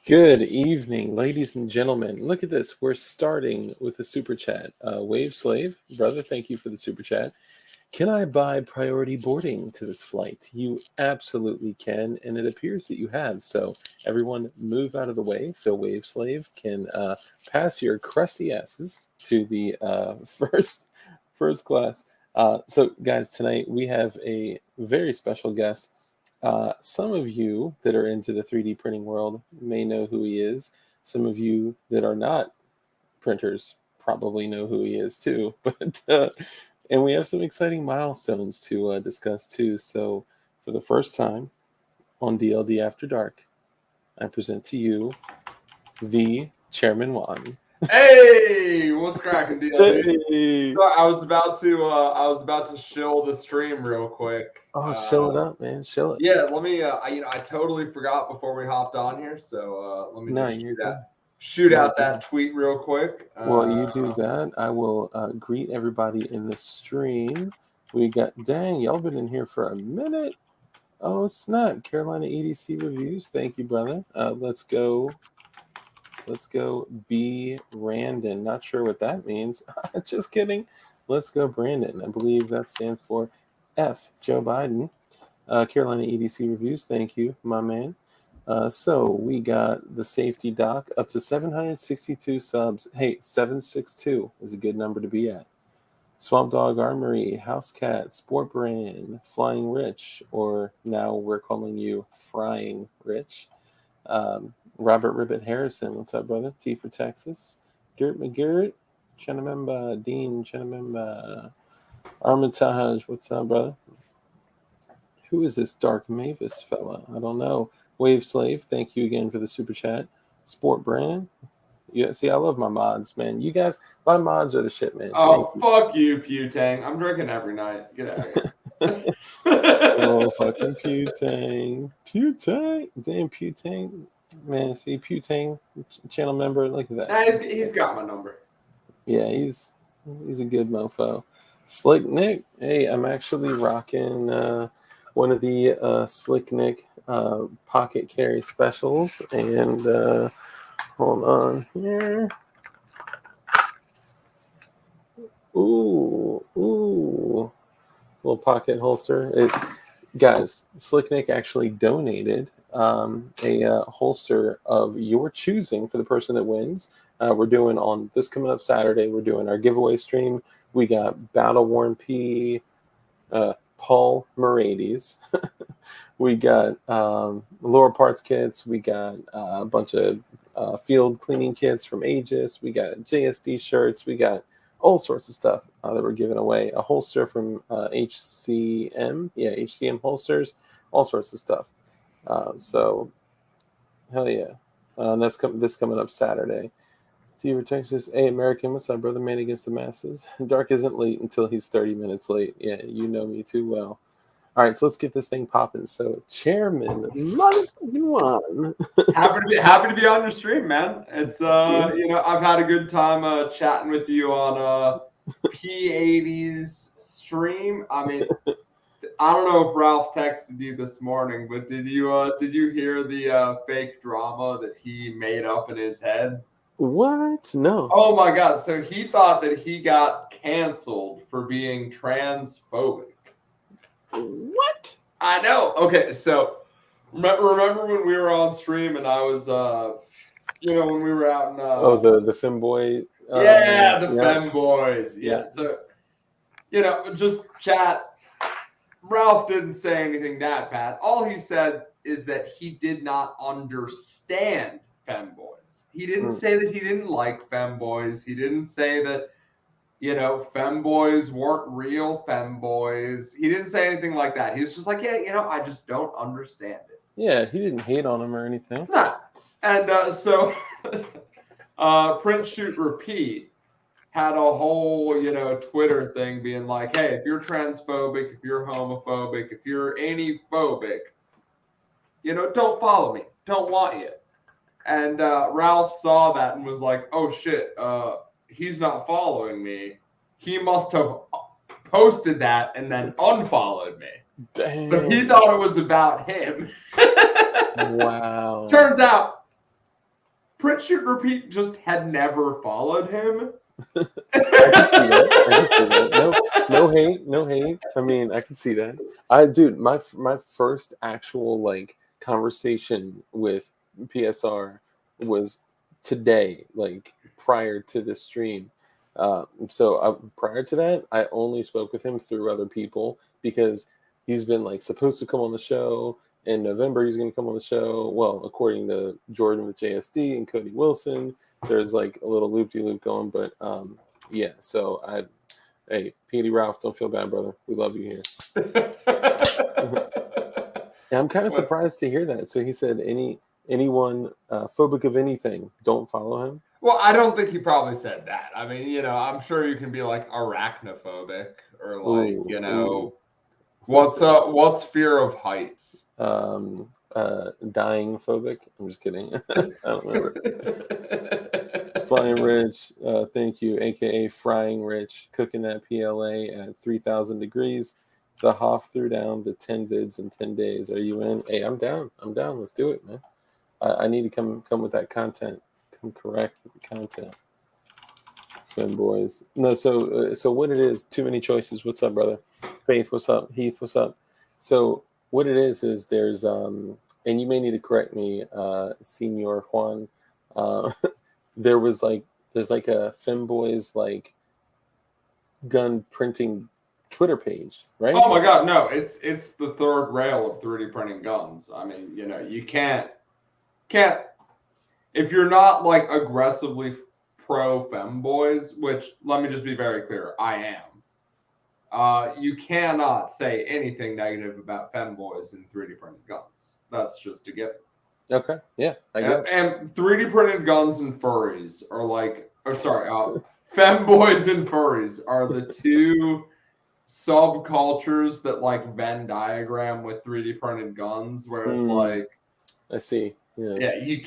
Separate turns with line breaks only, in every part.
Good evening, ladies and gentlemen. Look at this. We're starting with a super chat. Wave Slave, brother, thank you for the super chat. Can I buy priority boarding to this flight? You absolutely can, and it appears that you have. So everyone move out of the way so Wave Slave can pass your crusty asses to the first class. So guys, tonight we have a very special guest. Some of you that are into the 3D printing world may know who he is. Some of you that are not printers probably know who he is too. And we have some exciting milestones to discuss too. So for the first time on DLD After Dark, I present to you the ChairmanWon.
Hey, what's cracking, DLD?
Hey!
So I was about to shill the stream real quick.
Oh, shill it up, man. Shill it.
Yeah, let me. I totally forgot before we hopped on here, so let me
No,
just
you're good.
shoot out that tweet real quick.
While you do that, I will greet everybody in the stream. We got, dang, y'all been in here for a minute. Oh, snap. Carolina EDC reviews. Thank you, brother. Let's go. B. Randon. Not sure what that means. Just kidding. Let's go, Brandon. I believe that stands for F. Joe Biden. Carolina EDC reviews. Thank you, my man. So we got the safety doc up to 762 subs. Hey, 762 is a good number to be at. Swamp Dog Armory, House Cat, Sport Brand, Flying Rich, or now we're calling you Frying Rich. Robert Ribbit Harrison, what's up, brother? T for Texas. Dirt McGarrett, Chenamemba, Dean Chenamemba, Armitage, what's up, brother? Who is this Dark Mavis fella? I don't know. Wave Slave, thank you again for the super chat. Sport Brand. Yeah, see, I love my mods, man. You guys, my mods are the shit, man.
Oh, fuck you, Putang. I'm drinking every night. Get out of here.
Oh, fucking Putang. Putang. Damn, Putang. Man, see, Putang, channel member, look at that.
Nah, he's got my number.
Yeah, he's a good mofo. Slick Nick. Hey, I'm actually rocking one of the Slick Nick pocket carry specials, and hold on here. Ooh, little pocket holster. Guys, Slick Nick actually donated a holster of your choosing for the person that wins. We're doing on this coming up Saturday. We're doing our giveaway stream. We got Battle Worn P, Paul Morades. We got lower parts kits. We got a bunch of field cleaning kits from Aegis. We got JSD shirts. We got all sorts of stuff that we're giving away. A holster from HCM. Yeah, HCM holsters. All sorts of stuff. So, hell yeah. That's this coming up Saturday. Fever Texas. Hey, American, what's up, brother? Man against the masses. Dark isn't late until he's 30 minutes late. Yeah, you know me too well. All right, so let's get this thing popping. So, Chairman, Won.
happy to be on your stream, man. It's I've had a good time chatting with you on P80's stream. I mean, I don't know if Ralph texted you this morning, but did you hear the fake drama that he made up in his head?
What? No.
Oh my God! So he thought that he got canceled for being transphobic.
What?
I know. Okay, so remember when we were on stream and I was, when we were out in
the femboy.
The femboys. Yeah. So, just chat. Ralph didn't say anything that bad. All he said is that he did not understand femboys. He didn't say that he didn't like femboys. He didn't say that, femboys weren't real femboys. He didn't say anything like that. He was just like, I just don't understand it.
Yeah, he didn't hate on him or anything.
No. And so Print, Shoot, Repeat had a whole, Twitter thing being like, hey, if you're transphobic, if you're homophobic, if you're any-phobic, don't follow me. Don't want you. And Ralph saw that and was like, oh, shit, he's not following me. He must have posted that and then unfollowed me.
Damn.
So he thought it was about him.
Wow.
Turns out Print Shoot Repeat just had never followed him.
I can see that. I can see that. No hate, no hate. I mean, I can see that. Dude, my first actual like conversation with PSR was today, like prior to this stream. Prior to that, I only spoke with him through other people because he's been like supposed to come on the show in November. He's going to come on the show. Well, according to Jordan with JSD and Cody Wilson, there's like a little loop-de-loop going, but yeah. So hey, Petey Ralph, don't feel bad, brother. We love you here. And I'm kind of surprised to hear that. So he said, anyone phobic of anything, don't follow him.
Well, I don't think he probably said that. I mean, you know, I'm sure you can be like arachnophobic or like, you know, what's fear of heights?
Dying phobic. I'm just kidding. I don't remember. Flying Rich, thank you, aka Frying Rich, cooking that PLA at 3,000 degrees. The Hoff threw down the 10 vids in 10 days. Are you in? Hey, I'm down. I'm down. Let's do it, man. I need to come with that content. Come correct with the content. Fanboys. No, so what it is, too many choices. What's up, brother? Faith, what's up? Heath, what's up? So what it is there's and you may need to correct me, Senor Juan. There's like a Femboys like gun printing Twitter page, right?
Oh my God, no! It's the third rail of 3D printing guns. I mean, you know, you can't if you're not like aggressively pro Femboys, which let me just be very clear, I am. You cannot say anything negative about Femboys in 3D printed guns. That's just a given.
Okay, yeah, I get it.
And 3D printed guns and furries are like, Femboys and furries are the two subcultures that like Venn diagram with 3D printed guns, where it's like,
I see.
Yeah, you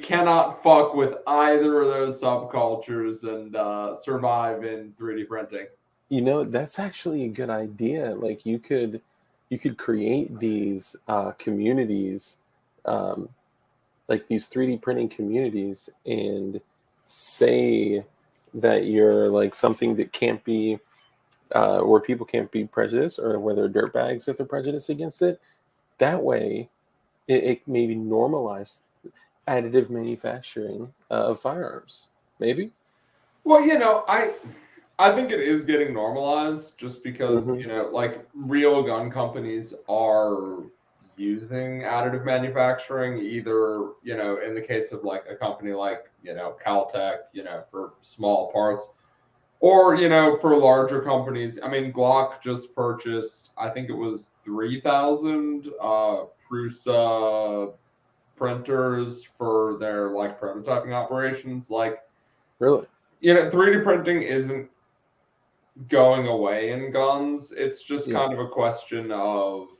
cannot fuck with either of those subcultures and survive in 3D printing.
You know, that's actually a good idea. Like you could create these communities, like these 3D printing communities, and say that you're like something that can't be where people can't be prejudiced, or where they're dirtbags if they're prejudiced against it. That way, it maybe normalize additive manufacturing of firearms. Maybe.
Well, you know, I think it is getting normalized just because, you know, like real gun companies are using additive manufacturing, either, you know, in the case of like a company like, you know, Caltech, you know, for small parts, or, you know, for larger companies. I mean, Glock just purchased, I think it was 3,000 Prusa printers for their like prototyping operations. Like,
really,
you know, 3D printing isn't going away in guns. It's just kind of a question of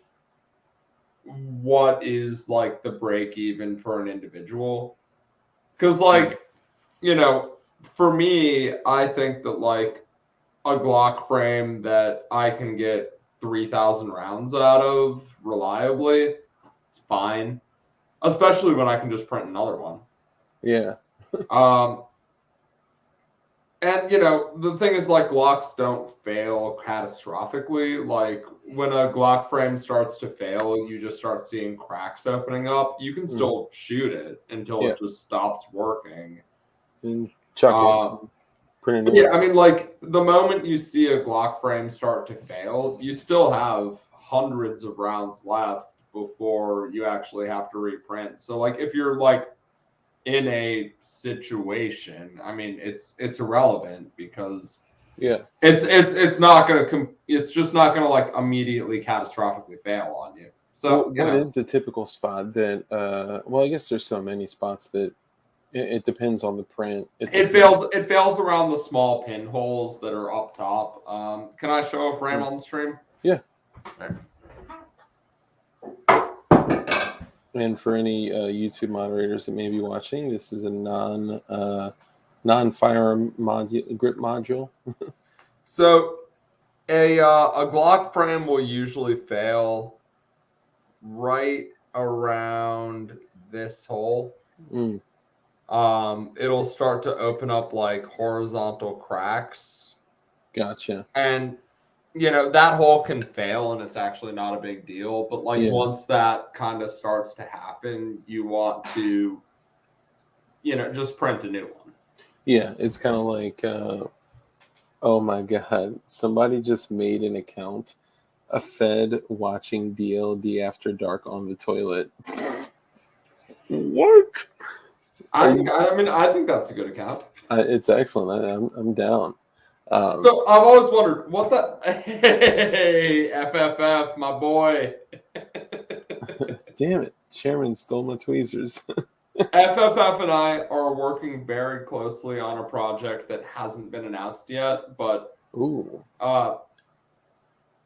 what is like the break even for an individual. Because like, you know, for me, I think that like a Glock frame that I can get 3,000 rounds out of reliably, it's fine. Especially when I can just print another one.
Yeah.
And, you know, the thing is, like, Glocks don't fail catastrophically. Like, when a Glock frame starts to fail, you just start seeing cracks opening up. You can still shoot it until it just stops working.
And chuck it. Print it.
Yeah, I mean, like, the moment you see a Glock frame start to fail, you still have hundreds of rounds left before you actually have to reprint. So, like, if you're, like, in a situation, I mean, it's irrelevant because it's not gonna it's just not gonna like immediately catastrophically fail on you. So
what is the typical spot that well, I guess there's so many spots that it depends on the print.
It fails around the small pinholes that are up top. Can I show a frame on the stream?
Yeah. Okay. And for any YouTube moderators that may be watching, this is a non-firearm grip module.
So a Glock frame will usually fail right around this hole. it'll start to open up like horizontal cracks.
Gotcha.
And that hole can fail and it's actually not a big deal. But like once that kind of starts to happen, you want to, just print a new one.
Yeah, it's kind of like, oh my God, somebody just made an account, a Fed watching DLD after dark on the toilet. What?
I think that's a good account.
It's excellent. I'm down.
So I've always wondered what hey, FFF, my boy.
Damn it, Chairman stole my tweezers.
FFF and I are working very closely on a project that hasn't been announced yet, but a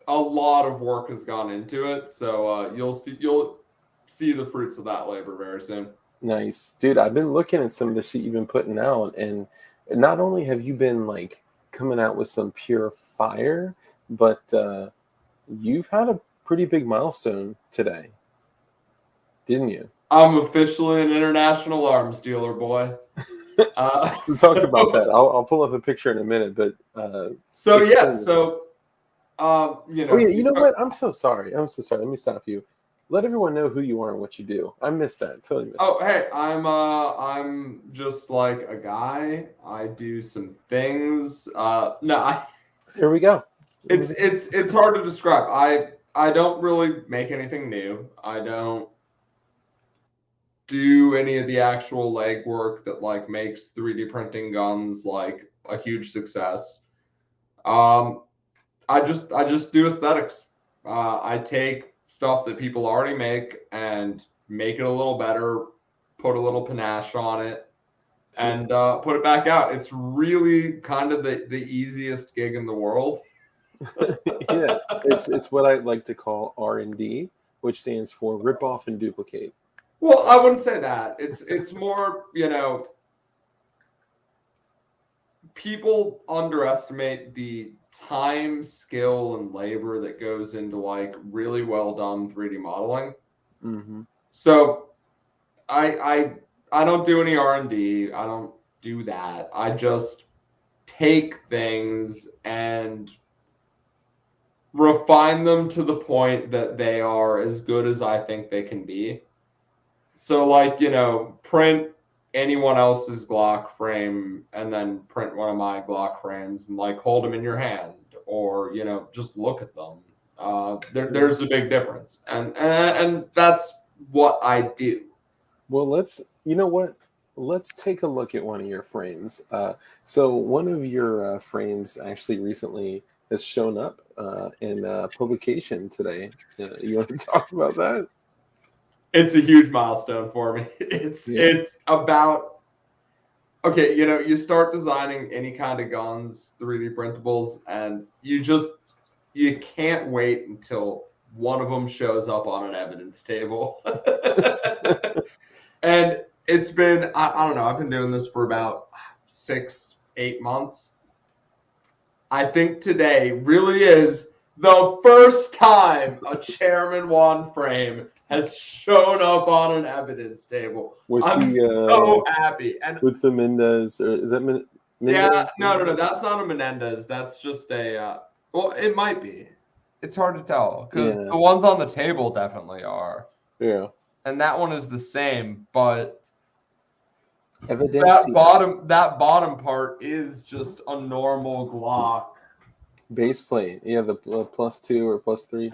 lot of work has gone into it. So you'll see the fruits of that labor very soon.
Nice, dude. I've been looking at some of the shit you've been putting out, and not only have you been like coming out with some pure fire, but you've had a pretty big milestone today, didn't you?
I'm officially an international arms dealer, boy.
So talk about that. I'll pull up a picture in a minute, but
oh yeah,
you know what? I'm so sorry. Let me stop you. Let everyone know who you are and what you do. I missed that. Totally missed
that. Hey, I'm just like a guy. I do some things.
Here we go.
It's hard to describe. I don't really make anything new. I don't do any of the actual legwork that like makes 3D printing guns like a huge success. I just do aesthetics. I take stuff that people already make and make it a little better, put a little panache on it, and put it back out. It's really kind of the easiest gig in the world.
Yeah, it's what I like to call R&D, which stands for rip off and duplicate.
Well, I wouldn't say that. It's more, people underestimate the time, skill, and labor that goes into like really well done 3D modeling.
Mm-hmm.
So I don't do any R&D. I don't do that. I just take things and refine them to the point that they are as good as I think they can be. So like, print anyone else's Glock frame and then print one of my Glock frames and like hold them in your hand or, just look at them. There's a big difference. And that's what I do.
Well, let's take a look at one of your frames. So one of your frames actually recently has shown up in publication today. You want to talk about that?
It's a huge milestone for me. It's about, okay, you start designing any kind of guns, 3D printables, and you can't wait until one of them shows up on an evidence table. And it's been, I don't know, I've been doing this for about 6-8 months. I think today really is the first time a ChairmanWon frame has shown up on an evidence table. I'm so happy. And
with the Mendez, or is that Mendez?
Yeah, no, that's not a Menendez. That's just a, well, it might be. It's hard to tell because the ones on the table definitely are.
Yeah.
And that one is the same, but
evidence.
that bottom part is just a normal Glock
base plate. Yeah, the +2 or +3.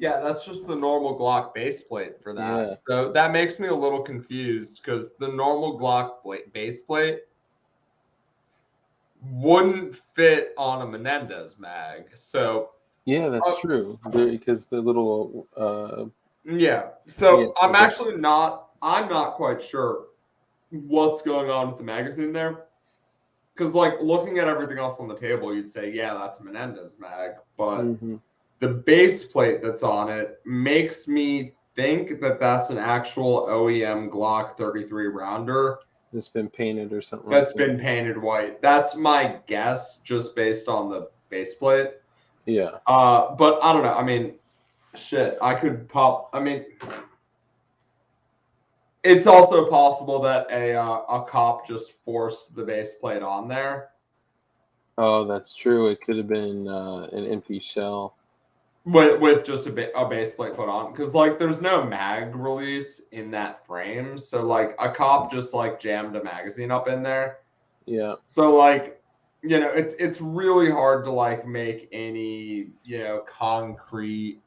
Yeah, that's just the normal Glock base plate for that. Yeah. So that makes me a little confused because the normal Glock base plate wouldn't fit on a Menendez mag. So
yeah, that's true. Because the little
yeah. So yeah, I'm not quite sure what's going on with the magazine there. Because like looking at everything else on the table, you'd say, yeah, that's a Menendez mag, but the base plate that's on it makes me think that that's an actual OEM Glock 33 rounder.
That's been painted or something.
That's been painted white. That's my guess, just based on the base plate.
Yeah.
But I don't know. I mean, shit. I could pop. I mean, It's also possible that a cop just forced the base plate on there
Oh, that's true. It could have been an empty shell.
with just a base plate put on, because like there's no mag release in that frame, so like a cop just like jammed a magazine up in there.
Yeah.
So like, you know, it's really hard to like make any, you know, concrete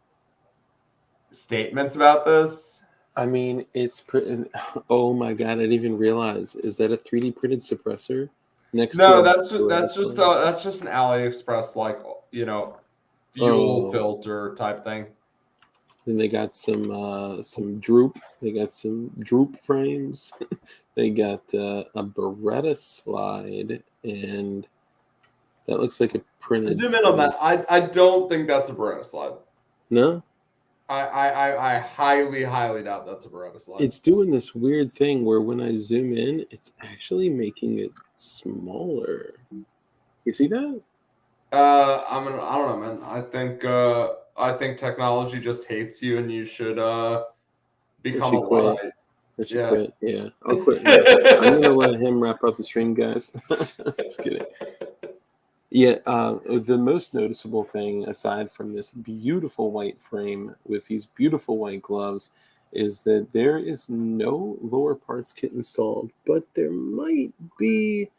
statements about this.
I mean, oh my God, I didn't even realize. Is that a 3D printed suppressor next to
No,
a
that's
apparatus line?
that's just an AliExpress, like, you know, fuel filter type thing.
Then they got some droop. They got some droop frames. They got a Beretta slide, and that looks like a printed.
Zoom in on that. I don't think that's a Beretta slide.
No,
I highly doubt that's a Beretta slide.
it's doing this weird thing where when I zoom in, it's actually making it smaller. You see that?
I don't know, man. I think technology just hates you, and you should become a
quit.
Luddite.
I should quit. Yeah, I'll quit now. I'm gonna let him wrap up the stream, guys. Just kidding. Yeah, the most noticeable thing, aside from this beautiful white frame with these beautiful white gloves, is that there is no lower parts kit installed, but there might be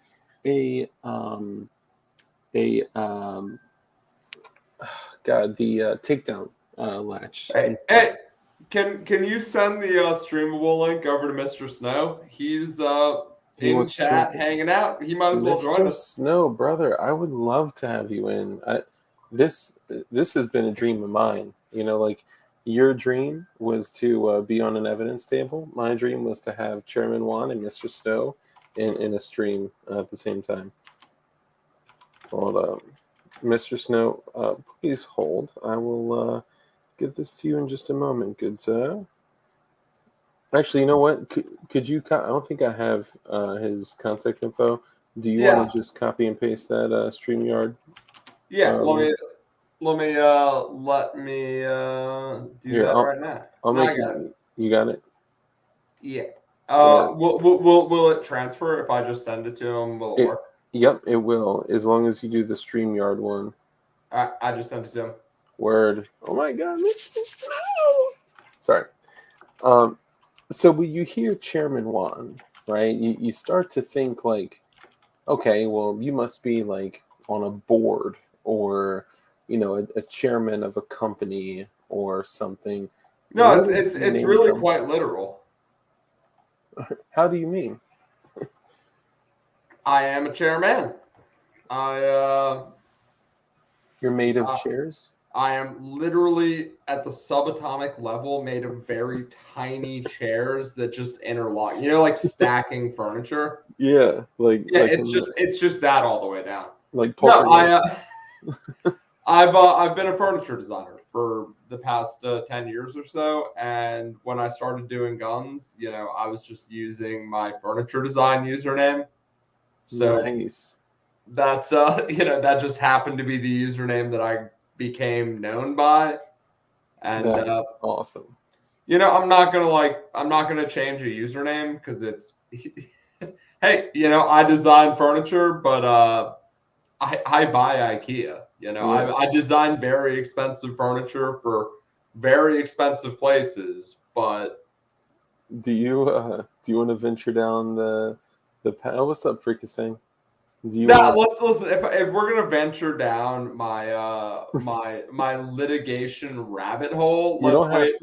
a takedown latch.
Hey, can you send the streamable link over to Mr. Snow? He's in chat hanging out. He might as well join us.
Mr. Snow, brother, I would love to have you in. This has been a dream of mine. You know, like your dream was to be on an evidence table. My dream was to have ChairmanWon and Mr. Snow in a stream at the same time. Hold up. Mr. Snow, please hold. I will get this to you in just a moment, good sir. Actually, you know what? Could you? I don't think I have his contact info. Do you want to just copy and paste that StreamYard?
Yeah. Let me do that right now.
I'll make it. You got it.
Yeah. Will it transfer if I just send it to him? Will it work?
Yep, it will, as long as you do the StreamYard one.
I just sent it to him.
Word. Oh my God, Mr. Snow. Sorry. So when you hear ChairmanWon, right, you start to think like, okay, well, you must be like on a board or, you know, a chairman of a company or something.
No, it's really quite literal.
How do you mean?
I am a chairman.
You're made of chairs?
I am literally at the subatomic level, made of very tiny chairs that just interlock. You know, like stacking furniture.
Yeah,
it's just that all the way down.
Like
I've been a furniture designer for the past 10 years or so, and when I started doing guns, you know, I was just using my furniture design username. So
nice.
That's you know, that just happened to be the username that I became known by, and
that's awesome.
You know, I'm not gonna change a username because it's hey, you know, I design furniture, but I buy IKEA. You know, I design very expensive furniture for very expensive places, but
do you want to venture down the path? Oh, what's up, Freakisang?
Let's listen. If we're gonna venture down my my litigation rabbit hole, let's wait.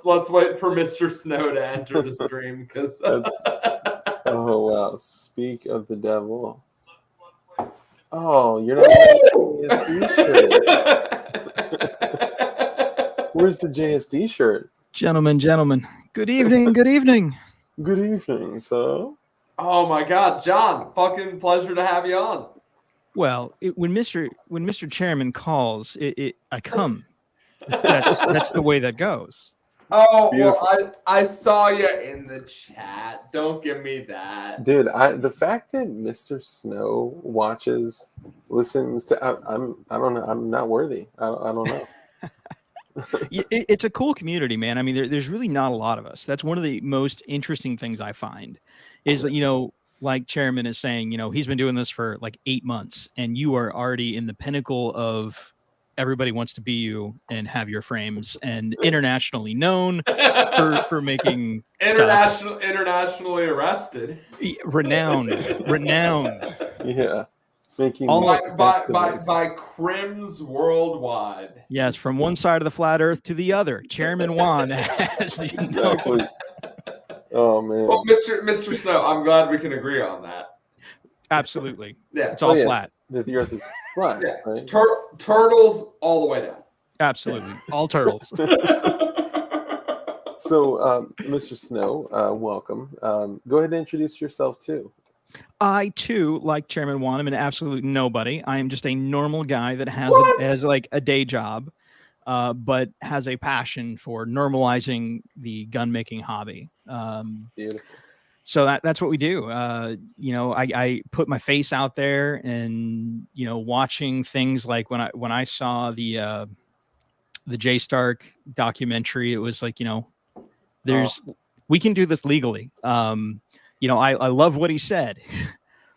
Let's wait for Mr. Snow to enter the stream because.
Oh wow! Speak of the devil. Oh, you're not wearing the JSD shirt. Where's the JSD shirt?
Gentlemen. Good evening. Good evening.
Good evening, sir.
Oh my God, John! Fucking pleasure to have you on.
Well, when Mr. Chairman calls, I come. That's the way that goes.
Oh, beautiful. Well, I saw you in the chat. Don't give me that,
dude. The fact that Mr. Snow listens to, I don't know. I'm not worthy. I don't know.
It's a cool community, man. I mean, there's really not a lot of us. That's one of the most interesting things I find is that, like Chairman is saying, he's been doing this for like 8 months and you are already in the pinnacle of everybody wants to be you and have your frames and internationally known for making
internationally arrested.
Renowned.
Yeah. Making
by crims worldwide.
Yes, from one side of the flat earth to the other. ChairmanWon has
exactly. Oh man.
Well, Mr. Snow, I'm glad we can agree on that.
Absolutely.
Yeah.
It's all flat.
The earth is flat,
yeah.
right?
Turtles all the way down.
Absolutely. All turtles.
So, Mr. Snow, welcome. Go ahead and introduce yourself too.
I too, like ChairmanWon, I'm an absolute nobody. I am just a normal guy that has like a day job, but has a passion for normalizing the gun making hobby.
Beautiful.
So that's what we do. I put my face out there, and watching things like when I saw the Jay Stark documentary, it was like we can do this legally. I love what he said.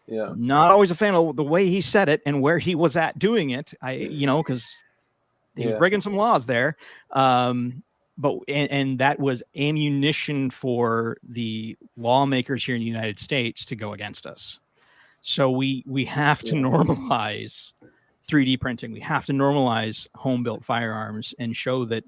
Yeah.
Not always a fan of the way he said it and where he was at doing it. Because he was breaking some laws there. But that was ammunition for the lawmakers here in the United States to go against us. So we have to normalize 3D printing. We have to normalize home built firearms and show that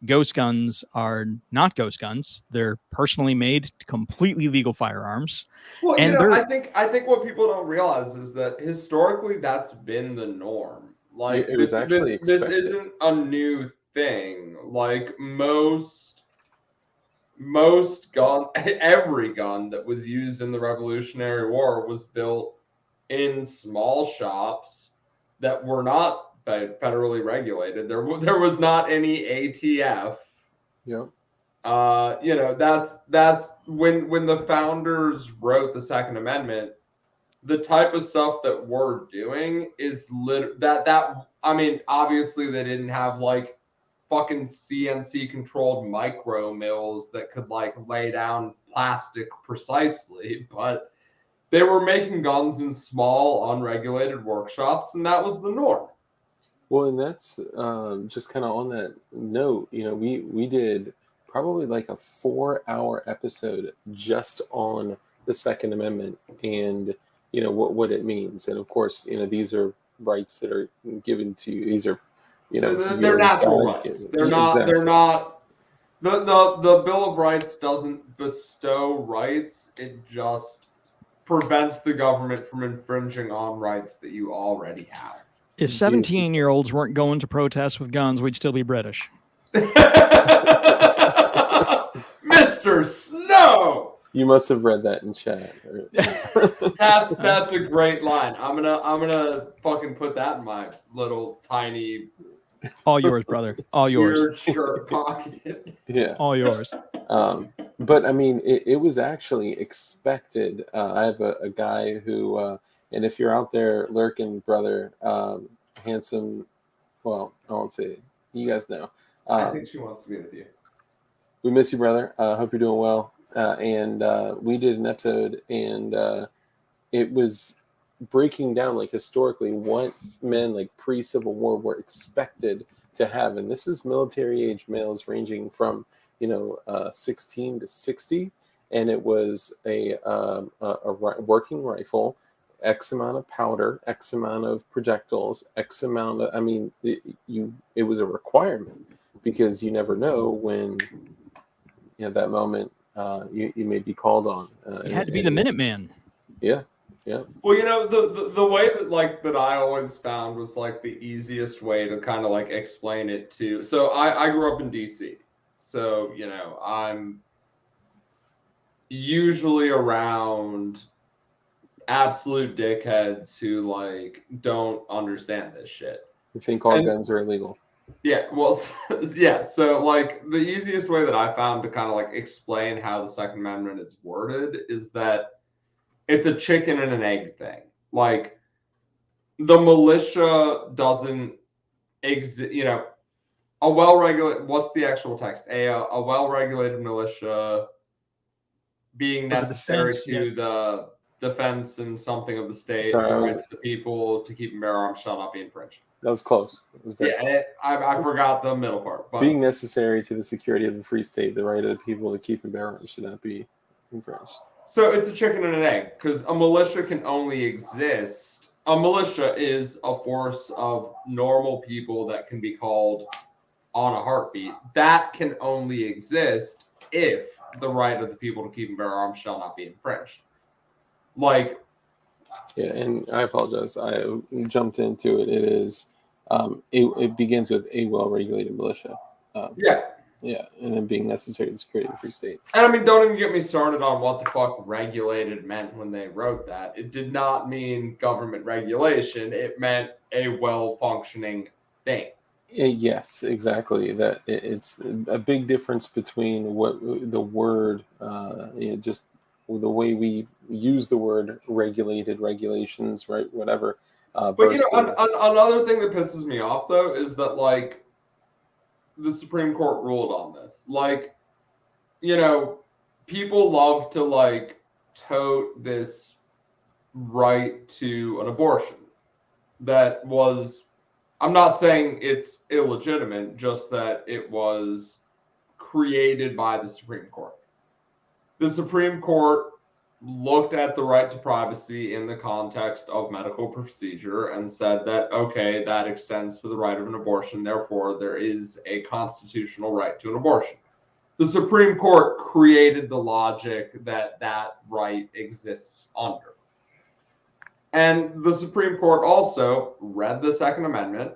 ghost guns are not ghost guns. They're personally made, completely legal firearms.
Well, I think what people don't realize is that historically that's been the norm. Like
it was actually
this isn't a new thing. Like most gun, every gun that was used in the Revolutionary War was built in small shops that were not federally regulated. There was not any ATF.
Yeah.
That's when the founders wrote the Second Amendment. The type of stuff that we're doing is I mean, obviously they didn't have like fucking CNC controlled micro mills that could like lay down plastic precisely, but they were making guns in small unregulated workshops, and that was the norm.
Well, and that's just kind of on that note, we did probably like a 4-hour episode just on the Second Amendment and what it means. And of course, these are rights that are given to you. These are
they're natural rights. They're not the Bill of Rights doesn't bestow rights. It just prevents the government from infringing on rights that you already have.
If 17-year-olds weren't going to protest with guns, we'd still be British.
Mr. Snow!
You must have read that in chat.
That's a great line. I'm gonna fucking put that in my little tiny.
All yours, brother. All yours.
Shirt pocket.
Yeah.
All yours.
But I mean, it was actually expected. I have a guy who, and if you're out there lurking, brother, handsome. Well, I won't say it. You guys know.
I think she wants to be with you.
We miss you, brother. Hope you're doing well. And we did an episode, and it was breaking down like historically what men like pre-Civil War were expected to have, and this is military-age males ranging from 16 to 60, and it was a working rifle, X amount of powder, X amount of projectiles, X amount of. I mean, it was a requirement because you never know when that moment. You may be called on.
You had to be the Minuteman.
Yeah, yeah.
Well, the way that I always found was like the easiest way to kind of like explain it to. So I grew up in DC, so I'm usually around absolute dickheads who like don't understand this shit.
You think all guns are illegal?
Yeah, well, yeah. So, like, the easiest way that I found to kind of like explain how the Second Amendment is worded is that it's a chicken and an egg thing. Like, the militia doesn't exist. a well-regulated, what's the actual text? A well-regulated militia being
For the
necessary
defense,
to the defense and something of the state,
Sorry,
the
I
right
was-
to the people to keep and bear arms shall not be infringed.
That was close. It was very close.
I forgot the middle part. But
Being necessary to the security of the free state, the right of the people to keep and bear arms should not be infringed.
so it's a chicken and an egg, because a militia can only exist. A militia is a force of normal people that can be called on a heartbeat. That can only exist if the right of the people to keep and bear arms shall not be infringed. Like,
Yeah, and I apologize. I jumped into it. It is, it begins with a well-regulated militia.
yeah.
Yeah, and then being necessary to the security of the free state.
And I mean, don't even get me started on what the fuck regulated meant when they wrote that. It did not mean government regulation. It meant a well-functioning thing.
Yes, exactly. That it's a big difference between what the word, just the way we use the word regulated, regulations, right, whatever.
But
Versus...
another thing that pisses me off though is that like the Supreme Court ruled on this. Like, people love to like tote this right to an abortion that was, I'm not saying it's illegitimate, just that it was created by the Supreme Court. The Supreme Court looked at the right to privacy in the context of medical procedure and said that, okay, that extends to the right of an abortion. Therefore, there is a constitutional right to an abortion. The Supreme Court created the logic that that right exists under. And the Supreme Court also read the Second Amendment,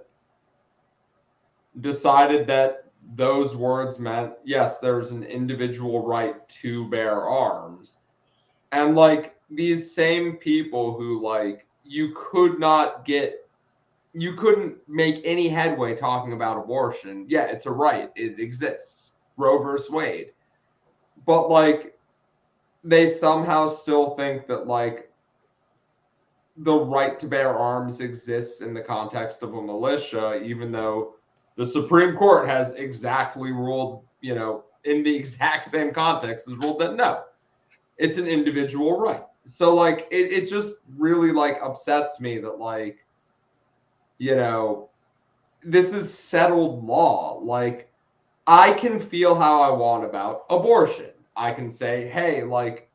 decided that those words meant, yes, there's an individual right to bear arms. And like these same people who like you couldn't make any headway talking about abortion. Yeah, it's a right. It exists. Roe versus Wade. But like they somehow still think that like the right to bear arms exists in the context of a militia, even though the Supreme Court has exactly ruled, in the exact same context, has ruled that no, it's an individual right. So like it just really like upsets me that like, this is settled law. Like I can feel how I want about abortion. I can say, hey, like,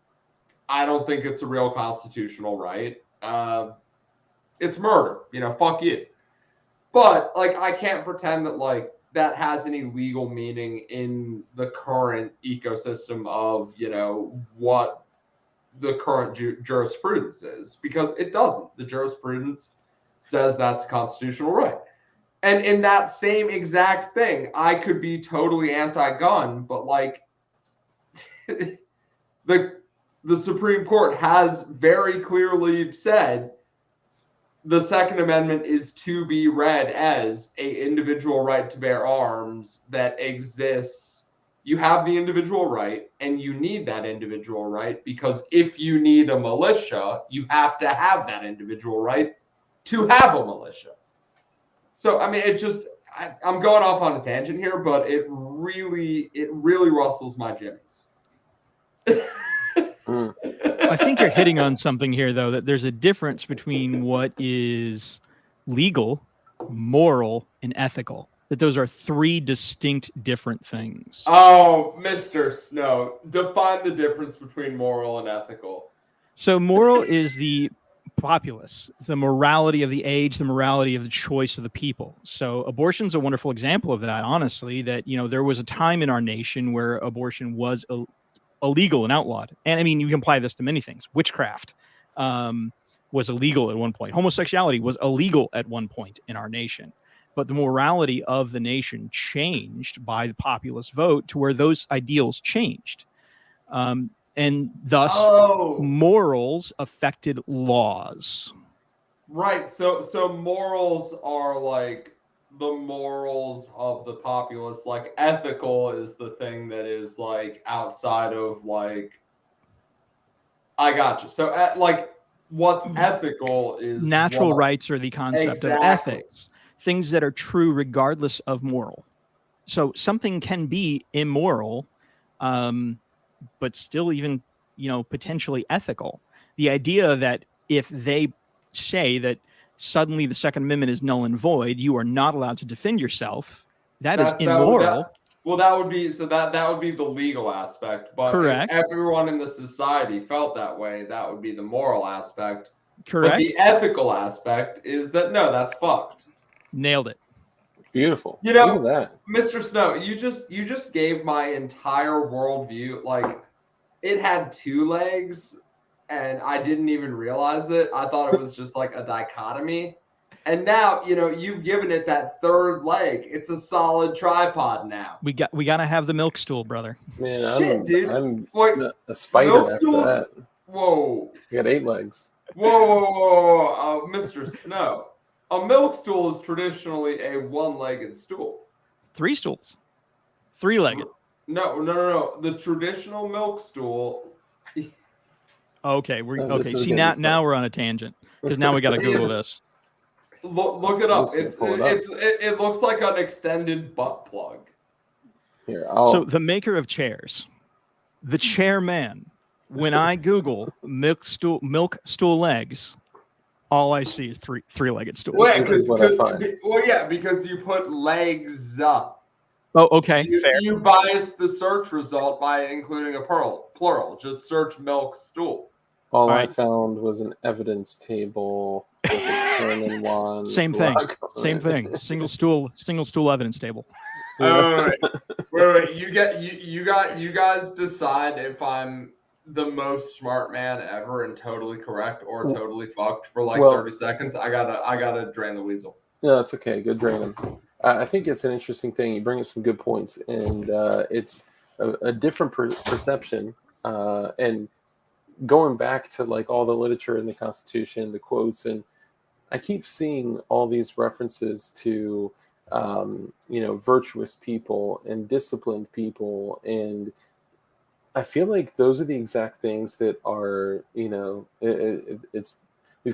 I don't think it's a real constitutional right. It's murder, fuck you. But like, I can't pretend that like that has any legal meaning in the current ecosystem of, what the current jurisprudence is, because it doesn't. The jurisprudence says that's a constitutional right. And in that same exact thing, I could be totally anti-gun, but like the Supreme Court has very clearly said the Second Amendment is to be read as an individual right to bear arms that exists. You have the individual right, and you need that individual right because if you need a militia, you have to have that individual right to have a militia. So, I mean, I'm going off on a tangent here, but it really rustles my jimmies.
I think you're hitting on something here, though, that there's a difference between what is legal, moral, and ethical. That those are three distinct different things.
Oh, Mr. Snow, define the difference between moral and ethical.
So moral is the populace, the morality of the age, the morality of the choice of the people. So abortion's a wonderful example of that, honestly, that, there was a time in our nation where abortion was illegal and outlawed. And I mean, you can apply this to many things. Witchcraft was illegal at one point. Homosexuality was illegal at one point in our nation. But the morality of the nation changed by the populace vote to where those ideals changed. And thus morals affected laws.
Right. So morals are like the morals of the populace. Like ethical is the thing that is like outside of like, I got you. So like what's ethical is
natural rights are the concept of ethics. Things that are true regardless of moral. So something can be immoral, but still even, potentially ethical. The idea that if they say that suddenly the Second Amendment is null and void, you are not allowed to defend yourself, that is immoral.
That would be the legal aspect. But
correct.
if everyone in the society felt that way, that would be the moral aspect.
Correct.
But the ethical aspect is that no, that's fucked.
Nailed it.
Beautiful.
You know,
look at that.
Mr. Snow, you just gave my entire worldview. Like, it had 2 legs, and I didn't even realize it. I thought it was just like a dichotomy. And now, you've given it that 3rd leg. It's a solid tripod now.
We got to have the milk stool, brother.
Man,
Shit, dude.
I'm
Wait,
a spider
milk
after
stool?
that.
Whoa.
You got 8 legs.
Whoa, Mr. Snow. A milk stool is traditionally a 1-legged stool.
3 stools. 3-legged.
No. The traditional milk stool.
Okay, See, now we're on a tangent because now we got to Google this.
Look it up. It looks like an extended butt plug.
Here,
So the maker of chairs, the Chairman. When I Google milk stool legs, all I see is 3-legged stools.
Because you put legs up.
Oh, okay. Fair.
You bias the search result by including a plural. Just search milk stool.
All I found was an evidence table with a ChairmanWon.
Same thing. Single stool evidence table.
Wait. You guys decide if I'm the most smart man ever and totally correct or totally fucked for 30 seconds. I gotta drain the weasel.
No, that's okay. Go drain him. I think it's an interesting thing. You bring up some good points, and it's a different perception. And going back to all the literature in the Constitution, the quotes, and I keep seeing all these references to virtuous people and disciplined people, and I feel like those are the exact things that are, we've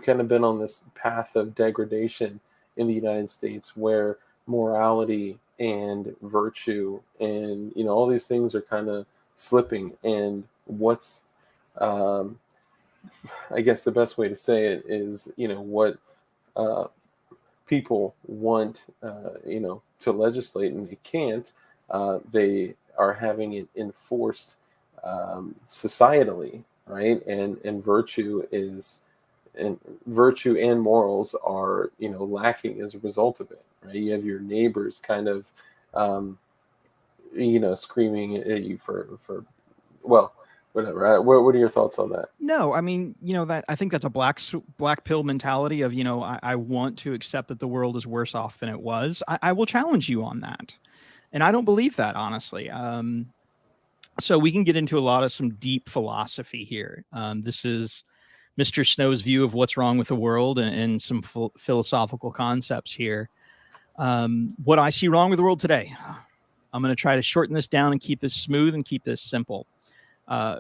kind of been on this path of degradation in the United States where morality and virtue and, all these things are kind of slipping. And what's, I guess the best way to say it is, what people want, to legislate and they can't, they are having it enforced societally, right? And virtue and morals are lacking as a result of it, right? You have your neighbors kind of screaming at you for whatever. What are your thoughts on that?
No, I mean, that I think that's a black pill mentality of I want to accept that the world is worse off than it was. I will challenge you on that, and I don't believe that, honestly. So we can get into some deep philosophy here. This is Mr. Snow's view of what's wrong with the world and some philosophical concepts here. What I see wrong with the world today. I'm going to try to shorten this down and keep this smooth and keep this simple.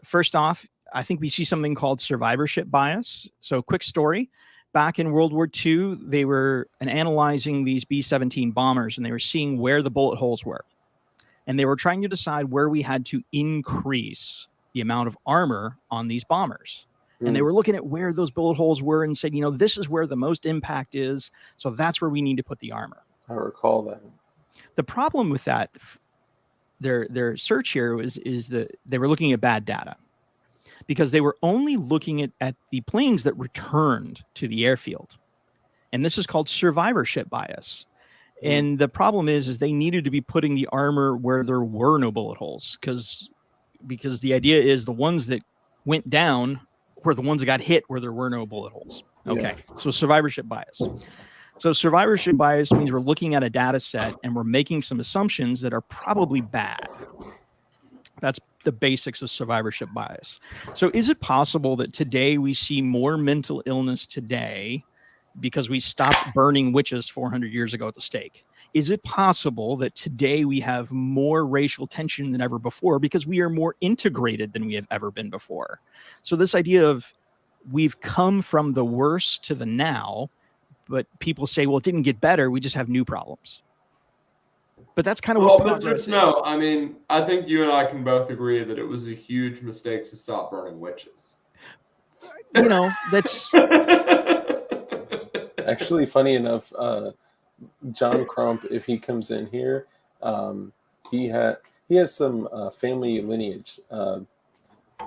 First off, I think we see something called survivorship bias. So quick story. Back in World War II, they were analyzing these B-17 bombers, and they were seeing where the bullet holes were. And they were trying to decide where we had to increase the amount of armor on these bombers. And they were looking at where those bullet holes were and said, this is where the most impact is. So that's where we need to put the armor.
I recall that.
The problem with that, their search here is that they were looking at bad data because they were only looking at the planes that returned to the airfield. And this is called survivorship bias. And the problem is they needed to be putting the armor where there were no bullet holes because the idea is the ones that went down were the ones that got hit where there were no bullet holes. Okay, so survivorship bias. So survivorship bias means we're looking at a data set and we're making some assumptions that are probably bad. That's the basics of survivorship bias. So is it possible that today we see more mental illness today because we stopped burning witches 400 years ago at the stake? Is it possible that today we have more racial tension than ever before because we are more integrated than we have ever been before? So this idea of we've come from the worst to the now, but people say, well, it didn't get better. We just have new problems. But that's kind of
well,
what
Mr.
progress
Snow,
is.
I mean, I think you and I can both agree that it was a huge mistake to stop burning witches.
You know, that's
Actually, funny enough, John Crump, if he comes in here, he has some family lineage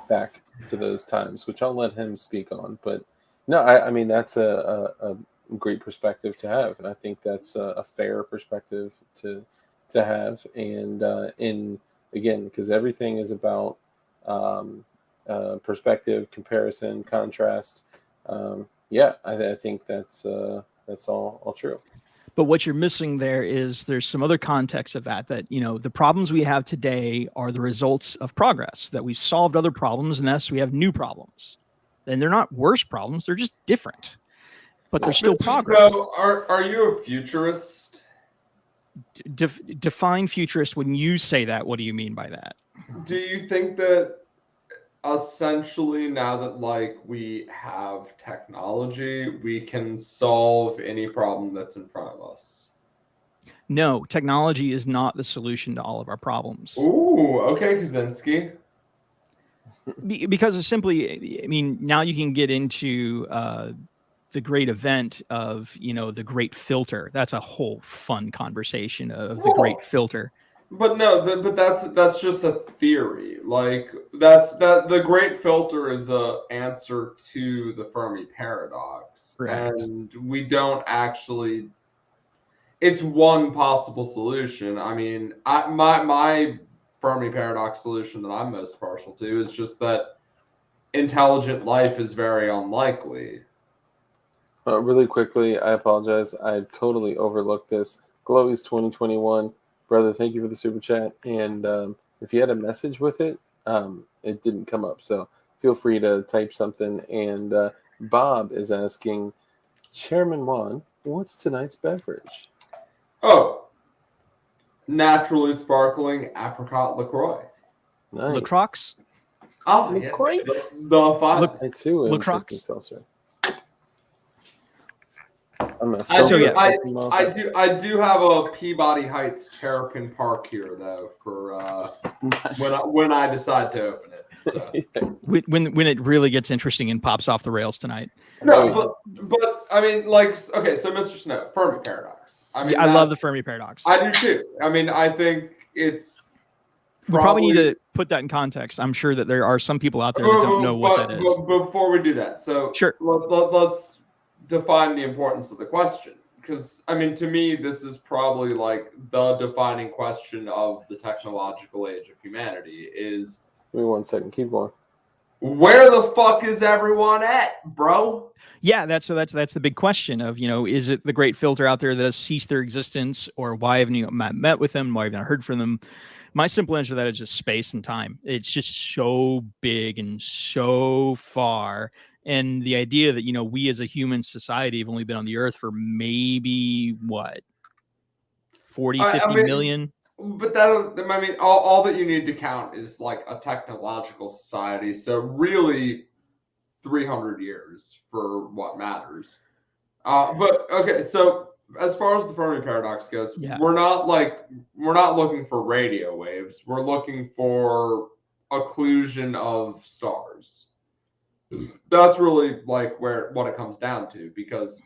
back to those times, which I'll let him speak on. But no, I mean that's a great perspective to have, and I think that's a fair perspective to have. And in again, because everything is about perspective, comparison, contrast. Yeah, I think that's all true.
But what you're missing there is there's some other context of that, you know, the problems we have today are the results of progress, that we've solved other problems, and thus we have new problems. And they're not worse problems, they're just different. But there's still progress.
So are you a futurist?
Define futurist when you say that. What do you mean by that?
Do you think that essentially now that like we have technology, we can solve any problem that's in front of us?
No, technology is not the solution to all of our problems.
Ooh, okay, Kaczynski.
Because it's simply, I mean, now you can get into the great event of, you know, the great filter. That's a whole fun conversation of the great filter.
But no, but that's just a theory. Like the great filter is a answer to the Fermi paradox,
Correct.
and we don't actually. It's one possible solution. I mean, my Fermi paradox solution that I'm most partial to is just that intelligent life is very unlikely.
Really quickly, I apologize. I totally overlooked this. Glowy's 2021. Brother, thank you for the super chat. And if you had a message with it, it didn't come up. So feel free to type something. And Bob is asking, ChairmanWon, what's tonight's beverage?
Oh, naturally sparkling apricot LaCroix.
Nice.
LaCroix?
Oh,
LaCroix.
yes. The fun.
I too am
LaCroix.
drinking seltzer. I'm a
I do have a Peabody Heights Terrapin Park here though for when I decide to open it. So.
when it really gets interesting and pops off the rails tonight.
No, but I mean, like, okay, so Mr. Snow, Fermi paradox. I mean,
I love the Fermi paradox.
I do too. I mean, I think it's.
We probably need to put that in context. I'm sure that there are some people out there that don't know what that is.
But before we do that, so
sure,
let's define the importance of the question, because I mean, to me, this is probably like the defining question of the technological age of humanity. Is
give me 1 second, keep going.
Where the fuck is everyone at, bro?
Yeah, that's the big question of, you know, is it the great filter out there that has ceased their existence, or why haven't you met with them? Why haven't I heard from them? My simple answer to that is just space and time. It's just so big and so far. And the idea that, you know, we as a human society have only been on the earth for maybe what, 40, 50 million?
But that, I mean, all that you need to count is like a technological society. So really 300 years for what matters. But okay, so as far as the Fermi paradox goes, we're not looking for radio waves. We're looking for occlusion of stars. That's really like what it comes down to, because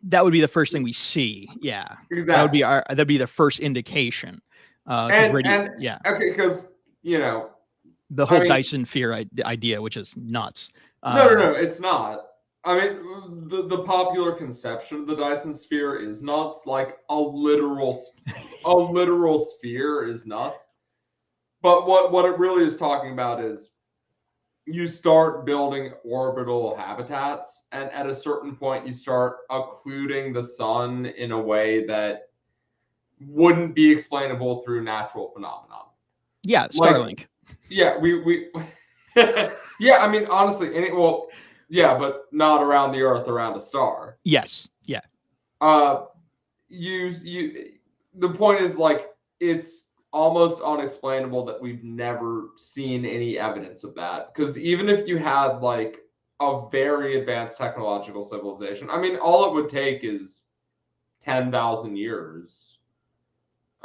that would be the first thing we see. Yeah,
exactly.
That'd be the first indication.
Okay, because you know
the whole Dyson sphere idea, which is nuts.
No, it's not. I mean, the popular conception of the Dyson sphere is nuts. Like a literal sphere is nuts. But what it really is talking about is you start building orbital habitats, and at a certain point, you start occluding the sun in a way that wouldn't be explainable through natural phenomenon.
Yeah, Starlink.
Yeah, we yeah, I mean, honestly, yeah, but not around the Earth, around a star.
Yes, yeah.
The point is, like, it's almost unexplainable that we've never seen any evidence of that. Because even if you had like a very advanced technological civilization, I mean, all it would take is 10,000 years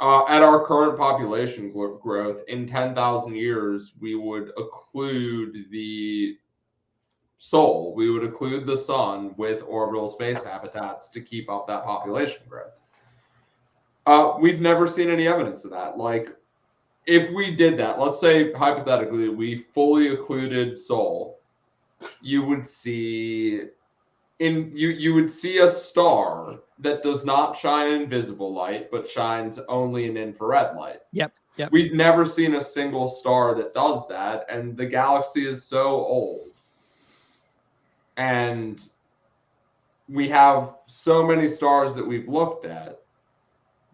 At our current population growth, in 10,000 years, we would occlude the Sol, we would occlude the sun with orbital space habitats to keep up that population growth. We've never seen any evidence of that. Like, if we did that, let's say hypothetically we fully occluded Sol, you would see you would see a star that does not shine in visible light, but shines only in infrared light.
Yep.
We've never seen a single star that does that, and the galaxy is so old. And we have so many stars that we've looked at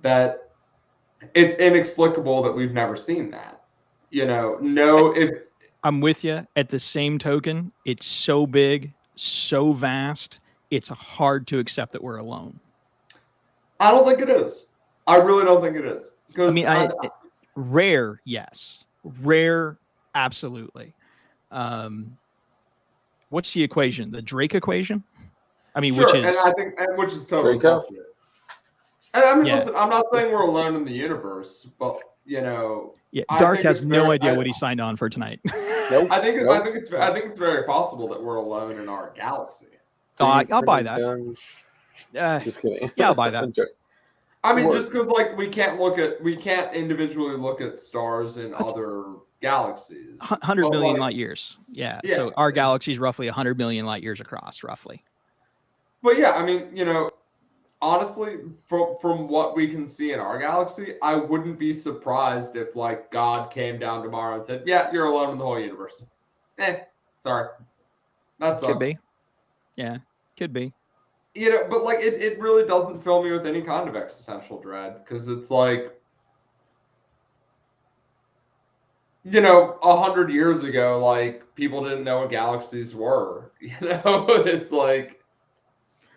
that it's inexplicable that we've never seen that. If
I'm with you. At the same token, it's so big, so vast, it's hard to accept that we're alone.
I don't think it is. I really don't think it is.
I mean, rare, yes. Rare, absolutely. What's the equation? The Drake equation? I mean,
sure,
which
is totally
Draco?
bullshit. And I mean, listen, I'm not saying we're alone in the universe, but
Dark has no idea what he signed on for tonight.
Nope.
I think it's very possible that we're alone in our galaxy.
I'll buy that.
Just kidding.
Yeah, I'll buy that.
I mean, just because we can't individually look at stars in other galaxies.
100 million light years. Yeah. So our galaxy is roughly 100 million light years across, roughly.
But yeah, I mean, honestly, from what we can see in our galaxy, I wouldn't be surprised if God came down tomorrow and said, "Yeah, you're alone in the whole universe." Sorry, that sucks.
Could be. Yeah, could be.
But it really doesn't fill me with any kind of existential dread, because it's 100 years ago, people didn't know what galaxies were. It's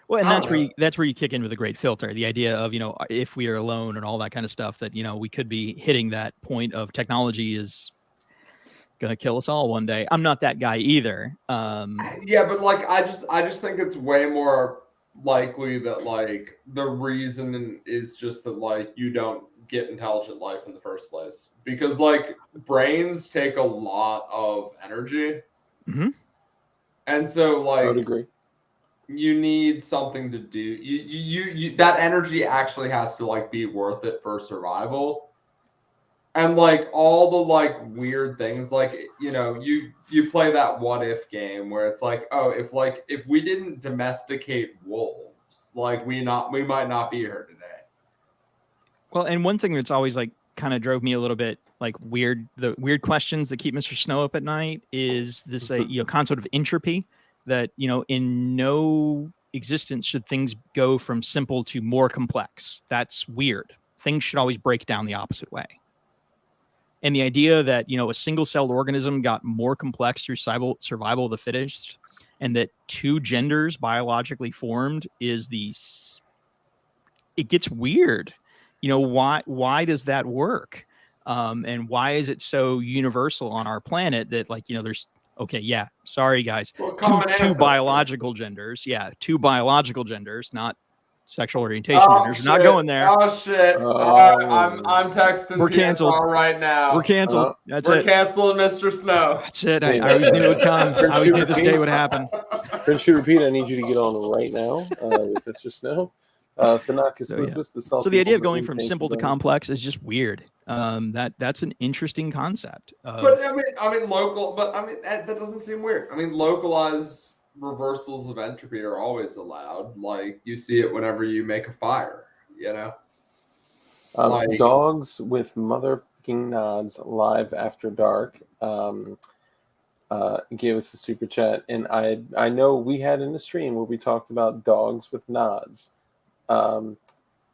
well, and that's where you kick in with the great filter, the idea of if we are alone and all that kind of stuff, that we could be hitting that point of technology is gonna kill us all one day. I'm not that guy either.
Yeah, but I just think it's way more likely that the reason is just that you don't get intelligent life in the first place, because brains take a lot of energy.
Mm-hmm.
And so
I would agree.
You need something to do. You that energy actually has to be worth it for survival. And all the weird things, you play that what if game where it's if we didn't domesticate wolves, we might not be here today.
Well, and one thing that's always kind of drove me a little bit the weird questions that keep Mr. Snow up at night is this concept of entropy, that in no existence should things go from simple to more complex. That's weird. Things should always break down the opposite way. And the idea that a single-celled organism got more complex through survival of the fittest, and that two genders biologically formed it gets weird. Why does that work? And why is it so universal on our planet that there's sorry guys, two biological genders. Yeah, two biological genders, not sexual orientation genders. We're not going there.
Oh shit! I'm texting.
We're canceled
right now.
We're canceled.
We're canceling Mr. Snow.
That's it. I always knew it would come. I always knew this day would happen.
Prince Shoot Repeat, I need you to get on right now with Mr. Snow.
So the idea of going from simple to complex is just weird. That's an interesting concept.
But I mean, local. But I mean, that doesn't seem weird. I mean, localized reversals of entropy are always allowed. You see it whenever you make a fire.
Dogs with motherfucking nods live after dark gave us a super chat, and I know we had in the stream where we talked about dogs with nods. And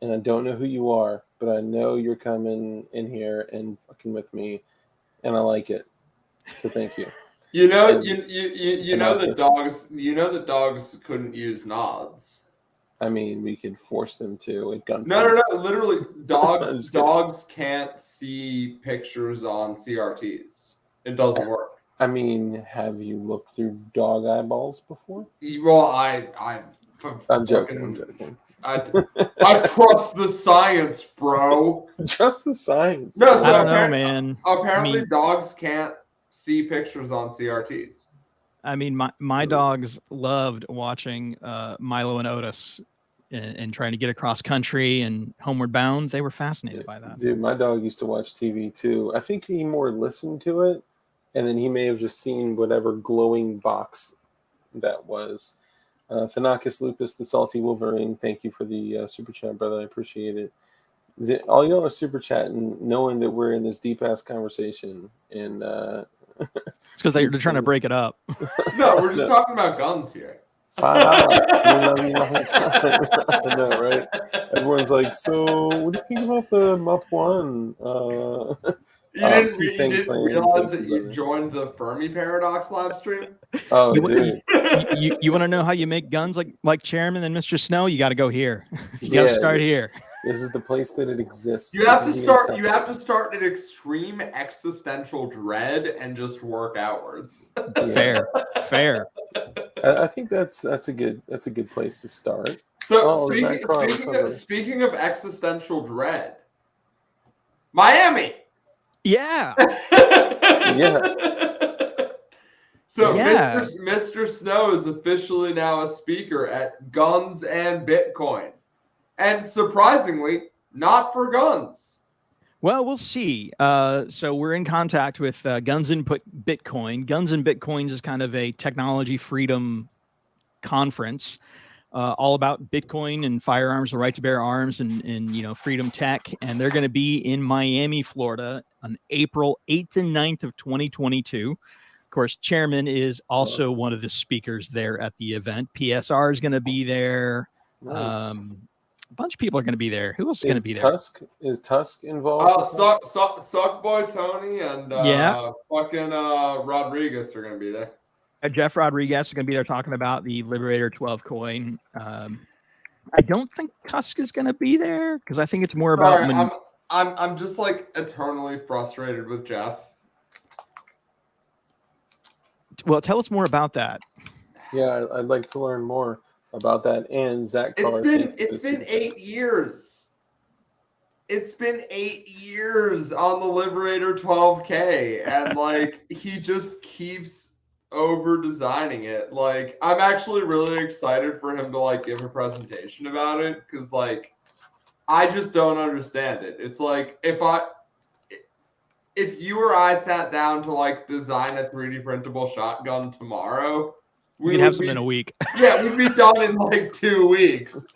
I don't know who you are, but I know you're coming in here and fucking with me, and I like it. So thank you.
The dogs couldn't use nods.
I mean, we could force them to at gunpoint.
No. Literally, dogs can't see pictures on CRTs. It doesn't work.
I mean, have you looked through dog eyeballs before?
Well, I'm
joking.
I trust the science, bro.
Trust the science.
No, so
I don't know, man.
Apparently,
I mean,
dogs can't see pictures on CRTs.
I mean, my dogs loved watching Milo and Otis and trying to get across country and Homeward Bound. They were fascinated by that.
Dude, my dog used to watch TV too. I think he more listened to it, and then he may have just seen whatever glowing box that was. Thanakis Lupus, the Salty Wolverine, thank you for the super chat, brother. I appreciate it. All y'all are super chatting, knowing that we're in this deep ass conversation, and
It's because they're trying to break it up.
No, we're just talking about guns here.
$5. I know, right? Everyone's like, so what do you think about the MUP1?
You didn't realize that you joined the Fermi Paradox live stream?
Oh, dude.
You want to know how you make guns like Chairman and Mr. Snow? You got to go here. You got to start here.
This is the place that it exists.
You have to start. You have to start at extreme existential dread and just work outwards.
Fair.
I think that's a good place to start.
So speaking of existential dread, Miami.
Yeah.
Yeah.
So Mr. Snow is officially now a speaker at Guns and Bitcoin. And surprisingly, not for guns.
Well, we'll see. So we're in contact with Guns and Bitcoin. Guns and Bitcoins is kind of a technology freedom conference, all about Bitcoin and firearms, the right to bear arms, and freedom tech. And they're going to be in Miami, Florida, on April 8th and 9th of 2022. Of course, Chairman is also one of the speakers there at the event. PSR is going to be there.
Nice.
A bunch of people are going to be there. Who else is going to be there?
Is Tusk involved?
Suckboy Tony and fucking Rodriguez are going to be there.
Jeff Rodriguez is going to be there talking about the Liberator 12 coin. I don't think Tusk is going to be there because I think it's more about.
I'm just like eternally frustrated with Jeff.
Well, tell us more about that.
Yeah, I'd like to learn more about that. And Zach Carr.
It's been 8 years. It's been 8 years on the Liberator 12K, and like he just keeps over designing it. Like I'm actually really excited for him to like give a presentation about it because like I just don't understand it. It's like if you or I sat down to like design a 3D printable shotgun tomorrow,
we could have some in a week.
Yeah, we'd be done in like 2 weeks.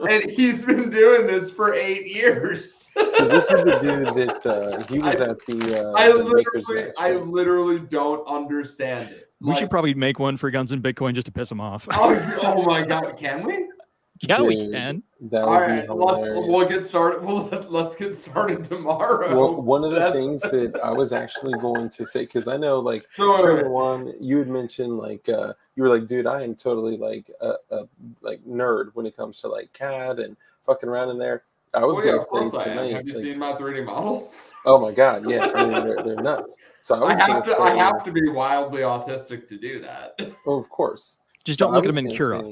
And he's been doing this for 8 years.
So this is the dude that he was at the
I literally don't understand it.
We should probably make one for Guns and Bitcoin just to piss him off.
Oh my god, can we?
Yeah, we can.
All right,
we'll get started. Let's get started tomorrow.
Well, one of the things that I was actually going to say, because I know, like, ChairmanWon, you had mentioned, like, you were like, dude, I am totally like a nerd when it comes to like CAD and fucking around in there. I was going to say tonight.
Have you seen my 3D models?
Oh my god, yeah, I mean they're nuts. So I
have to be wildly autistic to do that.
Oh, of course.
Just don't look at them in Cura.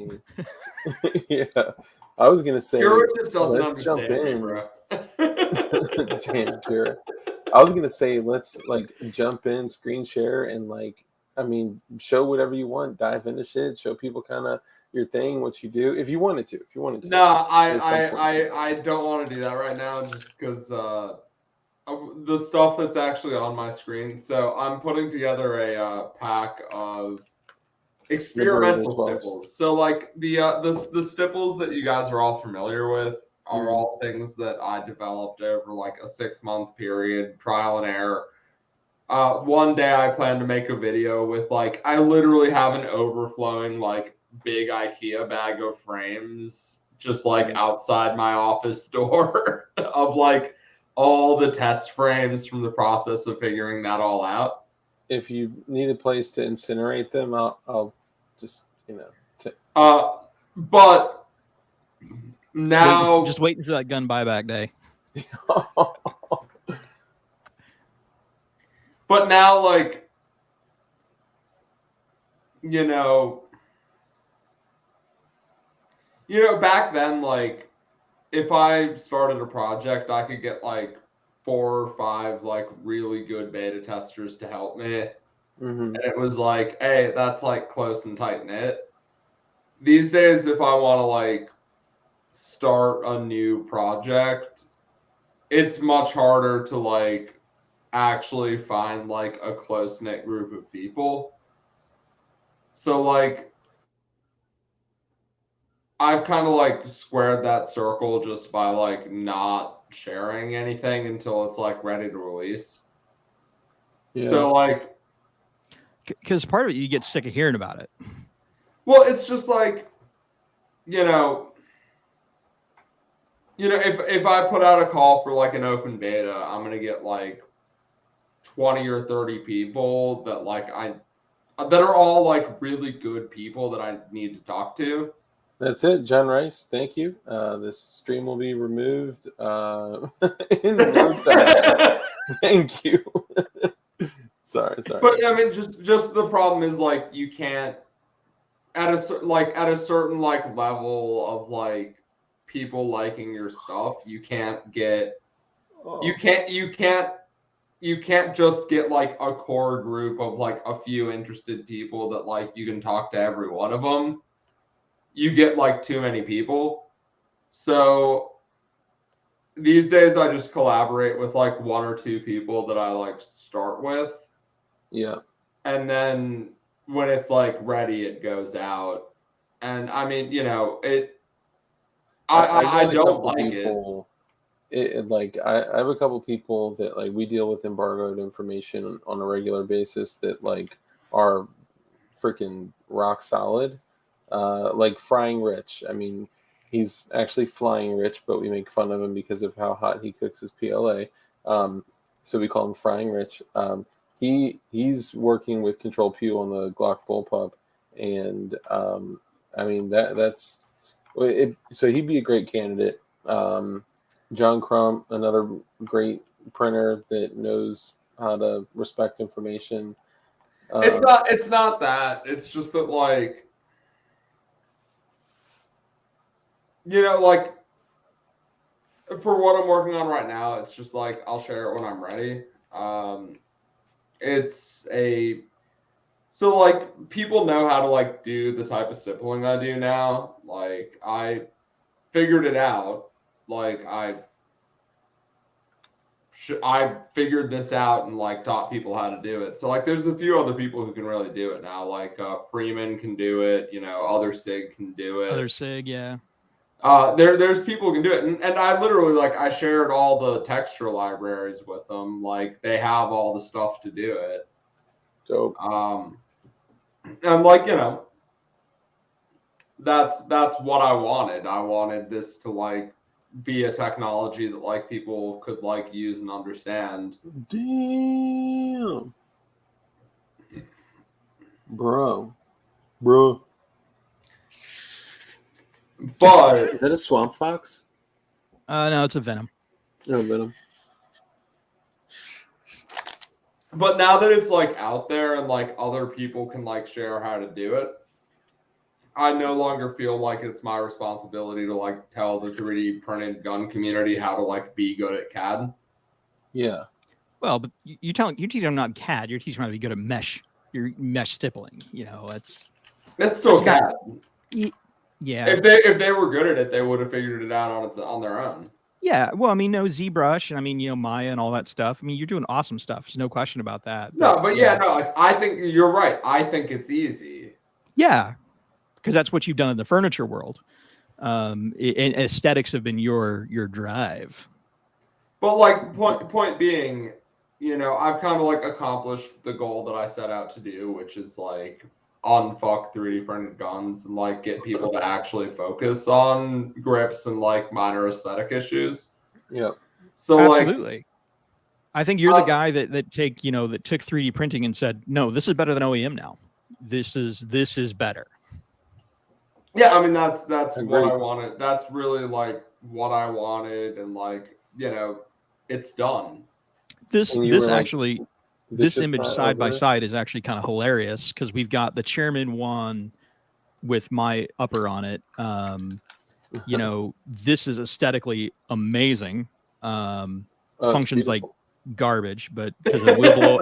Yeah, I was gonna say,
let's
jump in,
bro.
Damn, Kira. I was gonna say, let's like jump in, screen share, and like, I mean, show whatever you want, dive into shit, show people kind of your thing, what you do, if you wanted to.
No, I don't want to do that right now, just because the stuff that's actually on my screen. So I'm putting together a pack of experimental stipples. So like the stipples that you guys are all familiar with are all things that I developed over like a 6-month period, trial and error. One day I plan to make a video with like, I literally have an overflowing like big IKEA bag of frames just like outside my office door of like all the test frames from the process of figuring that all out.
If you need a place to incinerate them, I'll just,
but now
just waiting for that gun buyback day.
But now, like, You know, back then, like, if I started a project, I could get like 4 or 5 like really good beta testers to help me. And it was like, hey, that's like close and tight knit. These days, if I want to like start a new project, it's much harder to like actually find like a close knit group of people. So like I've kind of like squared that circle just by like not sharing anything until it's like ready to release.
Yeah.
So like,
because part of it, you get sick of hearing about it.
well, it's just like, you know, if I put out a call for like an open beta, I'm gonna get like 20 or 30 people that like that are all like really good people that I need to talk to.
That's it, John Rice. Thank you. This stream will be removed in no time. Thank you. sorry.
But I mean, just the problem is like you can't at a certain like level of like people liking your stuff, you can't get you can't just get like a core group of like a few interested people that like you can talk to every one of them. You get like too many people. So these days I just collaborate with like 1 or 2 people that I like start with.
Yeah.
And then when it's like ready, it goes out. And I mean, you know, I don't like
people, it. Like I have a couple people that like we deal with embargoed information on a regular basis that like are freaking rock solid. Like Frying Rich. I mean, he's actually flying rich, but we make fun of him because of how hot he cooks his PLA. So we call him Frying Rich. He's working with Control Pew on the Glock bullpup, and I mean that's it. So he'd be a great candidate. John Crump, another great printer that knows how to respect information.
It's not that. It's just that like, you know, like for what I'm working on right now, it's just like I'll share it when I'm ready. So like people know how to like do the type of stippling I do now. Like I figured it out. Like I figured this out and like taught people how to do it. So like there's a few other people who can really do it now. Like Freeman can do it. You know, Other Sig can do it.
Other Sig, yeah.
There's people who can do it, and I literally like I shared all the texture libraries with them. Like they have all the stuff to do it.
Dope.
And like, you know, that's what I wanted. I wanted this to like be a technology that like people could like use and understand.
Damn, bro.
But
Is that a swamp fox?
No, it's a Venom.
No, Venom.
But now that it's like out there and like other people can like share how to do it, I no longer feel like it's my responsibility to like tell the 3D printed gun community how to like be good at CAD.
Yeah. Well, but you teach them not CAD. You're teaching them how to be good at mesh. Your mesh stippling. You know,
it's still CAD.
Yeah.
If they were good at it, they would have figured it out on their own.
Yeah. Well, I mean, no ZBrush, and I mean, you know, Maya and all that stuff. I mean, you're doing awesome stuff. There's no question about that.
But no, I think you're right. I think it's easy.
Yeah, because that's what you've done in the furniture world. And aesthetics have been your drive.
But like point being, you know, I've kind of like accomplished the goal that I set out to do, which is like unfuck 3D printed guns and like get people to actually focus on grips and like minor aesthetic issues.
Yeah.
So
absolutely. Like, I think you're the guy that took 3D printing and said, no, this is better than OEM now. This is better.
Yeah, I mean that's what I wanted. That's really like what I wanted, and like, you know, it's done.
This image side by side is actually kind of hilarious because we've got the ChairmanWon with my upper on it, you know, this is aesthetically amazing. Functions like garbage, but because it will blow,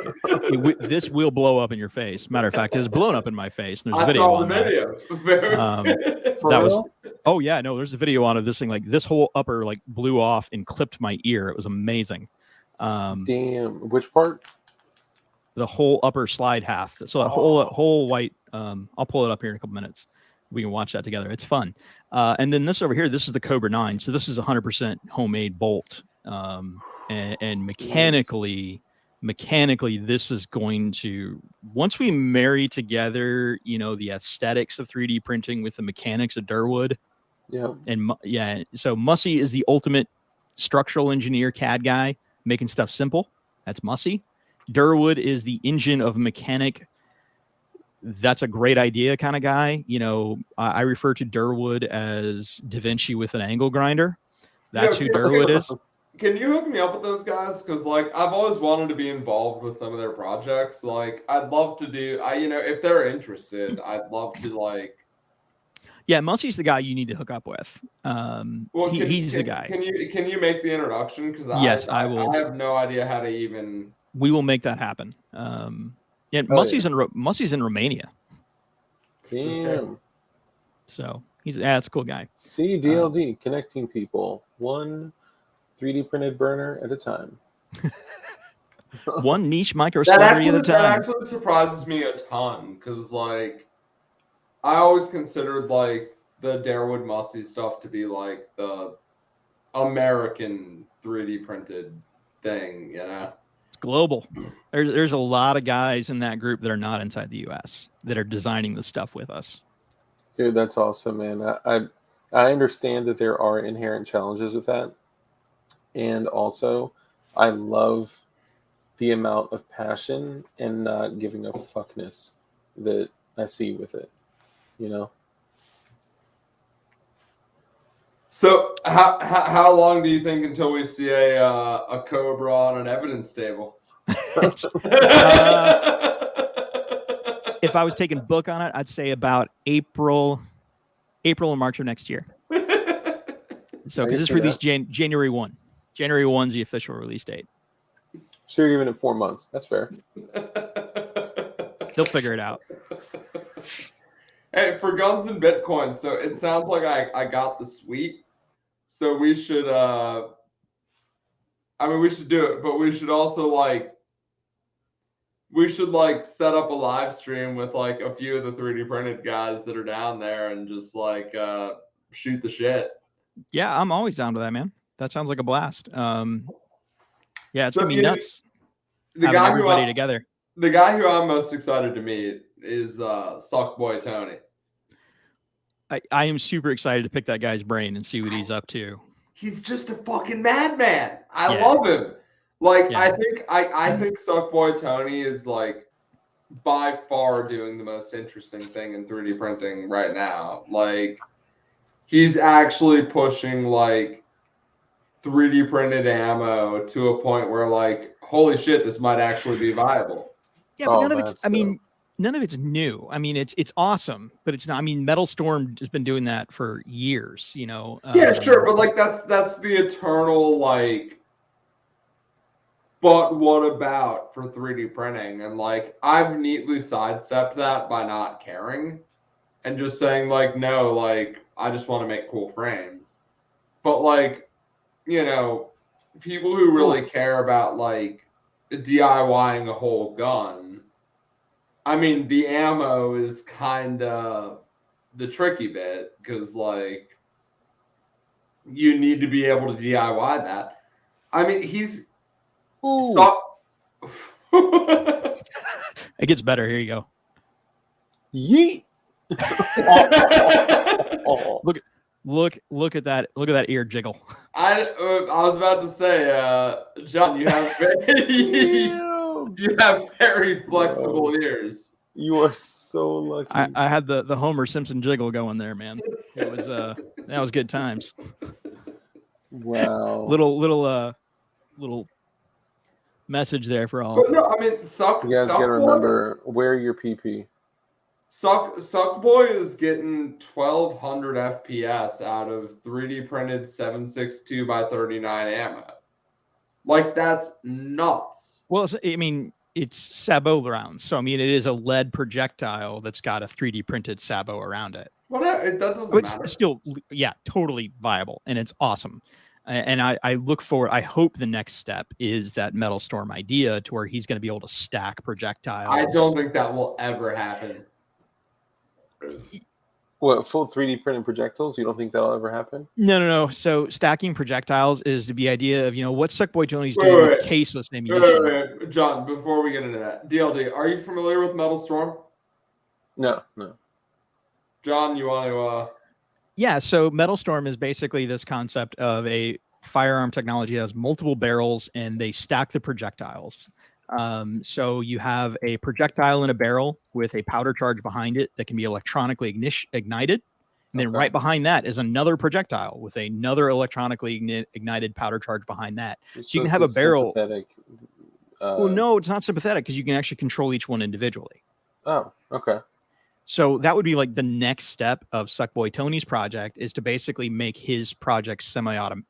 this will blow up in your face. Matter of fact, it's blown up in my face. And there's a video on that. That was, oh yeah, no, there's a video on of this thing. Like this whole upper like blew off and clipped my ear. It was amazing.
Damn, which part?
The whole upper slide half. So that whole white. I'll pull it up here in a couple minutes. We can watch that together. It's fun. And then this over here, this is the Cobra 9. So this is 100% homemade bolt. And mechanically, this is going to, once we marry together, you know, the aesthetics of 3D printing with the mechanics of Durwood.
Yeah.
And yeah, so Mussy is the ultimate structural engineer CAD guy, making stuff simple. That's Mussy. Durwood is the engine of mechanic. That's a great idea kind of guy. You know, I refer to Durwood as Da Vinci with an angle grinder. That's who Durwood is.
Can you hook me up with those guys? Because like I've always wanted to be involved with some of their projects. Like I'd love to do. You know, if they're interested, I'd love to like.
Yeah, Mussy's the guy you need to hook up with. Well, he's the guy.
Can you make the introduction? Because
yes, I will.
I have no idea how to even.
We will make that happen. Yeah, Mussy's in Romania.
Damn.
So it's a cool guy.
See, DLD connecting people. One 3D printed burner at a time.
One niche micro celebrity at a time.
That actually surprises me a ton because, like, I always considered like the Durwood Mussy stuff to be like the American 3D printed thing, you know.
It's global. There's a lot of guys in that group that are not inside the U.S. that are designing the stuff with us.
Dude, that's awesome, man. I understand that there are inherent challenges with that. And also, I love the amount of passion and not giving a fuckness that I see with it, you know?
So how long do you think until we see a Cobra on an evidence table?
If I was taking book on it, I'd say about April or March of next year. So because it's released January 1. January 1's the official release date.
So you're giving it 4 months. That's fair.
They'll figure it out.
Hey, for Guns and Bitcoin, so it sounds like I got the suite. So we should we should do it, but we should also set up a live stream with like a few of the 3D printed guys that are down there and just like shoot the shit.
Yeah, I'm always down to that, man. That sounds like a blast. Yeah, it's gonna be nuts. Having everybody together.
The guy who I'm most excited to meet is Suckboy Tony.
I am super excited to pick that guy's brain and see what he's up to.
He's just a fucking madman. I love him. Like I think Suckboy Tony is like by far doing the most interesting thing in 3D printing right now. Like he's actually pushing like 3D printed ammo to a point where like, holy shit, this might actually be viable.
Yeah, but none of it's, none of it's new. I mean, it's awesome, but it's not. I mean, Metal Storm has been doing that for years, you know.
Yeah, sure, but like that's the eternal like. But what about for 3D printing? And like, I've neatly sidestepped that by not caring, and just saying like, no, like I just want to make cool frames. But like, you know, people who really care about like DIYing a whole gun. I mean, the ammo is kind of the tricky bit because, like, you need to be able to DIY that. I mean, he's.
It gets better. Here you go.
Yeet.
Look at that. Look at that ear jiggle.
I was about to say, John, you have very flexible ears.
You are so lucky.
I had the Homer Simpson jiggle going there, man. It was that was good times.
Wow.
Little message there for all.
But no, I mean,
you guys gotta remember, wear your PP.
Suckboy is getting 1200 FPS out of 3D printed 7.62 by 39 ammo. Like, that's nuts.
Well, I mean, it's sabot rounds, so I mean, it is a lead projectile that's got a 3D printed sabot around it.
Well, that doesn't matter.
It's still, yeah, totally viable, and it's awesome. And I look forward. I hope the next step is that Metal Storm idea to where he's going to be able to stack projectiles.
I don't think that will ever happen.
What, full 3D printed projectiles? You don't think that'll ever happen?
No. So stacking projectiles is the idea of, what Suckboy Tony's doing with caseless ammunition.
Wait. John, before we get into that, DLD, are you familiar with Metal Storm?
No.
John, you want to...
Yeah, so Metal Storm is basically this concept of a firearm technology that has multiple barrels, and they stack the projectiles. So you have a projectile in a barrel with a powder charge behind it that can be electronically ignited. And then right behind that is another projectile with another electronically ignited powder charge behind that. So you can have a barrel. Well, no, it's not sympathetic because you can actually control each one individually.
Oh, okay.
So that would be like the next step of Suckboy Tony's project, is to basically make his project semi-automatic.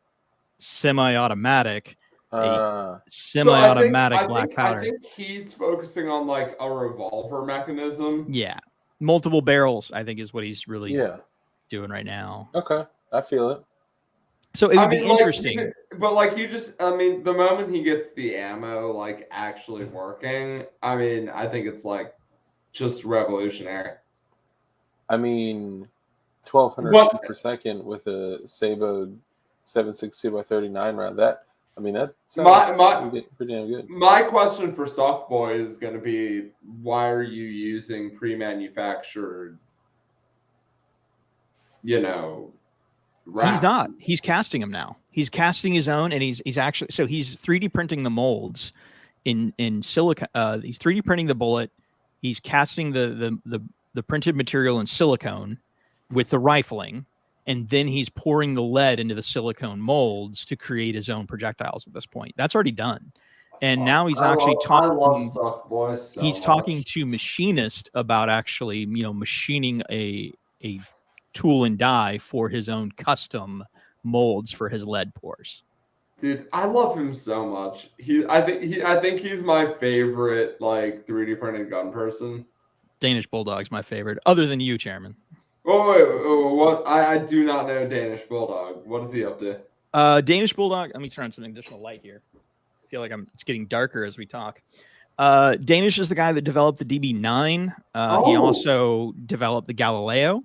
Semi-automatic black powder.
I think he's focusing on like a revolver mechanism.
Yeah, multiple barrels, I think, is what he's really doing right now.
Okay, I feel it.
So it would be interesting.
The moment he gets the ammo like actually working, I mean, I think it's like just revolutionary.
I mean, 1200 feet per second with a Sabot 7.62 by 39 round. That sounds pretty damn good.
My question for Suckboy is going to be, why are you using pre-manufactured,
rounds? He's not. He's casting them now. He's casting his own, and he's actually, so he's 3D printing the molds in silica. He's 3D printing the bullet. He's casting the printed material in silicone with the rifling. And then he's pouring the lead into the silicone molds to create his own projectiles at this point. That's already done. And now he's actually talking. He's talking to machinists about actually, machining a tool and die for his own custom molds for his lead pours.
Dude, I love him so much. I think he's my favorite like 3D printed gun person.
Danish Bulldog's my favorite, other than you, Chairman.
Oh, wait, what? I do not know Danish Bulldog. What is he up to?
Danish Bulldog, let me turn on some additional light here. I feel like it's getting darker as we talk. Danish is the guy that developed the DB9. He also developed the Galileo.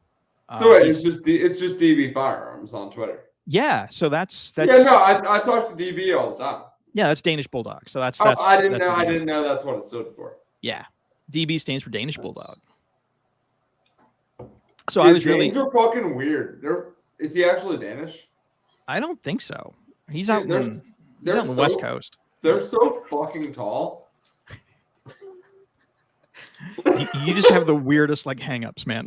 So wait, it's just DB Firearms on Twitter.
Yeah, so that's
yeah. No, I talk to DB all the time.
Yeah, that's Danish Bulldog. So that's
I didn't know that's what it stood for.
Yeah, DB stands for Danish Bulldog. So I was
Danes are fucking weird. Is he actually Danish?
I don't think so. He's out on the West Coast.
They're so fucking tall.
You just have the weirdest hang-ups, man.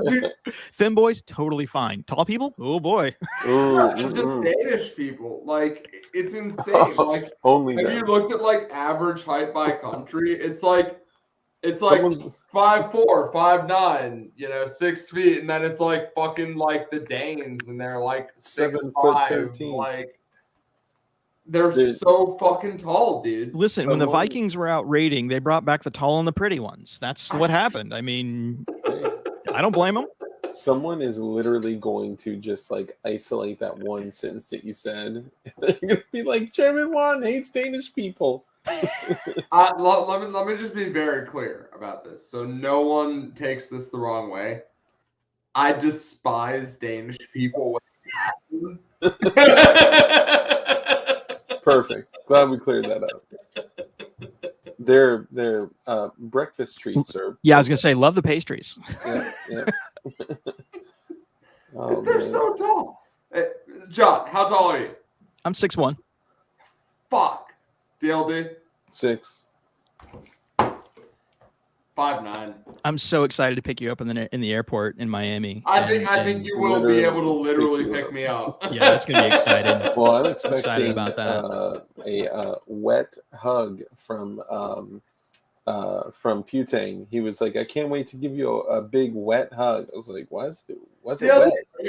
Dude.
Thin boys, totally fine. Tall people, oh boy.
It's just Danish people. Like, it's insane. Like, have you looked at average height by country? It's like 5'4", 5'9", 6 feet, and then it's fucking the Danes, and they're 6'5". They're so fucking tall, dude.
Listen, when the Vikings were out raiding, they brought back the tall and the pretty ones. That's what happened. I mean, I don't blame them.
Someone is literally going to just isolate that one sentence that you said. They're going to be like, ChairmanWon hates Danish people.
Let me just be very clear about this, so no one takes this the wrong way. I despise Danish people with
Perfect. Glad we cleared that up. Their breakfast treats are.
Yeah, I was gonna say, love the pastries.
Yeah.
They're so tall. Hey, John, how tall are you?
I'm 6'1".
Fuck. DLD?
6.
5'9".
I'm so excited to pick you up in the airport in Miami.
I think you will be able to literally pick me up.
Yeah, it's gonna be exciting.
Well, I'm expecting
about that.
a wet hug from from Putang. He was like, I can't wait to give you a big wet hug. I was like, why is it wet?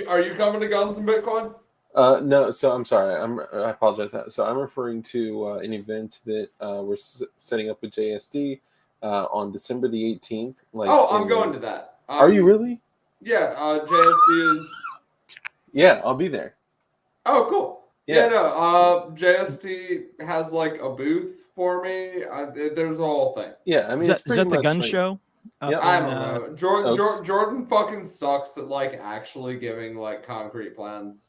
Are you coming to Guns and Bitcoin?
No, so I'm sorry. I apologize. So I'm referring to an event that we're setting up with JSD on December the 18th. Like,
I'm going to that.
Are you really?
Yeah, JSD is.
Yeah, I'll be there.
Oh, cool.
Yeah.
No. JSD has like a booth for me. There's a whole thing.
Yeah, I mean,
is that the gun show?
Yep.
I don't know. Jordan fucking sucks at like actually giving like concrete plans.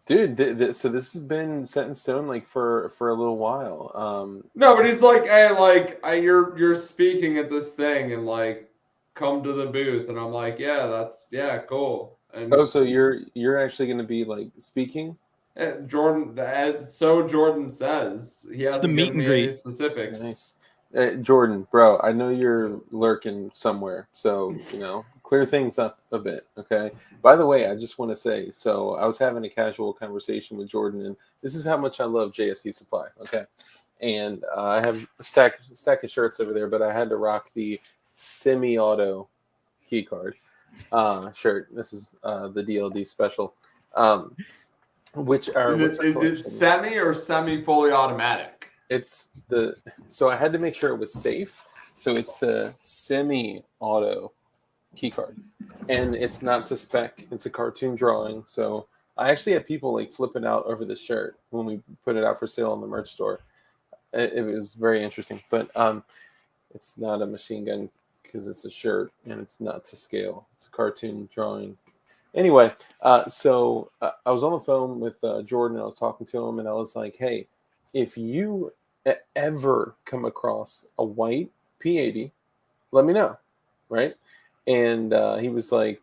Dude, so this has been set in stone like for a little while.
No, but he's like, hey, you're speaking at this thing and like come to the booth, and I'm like, yeah, cool. And
so you're actually going to be like speaking?
Jordan says he hasn't given me any specifics.
Nice. Jordan, bro, I know you're lurking somewhere, so clear things up a bit, okay? By the way, I just want to say, so I was having a casual conversation with Jordan, and this is how much I love JSD Supply, okay? And I have a stack of shirts over there, but I had to rock the semi-auto keycard shirt. This is the DLD special. Which are
is it semi or semi fully automatic?
So I had to make sure it was safe. So it's the semi-auto keycard, and it's not to spec. It's a cartoon drawing. So I actually had people like flipping out over the shirt when we put it out for sale in the merch store. It was very interesting, but it's not a machine gun because it's a shirt and it's not to scale. It's a cartoon drawing. Anyway, so I was on the phone with Jordan. I was talking to him, and I was like, hey, if you ever come across a white P80, let me know, right? And he was like,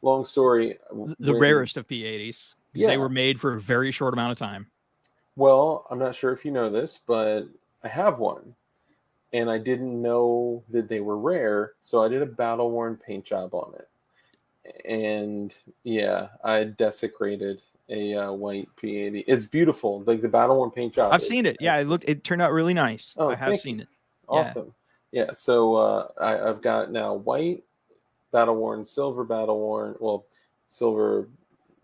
long story.
The rarest of P80s. Yeah. They were made for a very short amount of time.
Well, I'm not sure if you know this, but I have one. And I didn't know that they were rare, so I did a battle-worn paint job on it. And yeah, I desecrated a white P80. It's beautiful, like the battle-worn paint job.
I've seen it. Yeah, it turned out really nice. I have seen it.
Awesome. Yeah. So I've got now white battle-worn, silver battle-worn. Well, silver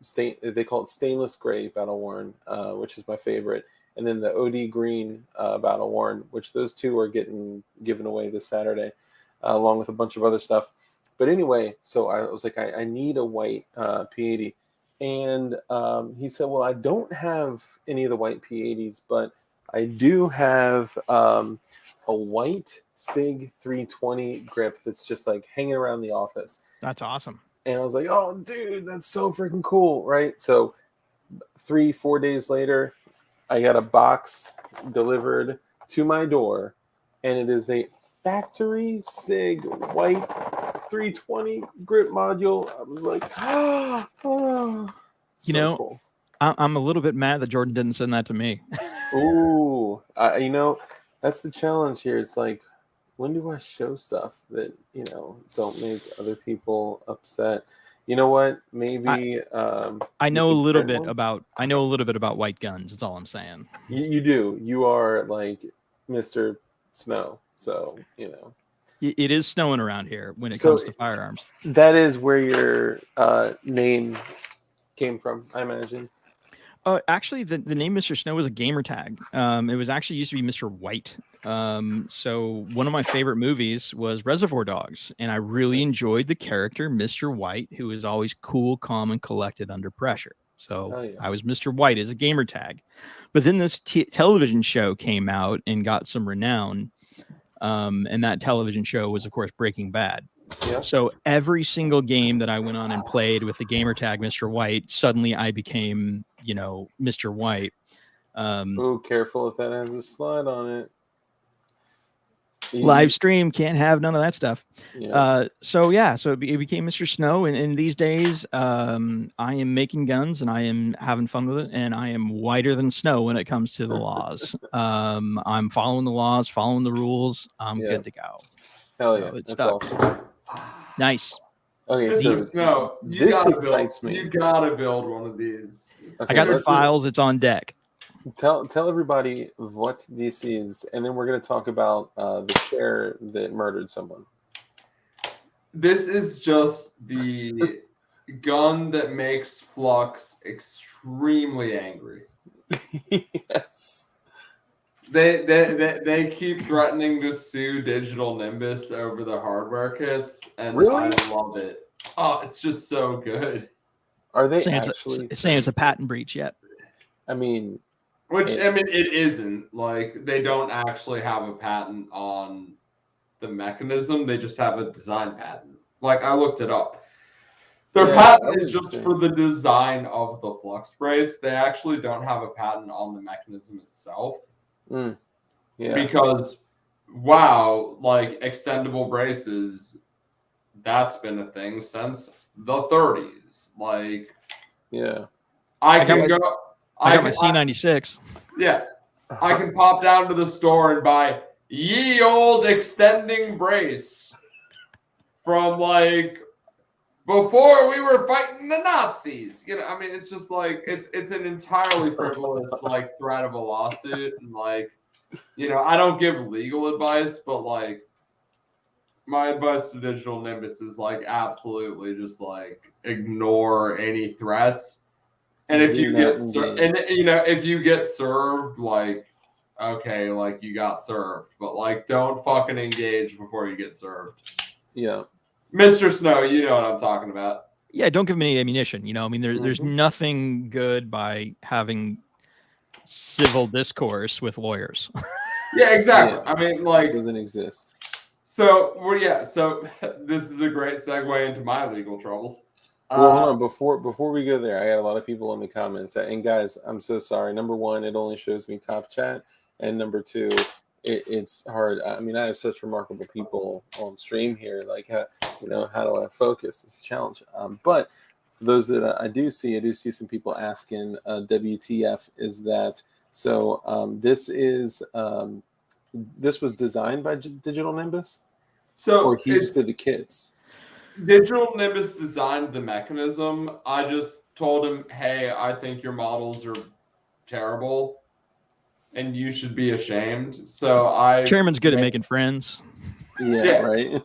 stain. They call it stainless gray battle-worn, which is my favorite. And then the OD green battle-worn, which those two are getting given away this Saturday, along with a bunch of other stuff. But anyway, so I was like, I need a white P80. And he said, well, I don't have any of the white P80s, but I do have a white SIG 320 grip that's just like hanging around the office.
That's awesome.
And I was like, oh, dude, that's so freaking cool, right? So 3-4 days later, I got a box delivered to my door, and it is a factory SIG white 320 grip module. I was like, cool.
I'm a little bit mad that Jordan didn't send that to me.
Ooh, that's the challenge here. It's like, when do I show stuff that don't make other people upset? You know what? Maybe
I know a little bit about white guns. That's all I'm saying.
You do. You are like Mr. Snow, so
It is snowing around here when it comes to firearms.
That is where your name came from, I imagine.
Actually, the name Mr. Snow was a gamer tag. It was actually used to be Mr. White. So one of my favorite movies was Reservoir Dogs, and I really enjoyed the character Mr. White, who is always cool, calm, and collected under pressure. So I was Mr. White as a gamer tag. But then this television show came out and got some renown. And that television show was, of course, Breaking Bad.
Yeah.
So every single game that I went on and played with the gamer tag Mr. White, suddenly I became, Mr. White.
Oh, careful if that has a slide on it.
Live stream can't have none of that stuff.
Yeah.
So it became Mr. Snow, and these days I am making guns and I am having fun with it, and I am whiter than snow when it comes to the laws. I'm following the laws, following the rules. I'm good to go.
Hell yeah, that's awesome.
Nice.
Okay, so
this
excites me.
You gotta build one of these.
Okay, I got the files. It's on deck.
Tell everybody what this is, and then we're going to talk about the chair that murdered someone.
This is just the gun that makes Flux extremely angry.
Yes.
They keep threatening to sue Digital Nimbus over the hardware kits, and
Really?
I love it. Oh, it's just so good.
Are they
saying
actually
saying it's a patent breach yet?
I mean,
It isn't. Like, they don't actually have a patent on the mechanism. They just have a design patent. Like, I looked it up. Their patent is just for the design of the flux brace. They actually don't have a patent on the mechanism itself.
yeah.
Because, wow, like, extendable braces, that's been a thing since the 30s. Like,
yeah.
I got my C96.
Yeah. I can pop down to the store and buy ye old extending brace from, like, before we were fighting the Nazis. You know, I mean, it's just like, it's an entirely frivolous, like, threat of a lawsuit. And, like, you know, I don't give legal advice, but, like, my advice to Digital Nimbus is, like, absolutely just, like, ignore any threats. And if you get if you get served, like, okay, like, you got served, but, like, don't fucking engage before you get served.
Yeah.
Mr. Snow, you know what I'm talking about.
Yeah, don't give them any ammunition. You know, I mean, there's nothing good by having civil discourse with lawyers.
Yeah, exactly. Yeah. I mean, like,
it doesn't exist.
So, so this is a great segue into my legal troubles.
Well, hold on. Before we go there, I had a lot of people in the comments. And guys, I'm so sorry. Number one, it only shows me top chat. And number two, it's hard. I mean, I have such remarkable people on stream here. Like, how do I focus? It's a challenge. But those that I do see some people asking, WTF is that? So this was designed by Digital Nimbus?
So
or he just did the kits?
Digital Nimbus designed the mechanism. I just told him, hey, I think your models are terrible and you should be ashamed. So
Chairman's good at making friends.
Yeah. Right.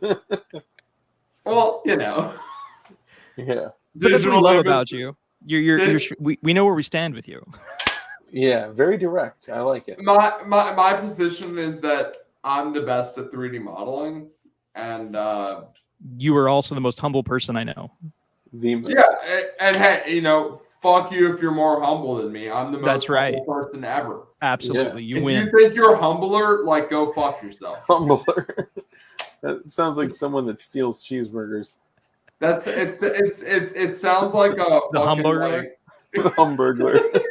Well, you know.
Yeah.
But that's what we love about you. We know where we stand with you.
Yeah, very direct. I like it.
My position is that I'm the best at 3D modeling, and
you are also the most humble person I know.
Yeah, and hey, you know, fuck you if you're more humble than me. I'm the most humble person ever.
Absolutely, you win.
If you think you're humbler, like, go fuck yourself.
Humbler. That sounds like someone that steals cheeseburgers.
It sounds like a
the Humburglar.
The Humburglar.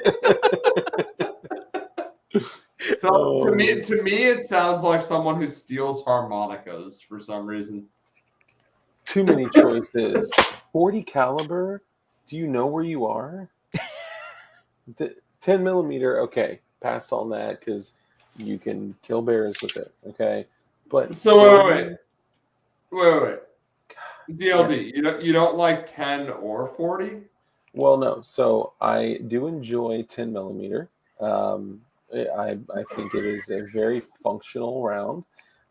So to me, it sounds like someone who steals harmonicas for some reason.
Too many choices. 40 caliber. Do you know where you are? The 10 millimeter. Okay, pass on that because you can kill bears with it. Okay, but
so wait. DLD, yes. You don't like 10 or 40?
Well, no. So I do enjoy 10 millimeter. I think it is a very functional round.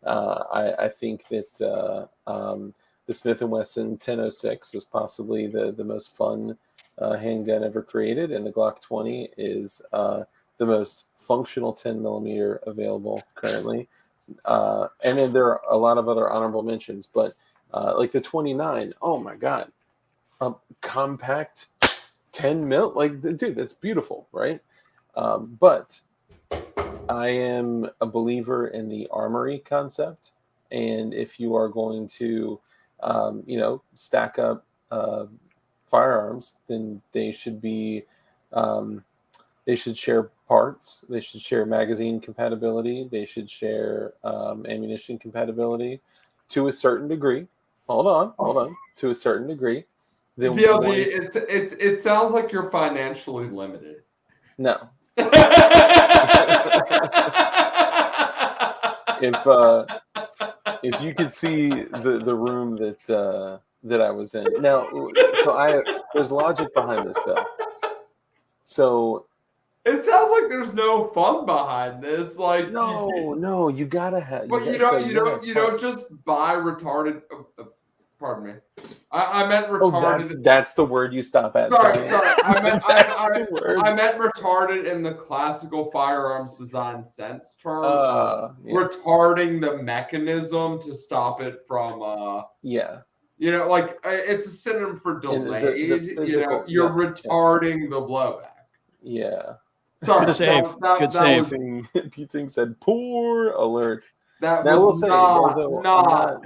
I think that the Smith & Wesson 1006 is possibly the most fun handgun ever created, and the Glock 20 is the most functional 10 millimeter available currently. And then there are a lot of other honorable mentions, but like the 29, oh my God, compact 10 mil, like, dude, that's beautiful, right? But I am a believer in the armory concept, and if you are going to, stack up firearms, then they should be, they should share parts, they should share magazine compatibility, they should share ammunition compatibility to a certain degree. Hold on, to a certain degree. Then
DLD, it sounds like you're financially limited.
No. If you could see the room that I was in now, so there's logic behind this though. So
It sounds like there's no fun behind this. Like
No, you gotta have.
but you don't just buy retarded. Pardon me. I meant retarded.
That's the word you stop at.
Sorry. I meant retarded in the classical firearms design sense term.
Yes.
Retarding the mechanism to stop it from. Like it's a synonym for delayed.
The physical,
you're retarding the blowback.
Yeah.
Sorry.
Good save. Good save.
Puting said poor alert.
That was not.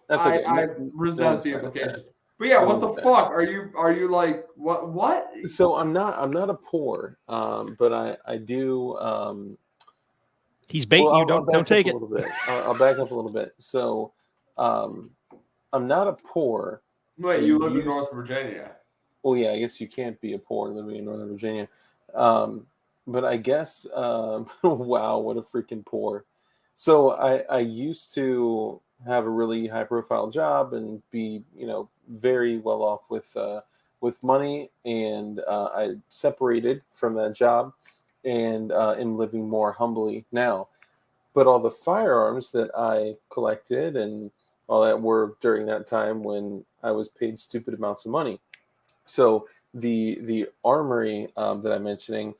That's okay.
I resent the implication. But yeah, what the fuck are you like? What?
So I'm not a poor, but I do.
He's baiting you. Don't take it.
I'll back up a little bit. So, I'm not a poor.
Wait, you live in North Virginia.
Well, yeah, I guess you can't be a poor living in Northern Virginia. But I guess, wow, what a freaking poor. So I used to have a really high profile job and be, very well off with money. And I separated from that job and am living more humbly now. But all the firearms that I collected and all that were during that time when I was paid stupid amounts of money. So the armory that I'm mentioning,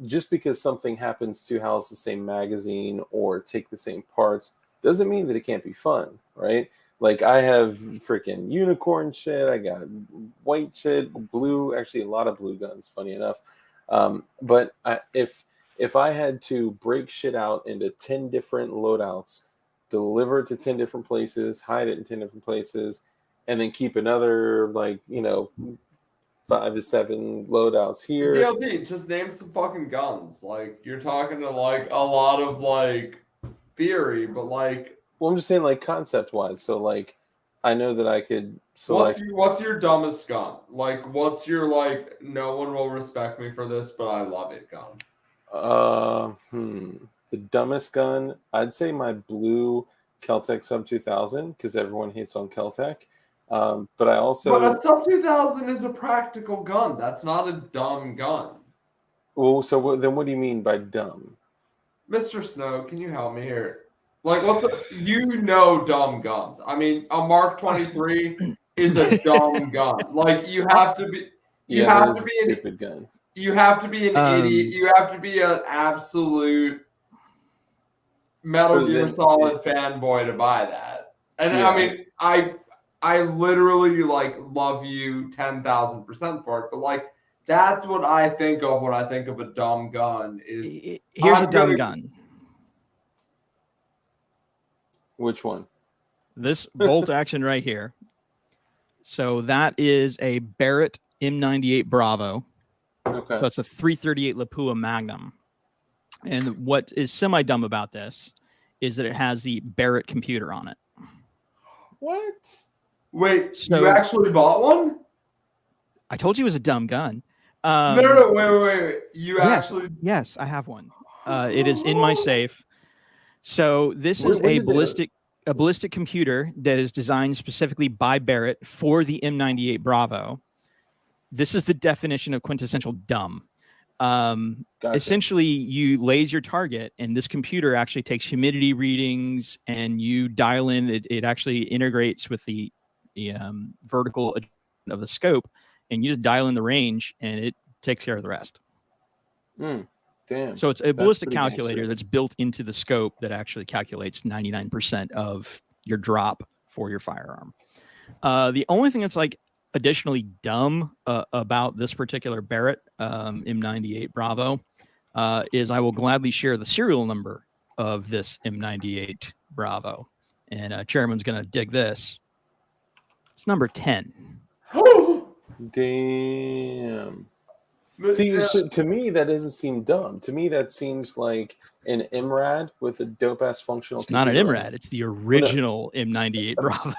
just because something happens to house the same magazine or take the same parts, doesn't mean that it can't be fun, right? Like I have freaking unicorn shit, I got white shit, blue, actually a lot of blue guns, funny enough. But if I had to break shit out into 10 different loadouts, deliver it to 10 different places, hide it in 10 different places, and then keep another 5 to 7 loadouts here.
DLD, just name some fucking guns. Like you're talking to like a lot of like theory, but like.
Well, I'm just saying like concept wise. So like, I know that I could select.
What's your dumbest gun? Like, what's your like? No one will respect me for this, but I love it gun.
The dumbest gun, I'd say my blue Keltec Sub 2000 because everyone hates on Keltec. But a
Sub 2000 is a practical gun. That's not a dumb gun.
Well, so then what do you mean by dumb?
Mr. Snow, can you help me here? Like, dumb guns. I mean, a Mark 23 is a dumb gun. Like, you have to be. You have to be
a stupid gun.
You have to be an idiot. You have to be an absolute Metal Gear Solid fanboy to buy that. And I mean, I literally like love you 10,000% for it, but like that's what I think of when I think of a dumb gun.
Here's a dumb gun.
Which one?
This bolt action right here. So that is a Barrett M98 Bravo.
Okay.
So it's a 338 Lapua Magnum. And what is semi-dumb about this is that it has the Barrett computer on it.
What?
Wait, so, you actually bought one?
I told you it was a dumb gun.
No, wait.
Yes, I have one. It is in my safe. So this is a ballistic computer that is designed specifically by Barrett for the M98 Bravo. This is the definition of quintessential dumb. Gotcha. Essentially, you laser your target, and this computer actually takes humidity readings, and you dial in. It actually integrates with the vertical of the scope, and you just dial in the range, and it takes care of the rest.
Damn.
So it's a ballistic calculator that's built into the scope that actually calculates 99% of your drop for your firearm. The only thing that's like additionally dumb about this particular Barrett M98 Bravo is I will gladly share the serial number of this M98 Bravo. And Chairman's going to dig this. It's number 10.
Damn. See, to me, that doesn't seem dumb. To me, that seems like an MRAD with a dope-ass functional
computer. Not an MRAD. It's the original M98 Bravo.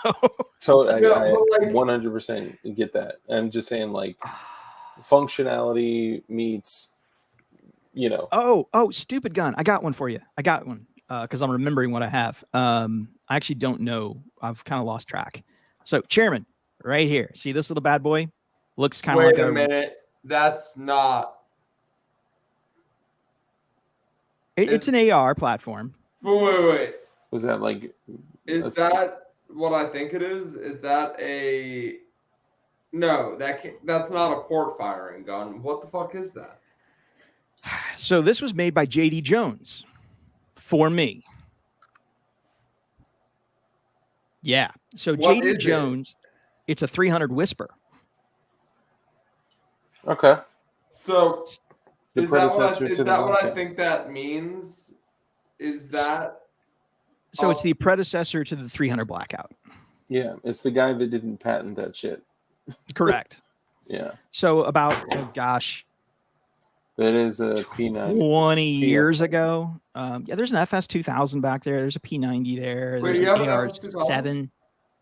Totally. I 100% get that. I'm just saying, like, functionality meets,
Oh, stupid gun. I got one for you. I got one because I'm remembering what I have. I actually don't know. I've kind of lost track. So, Chairman, right here. See this little bad boy? Looks kind of like
Wait a minute. That's not.
It's an AR platform.
Wait.
Was that like?
Is that what I think it is? Is that a? No, that's not a port firing gun. What the fuck is that?
So this was made by J.D. Jones for me. Yeah. So J.D. Jones, it's a 300 Whisper.
Okay.
So
the predecessor to the
what I think that means? Is that?
So it's the predecessor to the 300 Blackout.
Yeah, it's the guy that didn't patent that shit.
Correct.
Yeah.
So about, oh gosh.
That is a P90.
20 years ago. Yeah, there's an FS2000 back there. There's a P90 there. There's an AR7.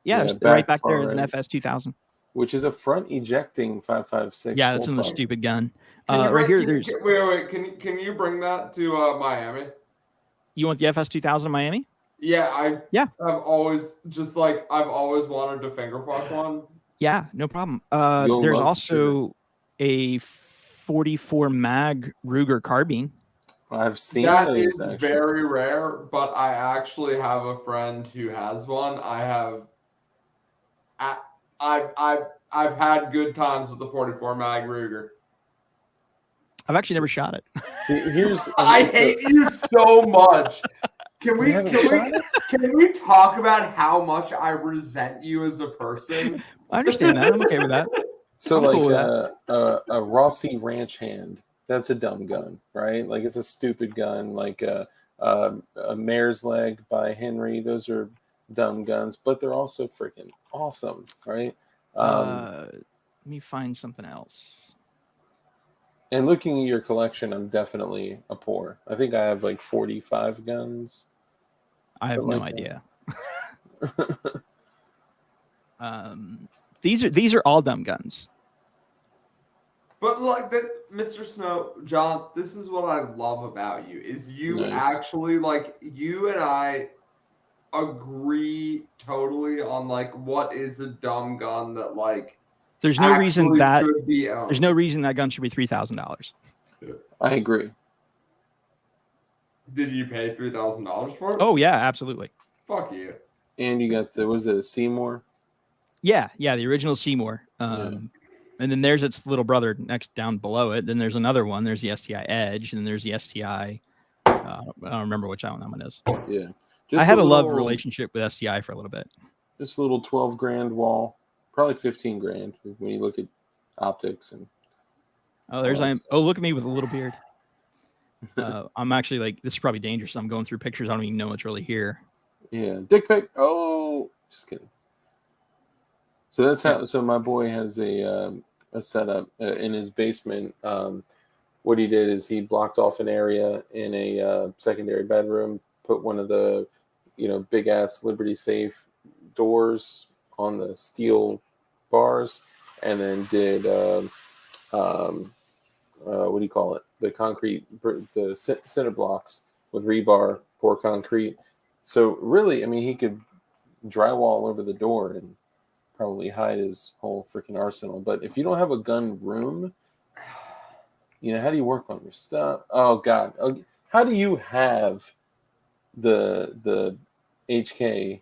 Yeah, right back there is an FS2000.
Which is a front ejecting 5.56.
Yeah, that's a stupid gun.
Right here, there's. Wait. Can you bring that to Miami?
You want the FS2000 in Miami?
Yeah, I've always wanted to finger fuck one.
Yeah, no problem. There's also a 44 mag Ruger carbine.
I've seen
that.
Those,
is
actually.
Very rare, but I actually have a friend who has one. I've had good times with the 44 mag Ruger.
I've actually never shot it.
See,
I hate you so much. Can we talk about how much I resent you as a person?
I understand that. I'm okay with that.
So a Rossi Ranch Hand, that's a dumb gun, right? Like it's a stupid gun. Like a Mare's Leg by Henry, those are dumb guns, but they're also freaking awesome, right?
Let me find something else.
And looking at your collection, I'm definitely a poor. I think I have like 45 guns.
I have no idea. These are all dumb guns.
But like that, Mr. Snow, John, this is what I love about you is you actually like you and I agree totally on like what is a dumb gun that like.
There's no reason that gun should be $3,000.
I agree.
Did you pay $3,000 for it?
Oh yeah, absolutely.
Fuck you.
And you got was it a Seymour?
Yeah, the original Seymour. And then there's its little brother next down below it. Then there's another one. There's the STI Edge, and then there's the STI. I don't remember which that one is.
Yeah,
I had a love relationship with STI for a little bit.
Just a little 12 grand wall. Probably 15 grand when you look at optics and.
Look at me with a little beard. I'm actually like, this is probably dangerous. I'm going through pictures. I don't even know what's really here.
Yeah, dick pic. Oh, just kidding. So that's how. So my boy has a setup in his basement. What he did is he blocked off an area in a secondary bedroom, put one of the, big ass Liberty Safe doors on the steel bars, and then did what do you call it? The concrete, the center blocks with rebar, pour concrete. So really, I mean, he could drywall over the door and probably hide his whole freaking arsenal. But if you don't have a gun room, how do you work on your stuff? Oh God, how do you have the HK?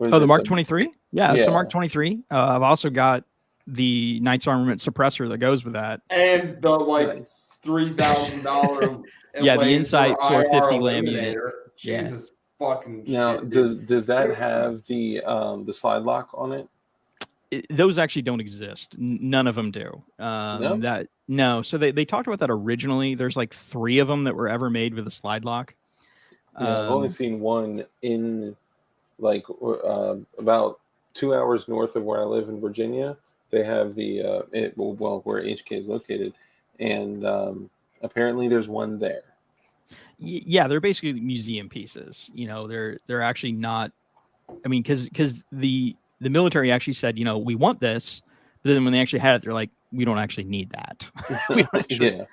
The Mark 23? Yeah, it's a Mark 23. I've also got the Knight's Armament suppressor that goes with that,
and the $3,000.
Yeah, the Insight 450 laminator.
Jesus fucking.
Now,
shit,
does that have the slide lock on it?
Those actually don't exist. None of them do. No. So they talked about that originally. There's like 3 of them that were ever made with a slide lock.
Yeah, I've only seen one in like about 2 hours north of where I live in Virginia. They have the where HK is located, and apparently there's one there.
Yeah, they're basically museum pieces. They're actually not. I mean, because the military actually said, we want this, but then when they actually had it, they're like, we don't actually need that. We don't actually,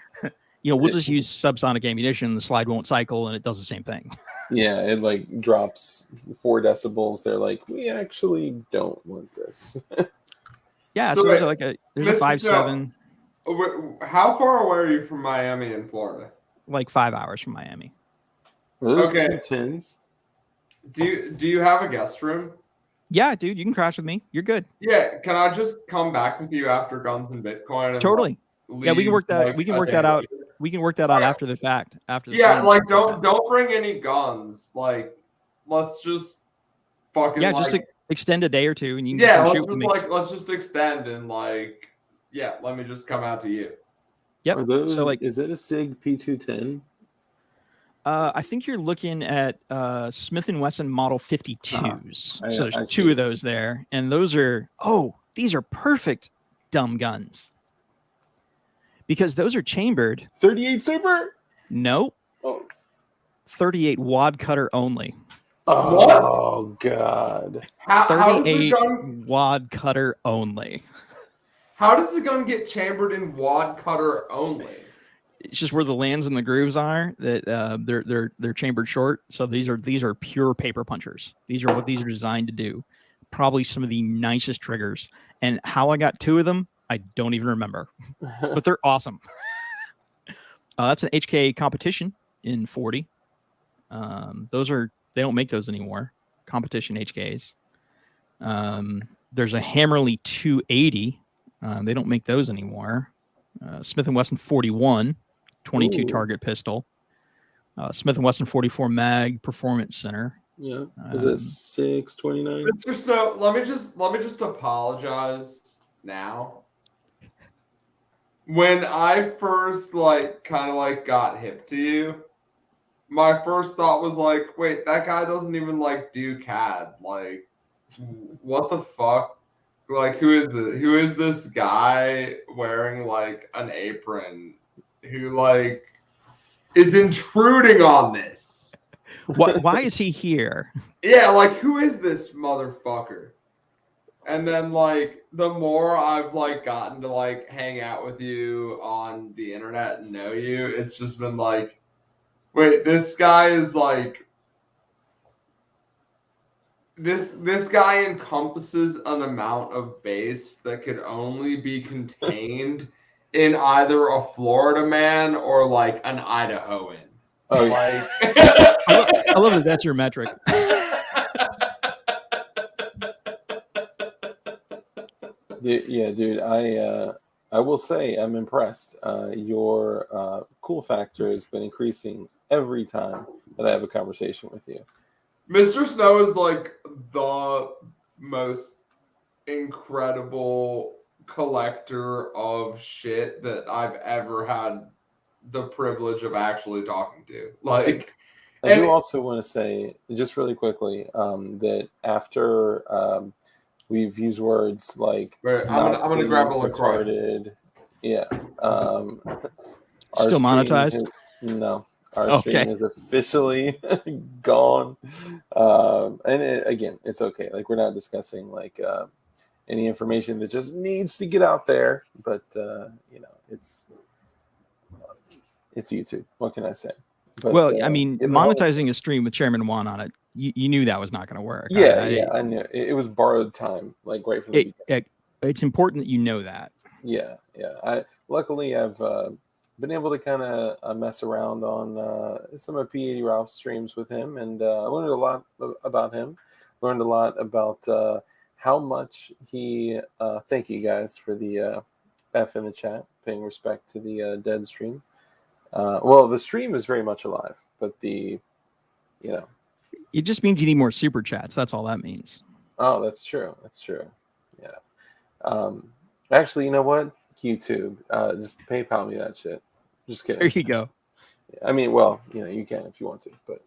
we'll just use subsonic ammunition. The slide won't cycle, and it does the same thing.
Yeah, it like drops 4 decibels. They're like, we actually don't want this.
Yeah, so there's a 5.7.
How far away are you from Miami in Florida?
Like 5 hours from Miami.
Those
Okay.
210s.
Do you have a guest room?
Yeah, dude, you can crash with me. You're good.
Yeah. Can I just come back with you after Guns and Bitcoin? And
Totally.
Like,
Yeah, we can work that.
like,
We can
a
work
day
that out.
later?
We can work that out after the fact. After the
Yeah,
stream.
like don't bring any guns. Like, let's just fucking
Yeah,
like
just extend a day or two, and you can just
yeah,
come
let's
shoot with
just
me.
like let's just extend and like yeah, let me just come out to you.
Yep.
Are those,
So like,
is it a SIG P210?
I think you're looking at Smith & Wesson Model 52s.
I
So there's
see.
two of those there, and those are these are perfect dumb guns because those are chambered.
38 Super?
No,
Oh,
38 wad cutter only.
oh God.
How does the
38
gun
wad cutter only.
how does the gun get chambered in wad cutter only?
It's just where the lands and the grooves are that they're chambered short. So these are pure paper punchers. These are what these are designed to do. Probably some of the nicest triggers. And how I got two of them, I don't even remember, but they're awesome. That's an HK competition in 40. Those are, they don't make those anymore. Competition HKs. There's a Hammerly 280. They don't make those anymore. Smith & Wesson 41. 22
Ooh.
target pistol. Smith & Wesson 44 mag performance center.
Yeah. Is it 629?
Mr. Snow, let me just apologize now. When I first kind of got hip to you, my first thought was like, wait, that guy doesn't even do CAD. Like, what the fuck? Like, who is this guy wearing an apron who is intruding on this?
Why is he here?
Yeah, who is this motherfucker? And then the more I've gotten to hang out with you on the internet and know you, it's just been wait, this guy is this guy encompasses an amount of base that could only be contained in either a Florida man or an Idahoan.
Oh, yeah.
I love that that's your metric.
Yeah, dude. I will say I'm impressed. Your cool factor has been increasing every time that I have a conversation with you.
Mr. Snow is the most incredible collector of shit that I've ever had the privilege of actually talking to.
I do also want to say, just really quickly, that after we've used words like
I'm gonna grab a LaCroix.
retarded, yeah,
Still monetized?
No. Our stream is officially gone. And again, it's okay. We're not discussing any information that just needs to get out there. But it's YouTube. What can I say? But,
well, I mean, monetizing a stream with ChairmanWon on it, you knew that was not going to work.
Yeah, I knew it was borrowed time, right from the beginning.
It's important that you know that.
Yeah. Luckily I've been able to kind of mess around on some of P80 Ralph's streams with him, and I learned a lot about him. Learned a lot about how much he. Thank you guys for the F in the chat, paying respect to the dead stream. Well, the stream is very much alive, but it
just means you need more super chats. That's all that means.
Oh, that's true. Yeah. Actually, you know what? YouTube, just PayPal me that shit. Just kidding.
There you go.
I mean, well, you can if you want to, but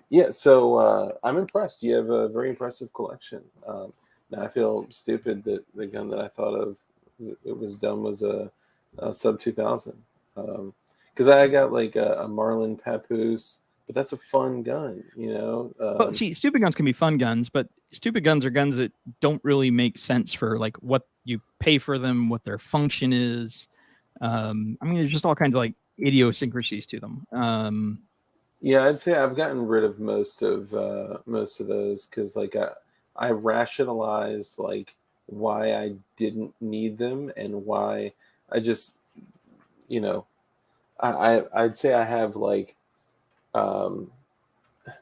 yeah. So I'm impressed. You have a very impressive collection. Now I feel stupid that the gun that I thought of it was dumb was a sub 2000. Because I got a Marlin Papoose, but that's a fun gun,
Well, see, stupid guns can be fun guns, but stupid guns are guns that don't really make sense for what you pay for them, what their function is. I mean, there's just all kinds of idiosyncrasies to them.
Yeah, I'd say I've gotten rid of most of those because I rationalized why I didn't need them and why I just I'd say I have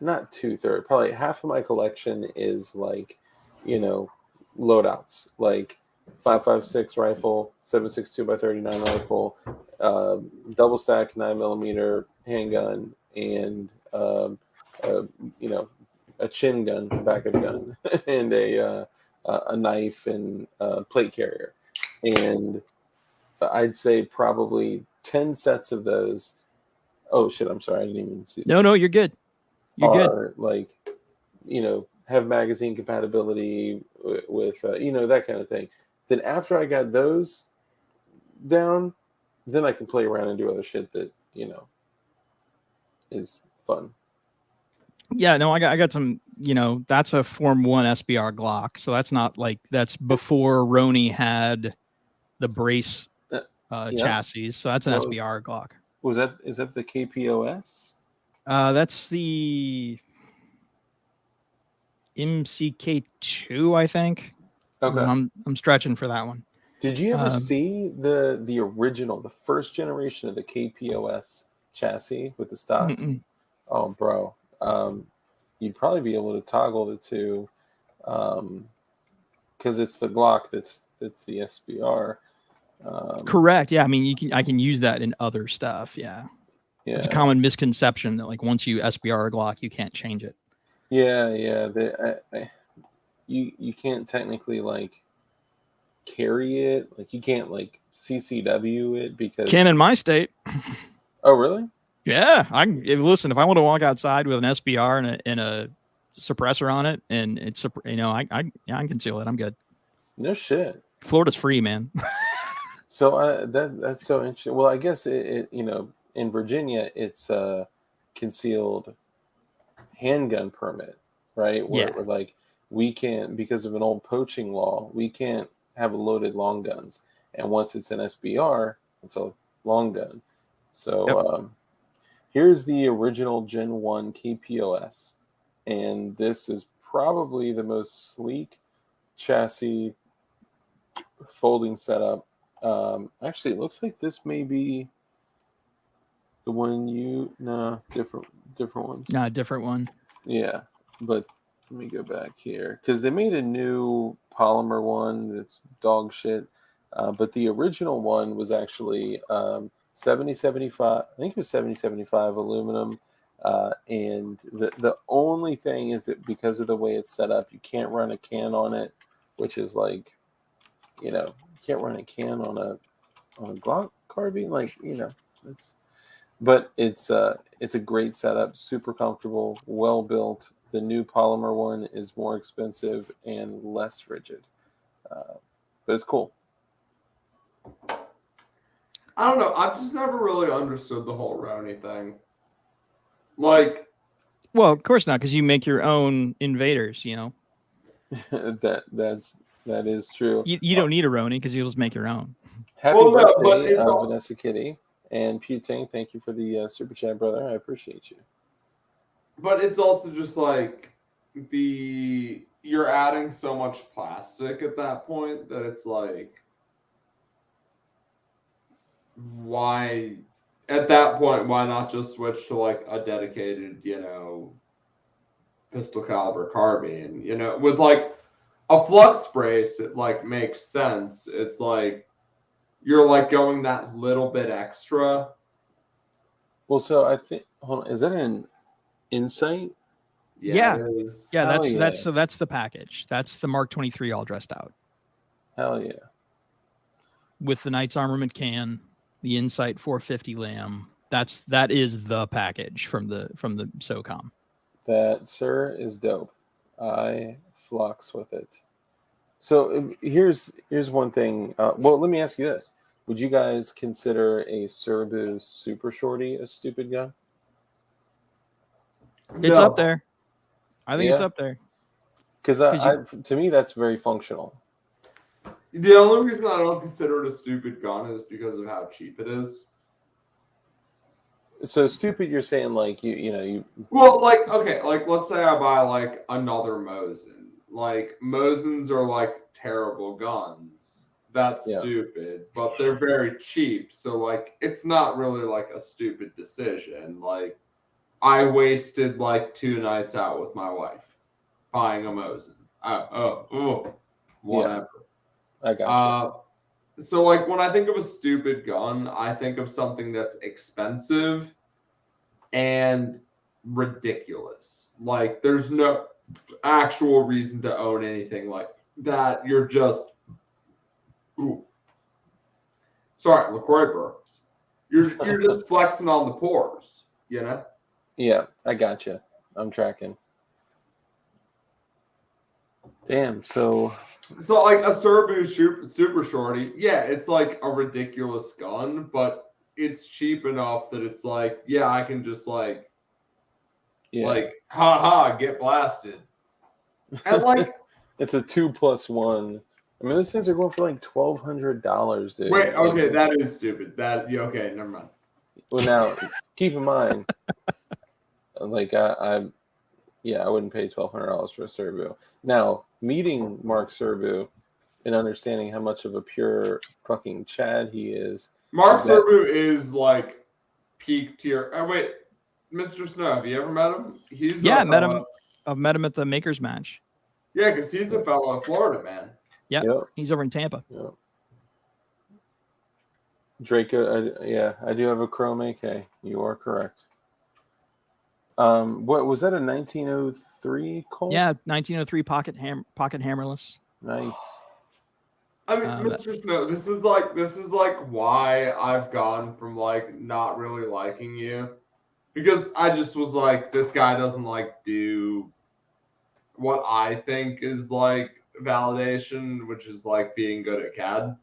not 2/3, probably half of my collection is like, loadouts, like 5.56 rifle, 7.62 by 39 rifle, double stack 9mm handgun, and uh, you know, a chin gun, backup gun, and a knife and plate carrier, and I'd say probably 10 sets of those. Oh shit! I'm sorry, I didn't even see.
No, you're good. You're good.
Are like, have magazine compatibility with that kind of thing. Then after I got those down, then I can play around and do other shit that is fun.
Yeah, no, I got some, that's a Form 1 SBR Glock. So that's not like, that's before Roni had the brace chassis. So that's an SBR Glock.
Is that the KPOS?
That's the MCK2, I think.
Okay.
I'm stretching for that one.
Did you ever see the original, the first generation of the KPOS chassis with the stock?
Mm-mm.
Oh, bro. You'd probably be able to toggle the two, because it's the Glock that's the SBR.
Correct. Yeah, I mean, I can use that in other stuff. Yeah. It's a common misconception that like once you SBR a Glock, you can't change it.
Yeah. You can't technically like carry it, like you can't like CCW it because
can in my state.
Oh, really?
Yeah, listen. If I want to walk outside with an SBR and a suppressor on it, and it's I can conceal it. I'm good.
No shit.
Florida's free, man.
So that's so interesting. Well, I guess it in Virginia it's a concealed handgun permit, right? Where like we can't, because of an old poaching law, we can't have loaded long guns. And once it's an SBR, it's a long gun. So here's the original Gen 1 KPOS. And this is probably the most sleek chassis folding setup. Actually, it looks like this may be the one different ones.
No, different one.
Yeah, but let me go back here because they made a new polymer one that's dog shit. But the original one was actually 7075. I think it was 7075 aluminum. And the only thing is that because of the way it's set up, you can't run a can on it, which is like, you can't run a can on a Glock carbine, like but it's a great setup, super comfortable, well built. The new polymer one is more expensive and less rigid, but it's cool.
I don't know. I've just never really understood the whole Roni thing. Like,
well, of course not, because you make your own invaders.
That is true.
You don't need a Roni because you'll just make your own.
Happy birthday, Vanessa Kitty. And Puting, thank you for the super chat, brother. I appreciate you.
But it's also just like you're adding so much plastic at that point that it's like, why at that point, why not just switch to like a dedicated, pistol caliber carbine, with like a flux brace, it like makes sense. It's like, you're like going that little bit extra.
Well, so I think, hold on, is that an Insight?
Yeah. That's the package. That's the Mark 23 all dressed out.
Hell yeah.
With the Knight's Armament can, the Insight 450 Lam. That is the package from the SOCOM.
That, sir, is dope. I flux with it. So here's one thing. Well, let me ask you this: would you guys consider a Serbu Super Shorty a stupid gun?
It's up there. I think it's up there.
Because to me, that's very functional.
The only reason I don't consider it a stupid gun is because of how cheap it is.
So stupid, you're saying like you.
Well, like, okay, like let's say I buy like another Mosin. Like, Mosins are like terrible guns. That's stupid, but they're very cheap. So like, it's not really like a stupid decision. Like, I wasted like 2 nights out with my wife buying a Mosin. Whatever.
Yeah, I got you.
So like when I think of a stupid gun, I think of something that's expensive and ridiculous. Like there's no actual reason to own anything like that. You're just sorry, LaCroix burps. You're just flexing on the pores, you know?
Yeah, I got you. I'm tracking. Damn. So
like a Serbu Super Shorty, yeah, it's like a ridiculous gun, but it's cheap enough that it's like, yeah, I can just like get blasted. And like
it's a 2+1. I mean, those things are going for like $1,200, dude.
Wait, okay, that is stupid. Okay, never mind.
Well, now keep in mind, like I wouldn't pay $1,200 for a Serbu. Now, meeting Mark Serbu and understanding how much of a pure fucking Chad he is.
Mark Serbu is like peak tier. Oh, wait, Mr. Snow, have you ever met him?
I met him. I've met him at the Makers match.
Yeah, because he's a fellow Florida man.
Yep. He's over in Tampa.
Yep. Draco, I do have a Chrome AK. You are correct. What was that? A 1903 Colt?
Yeah, 1903 pocket hammerless.
Nice.
I mean, Mr. Snow, this is like why I've gone from like not really liking you, because I just was like, this guy doesn't like do what I think is like validation, which is like being good at CAD.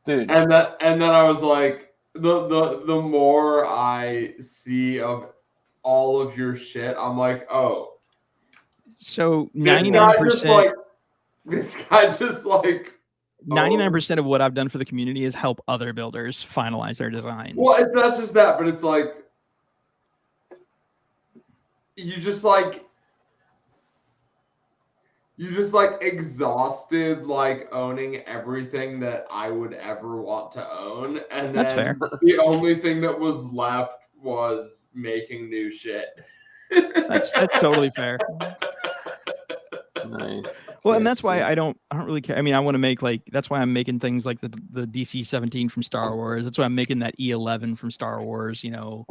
Dude.
And then I was like, the more I see of all of your shit, I'm like, oh.
So 99%.
This guy just like
99% of what I've done for the community is help other builders finalize their designs.
Well, it's not just that, but it's like you just exhausted like owning everything that I would ever want to own, and
that's
then
fair.
The only thing that was left was making new shit.
That's totally fair.
Nice.
Well, and that's why I don't really care. I mean, I want to make that's why I'm making things like the DC-17 from Star Wars. That's why I'm making that E11 from Star Wars. You know,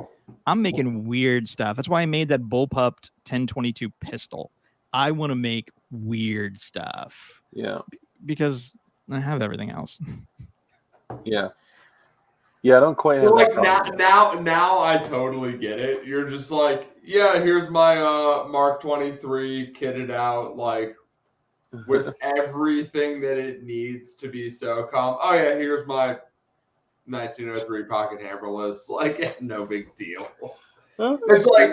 I'm making weird stuff. That's why I made that bullpupped 1022 pistol. I want to make weird stuff.
Yeah.
Because I have everything else.
Yeah. Yeah, I don't quite
so
have
like now I totally get it. You're just like, yeah, here's my Mark 23 kitted out, like with everything that it needs to be SOCOM. Oh yeah, here's my 1903 pocket hammerless. Like, no big deal. It's like,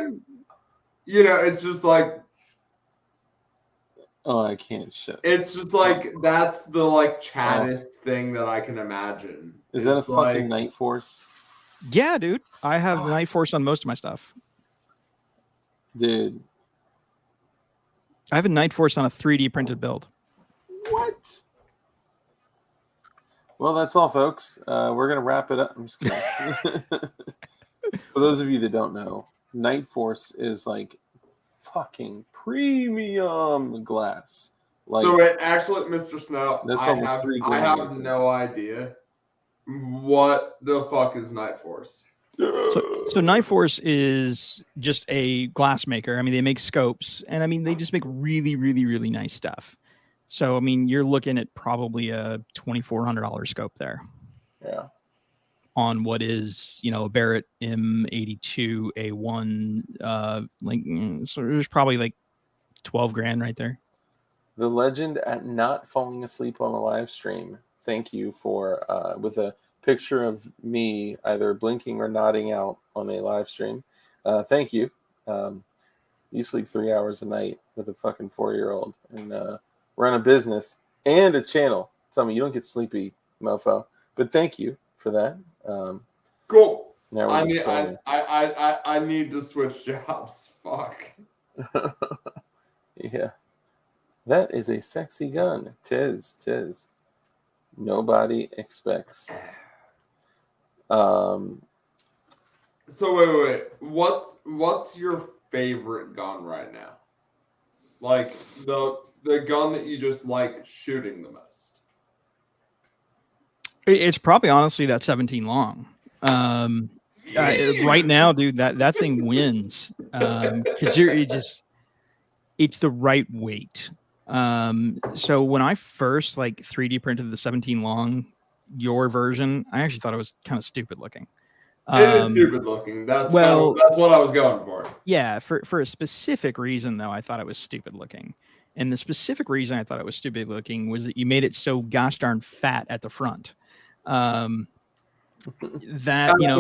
you know, it's just like,
oh, I can't shut.
It's just like that's the like chattest thing that I can imagine.
Is that a fucking Night Force?
Yeah, dude. I have the Night Force on most of my stuff.
Dude.
I have a Night Force on a 3D printed build.
What? Well, that's all, folks. We're going to wrap it up. I'm just kidding. For those of you that don't know, Night Force is like fucking premium glass. Like,
so it actually, Mr. Snow,
that's almost $3,000.
I have no idea what the fuck is Night Force.
So Night Force is just a glass maker. I mean, they make scopes, and I mean, they just make really, really, really nice stuff. So, I mean, you're looking at probably a $2,400 scope there.
Yeah.
On what is, you know, a Barrett M82 A1, so there's probably like 12 grand right there.
The legend at not falling asleep on a live stream. Thank you for with a picture of me either blinking or nodding out on a live stream. Thank you. You sleep 3 hours a night with a fucking 4-year-old, and run a business and a channel. Tell me you don't get sleepy, mofo. But thank you for that.
Cool.
I
need to switch jobs. Fuck.
Yeah. That is a sexy gun. Tis. Nobody expects.
So wait. What's your favorite gun right now? Like the gun that you just like shooting the most?
It's probably honestly that 17 long. Right now, dude, that thing wins. Because it's the right weight. So when I first like 3D printed the 17 long, your version, I actually thought it was kind of stupid looking.
It is stupid looking. That's what I was going for.
Yeah, for a specific reason though, I thought it was stupid looking. And the specific reason I thought it was stupid looking was that you made it so gosh darn fat at the front. That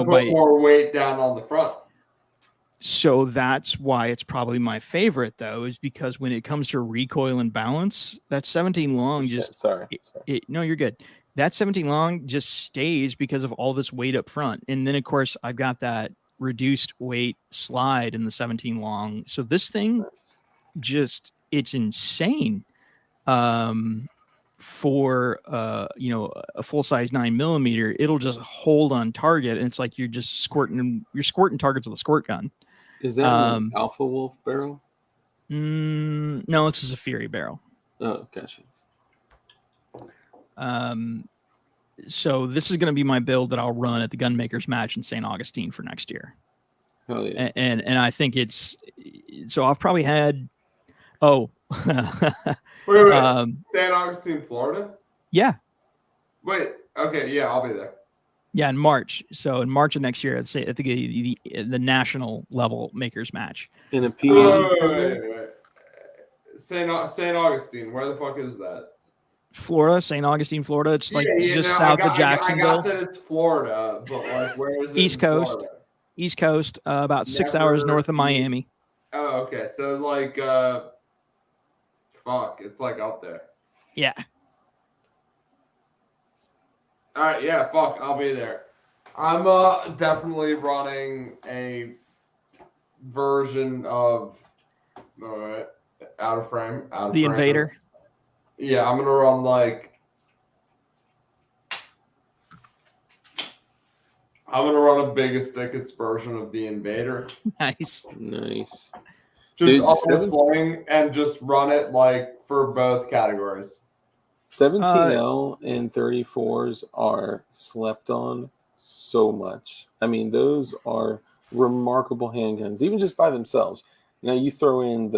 put more weight down on the front.
So that's why it's probably my favorite, though, is because when it comes to recoil and balance, that 17 long no, you're good. That 17 long just stays because of all this weight up front. And then, of course, I've got that reduced weight slide in the 17 long. So this thing it's insane. For a full size 9mm, it'll just hold on target, and it's like you're squirting targets with a squirt gun.
Is that an Alpha Wolf barrel?
No, it's just a Fury barrel.
Oh, gotcha.
So this is going to be my build that I'll run at the Gunmakers Match in St. Augustine for next year.
Hell yeah.
And I think so I've probably had
Wait. St. Augustine, Florida?
Yeah.
Wait. Okay. Yeah, I'll be there.
Yeah, in March. So in March of next year, I'd say at the national level makers match.
In a P.
Wait. St. Augustine. Where the fuck is that?
Florida, St. Augustine, Florida. It's like south of Jacksonville.
I got that it's Florida, but like where is it?
East Coast.
Florida?
East Coast, about 6 hours north of Miami.
Oh, okay. So like fuck, it's like up there.
Yeah.
All right, yeah, fuck, I'll be there. I'm definitely running a version of out of frame.
The Invader.
Yeah, I'm gonna run a biggest, thickest version of the Invader.
Nice.
Just up the sling and just run it like for both categories.
17L and 34s are slept on so much. I mean, those are remarkable handguns, even just by themselves. Now you throw in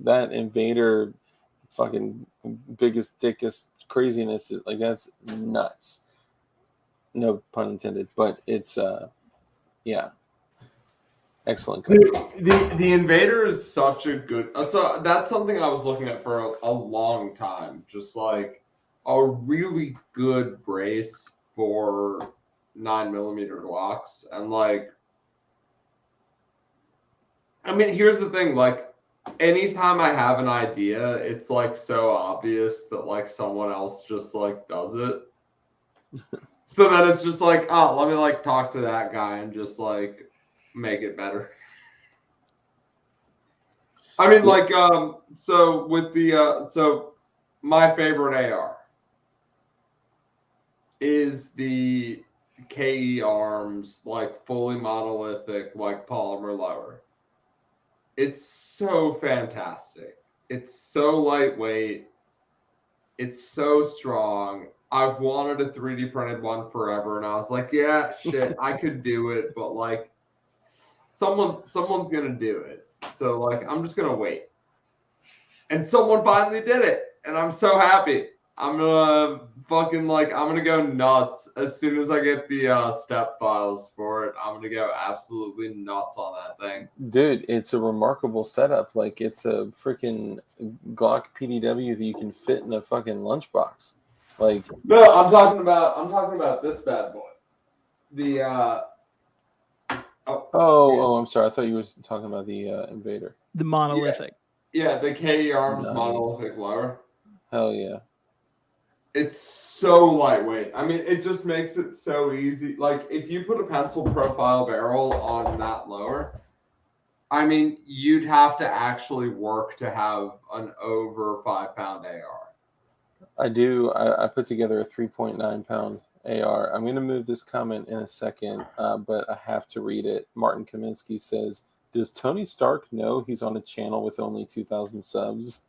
that Invader fucking biggest, thickest craziness, like that's nuts. No pun intended, but it's excellent.
The Invader is such a good. So that's something I was looking at for a long time. Just like a really good brace for 9mm Glocks, and like, I mean, here's the thing. Like, anytime I have an idea, it's like so obvious that like someone else just like does it. So then it's just like, oh, let me like talk to that guy and just like make it better. I mean, like, so with the, so my favorite AR is the KE Arms, like fully monolithic, like polymer lower. It's so fantastic. It's so lightweight. It's so strong. I've wanted a 3D printed one forever, and I was like, yeah, shit, I could do it, but like, someone's gonna do it. So like, I'm just gonna wait. And someone finally did it, and I'm so happy. I'm gonna go nuts as soon as I get the step files for it. I'm gonna go absolutely nuts on that thing.
Dude, it's a remarkable setup. Like, it's a freaking Glock PDW that you can fit in a fucking lunchbox. Like,
no, I'm talking about this bad boy. The
I'm sorry. I thought you were talking about the Invader.
The monolithic.
Yeah, the KE Arms monolithic lower.
Hell yeah.
It's so lightweight. I mean, it just makes it so easy. Like, if you put a pencil profile barrel on that lower, I mean, you'd have to actually work to have an over 5-pound AR.
I do. I put together a 3.9 pound AR. I'm going to move this comment in a second, but I have to read it. Martin Kaminsky says, does Tony Stark know he's on a channel with only 2,000 subs?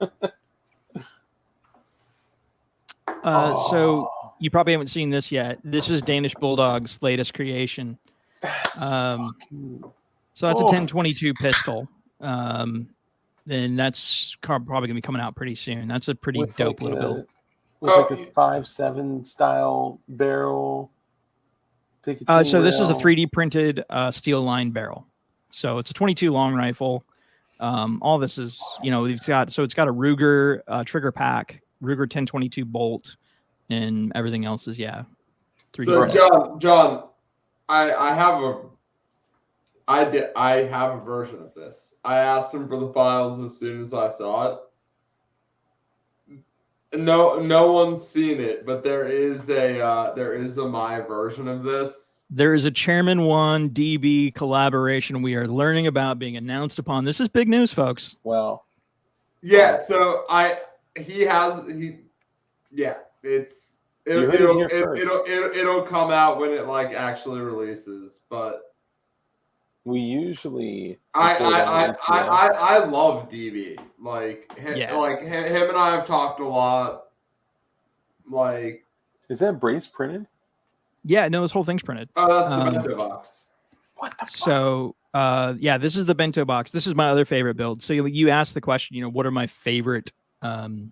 So you probably haven't seen this yet. This is Danish Bulldog's latest creation.
That's
fucking... So that's a 1022 pistol. And that's probably going to be coming out pretty soon. That's a pretty dope little build.
With like a 5.7 style barrel.
So this is a 3D printed steel line barrel. So it's a 22 long rifle. All this is, it's got a Ruger trigger pack, Ruger 1022 bolt, and everything else is 3D
printed. John, I have a version of this. I asked him for the files as soon as I saw it. No one's seen it, but there is a my version of this.
There is a ChairmanWon DB collaboration we are learning about being announced upon. This is big news, folks.
Wow.
Yeah. So it'll come out when it like actually releases, but.
We usually
I love DB. Like him and I have talked a lot. Like,
is that brace printed?
Yeah, no, this whole thing's printed.
Oh, that's the bento box.
What the fuck?
So this is the bento box. This is my other favorite build. So you asked the question, what are my favorite the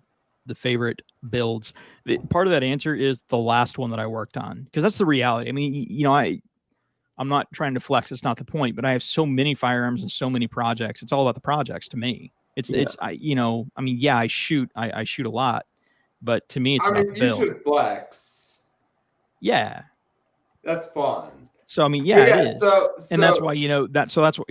favorite builds? Part of that answer is the last one that I worked on, because that's the reality. I mean, I'm not trying to flex. It's not the point, but I have so many firearms and so many projects. It's all about the projects to me. I shoot a lot, but to me, it's about the build.
You should flex.
Yeah.
That's fun.
So, it is. And that's why,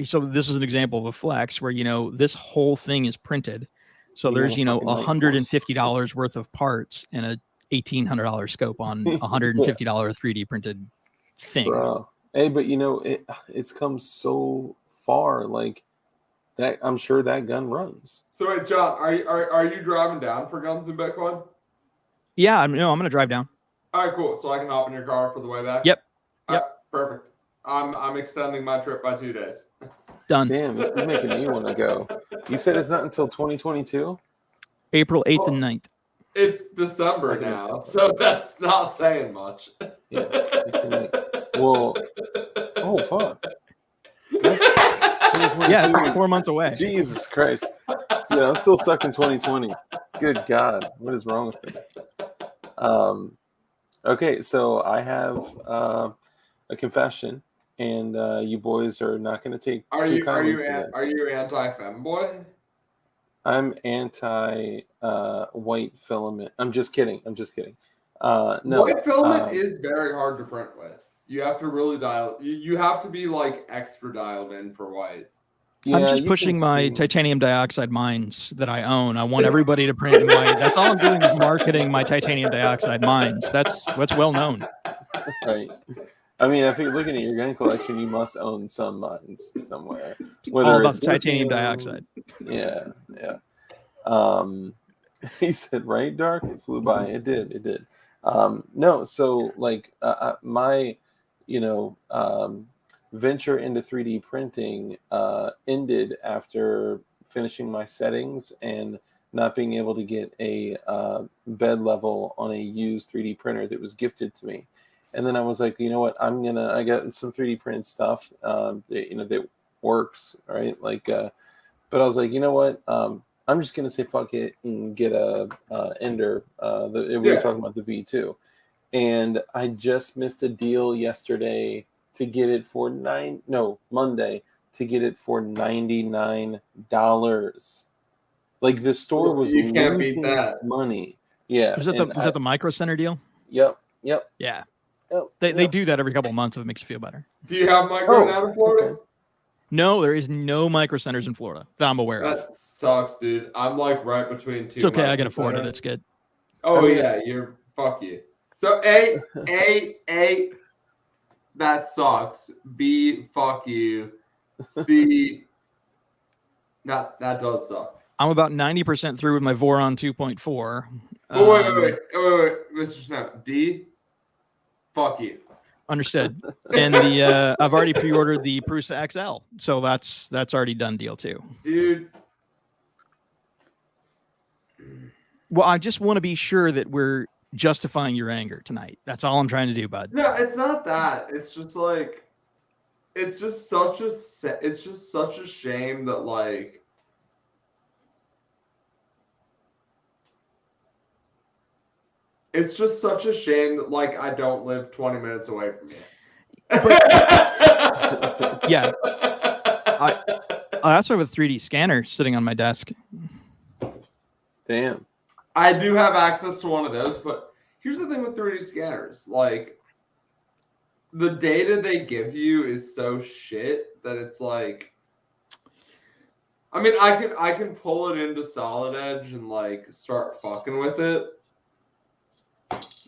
so this is an example of a flex where, this whole thing is printed. So there's, $150 worth of parts and a $1,800 scope on $150 3D printed thing.
Bro. Hey, but it's come so far, like that. I'm sure that gun runs.
So wait, John, are you driving down for Guns and Bitcoin?
Yeah, I'm going to drive down.
All right, cool. So I can hop in your car for the way back.
Yep.
Right, perfect. I'm extending my trip by 2 days.
Done.
Damn, this is making me want to go. You said it's not until 2022?
April 8th and 9th.
It's December now, so that's not saying much.
Yeah. Well, oh fuck. That's
it's like 4 months away.
Jesus Christ. Yeah, I'm still stuck in 2020. Good God, what is wrong with me? Okay, so I have a confession, and you boys are not going to take.
Are you anti-femboy?
I'm anti white filament. I'm just kidding. No,
white filament is very hard to print with. You have to really you have to be like extra dialed in for white.
Yeah, I'm just pushing my titanium dioxide mines that I own. I want everybody to print in white. That's all I'm doing is marketing my titanium dioxide mines. That's what's well known.
Right. I mean, if you're looking at your gun collection, you must own some mines somewhere.
Whether all about the titanium dioxide.
Yeah. He said, right, Dark? It flew by. It did. No, so like my, venture into 3D printing ended after finishing my settings and not being able to get a bed level on a used 3D printer that was gifted to me. And then I was like, you know what? I got some 3D printed stuff, that works, right? Like, but I was like, you know what? I'm just gonna say fuck it and get a Ender. We were talking about the V2, and I just missed a deal yesterday to get it for Monday to get it for $99. Like the store was losing money. Yeah.
Was that the Micro Center deal?
Yep.
Yeah. They do that every couple of months if it makes you feel better.
Do you have Micro down in Florida?
Okay. No, there is no Micro Centers in Florida that I'm aware of.
That sucks, dude. I'm like right between two.
It's okay, I can afford it. It's good.
Oh yeah, fuck you. So A, that sucks. B, fuck you. C, that does suck.
I'm about 90% through with my Voron 2.4.
Wait, Mr. Snap. D, Fuck you.
Understood. And the I've already pre-ordered the Prusa XL, so that's already done deal too.
Dude.
Well, I just want to be sure that we're justifying your anger tonight. That's all I'm trying to do, bud.
No, it's not that. It's just like, it's just such a shame that like, it's just such a shame that like I don't live 20 minutes away from you.
Yeah. I also have a 3D scanner sitting on my desk.
Damn.
I do have access to one of those, but here's the thing with 3D scanners. Like, the data they give you is so shit that it's like, I mean, I can pull it into Solid Edge and like start fucking with it.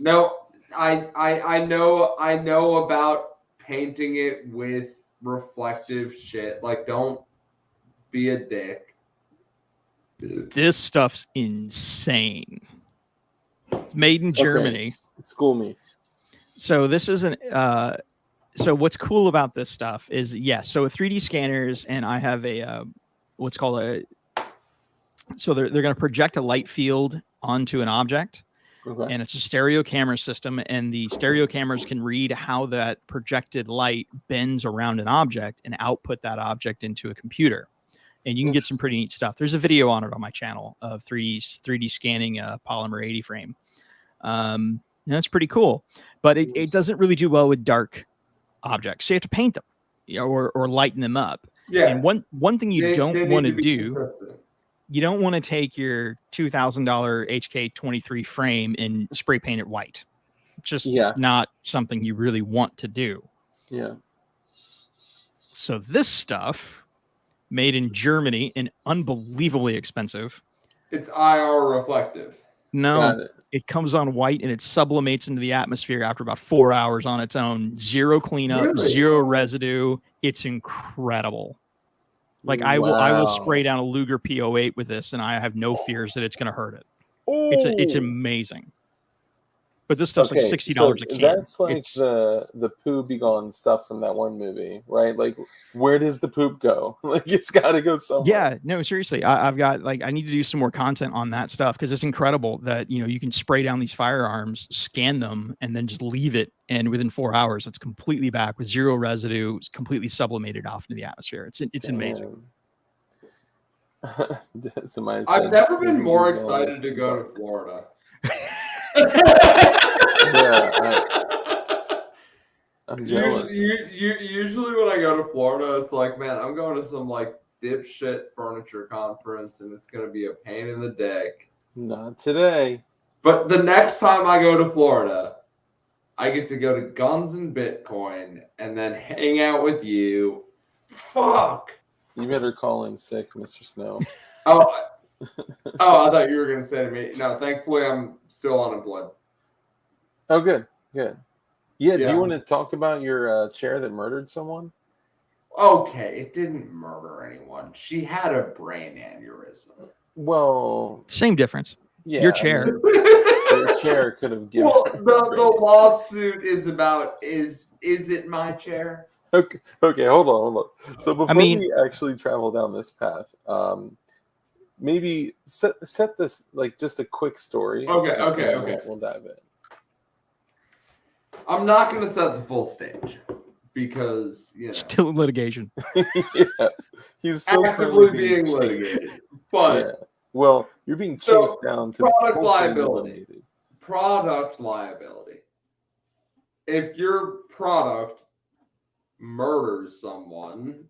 No, I know about painting it with reflective shit. Like, don't be a dick.
This stuff's insane. It's made in Germany.
Okay. School me.
So this isn't. So what's cool about this stuff is yes. So 3D scanners, and I have a what's called a. So they're going to project a light field onto an object.
Okay.
And it's a stereo camera system, and the stereo cameras can read how that projected light bends around an object and output that object into a computer. And you can get some pretty neat stuff. There's a video on it on my channel of 3D scanning a polymer 80 frame. And that's pretty cool, but it doesn't really do well with dark objects. So you have to paint them, or lighten them up.
Yeah.
And one thing you don't want to do.
consistent.
You don't want to take your $2,000 HK23 frame and spray paint it white. Just not something you really want to do.
Yeah.
So this stuff, made in Germany and unbelievably expensive.
It's IR reflective.
No, it comes on white and it sublimates into the atmosphere after about 4 hours on its own. Zero cleanup, zero residue. It's incredible. Like I will spray down a Luger P08 with this, and I have no fears that it's going to hurt it. It's amazing. But this stuff's like $60 a can.
That's like the poo be gone stuff from that one movie, right? Like, where does the poop go? Like, it's got to go somewhere.
Yeah, no, seriously. I've got like, I need to do some more content on that stuff because it's incredible that, you can spray down these firearms, scan them, and then just leave it. And within 4 hours, it's completely back with zero residue, it's completely sublimated off into the atmosphere. It's amazing.
I've never been more excited to go to Florida.
I'm jealous.
Usually when I go to Florida, it's like, man, I'm going to some like dipshit furniture conference, and it's going to be a pain in the dick.
Not today.
But the next time I go to Florida, I get to go to Guns and Bitcoin and then hang out with you. Fuck.
You better call in sick, Mr. Snow.
Oh, I thought you were going to say to me, no, thankfully I'm still unemployed.
Oh, good. Yeah. Do you want to talk about your chair that murdered someone?
Okay, it didn't murder anyone. She had a brain aneurysm.
Well,
same difference.
Yeah,
your chair.
Your chair could have given.
Well, the lawsuit is about is it my chair?
Okay, hold on. So before we actually travel down this path, maybe set this like just a quick story.
Okay.
We'll dive in.
I'm not going to set the full stage because
still in litigation.
He's still
actively being litigated. But
well, you're being chased down to
product liability. Product liability. If your product murders someone,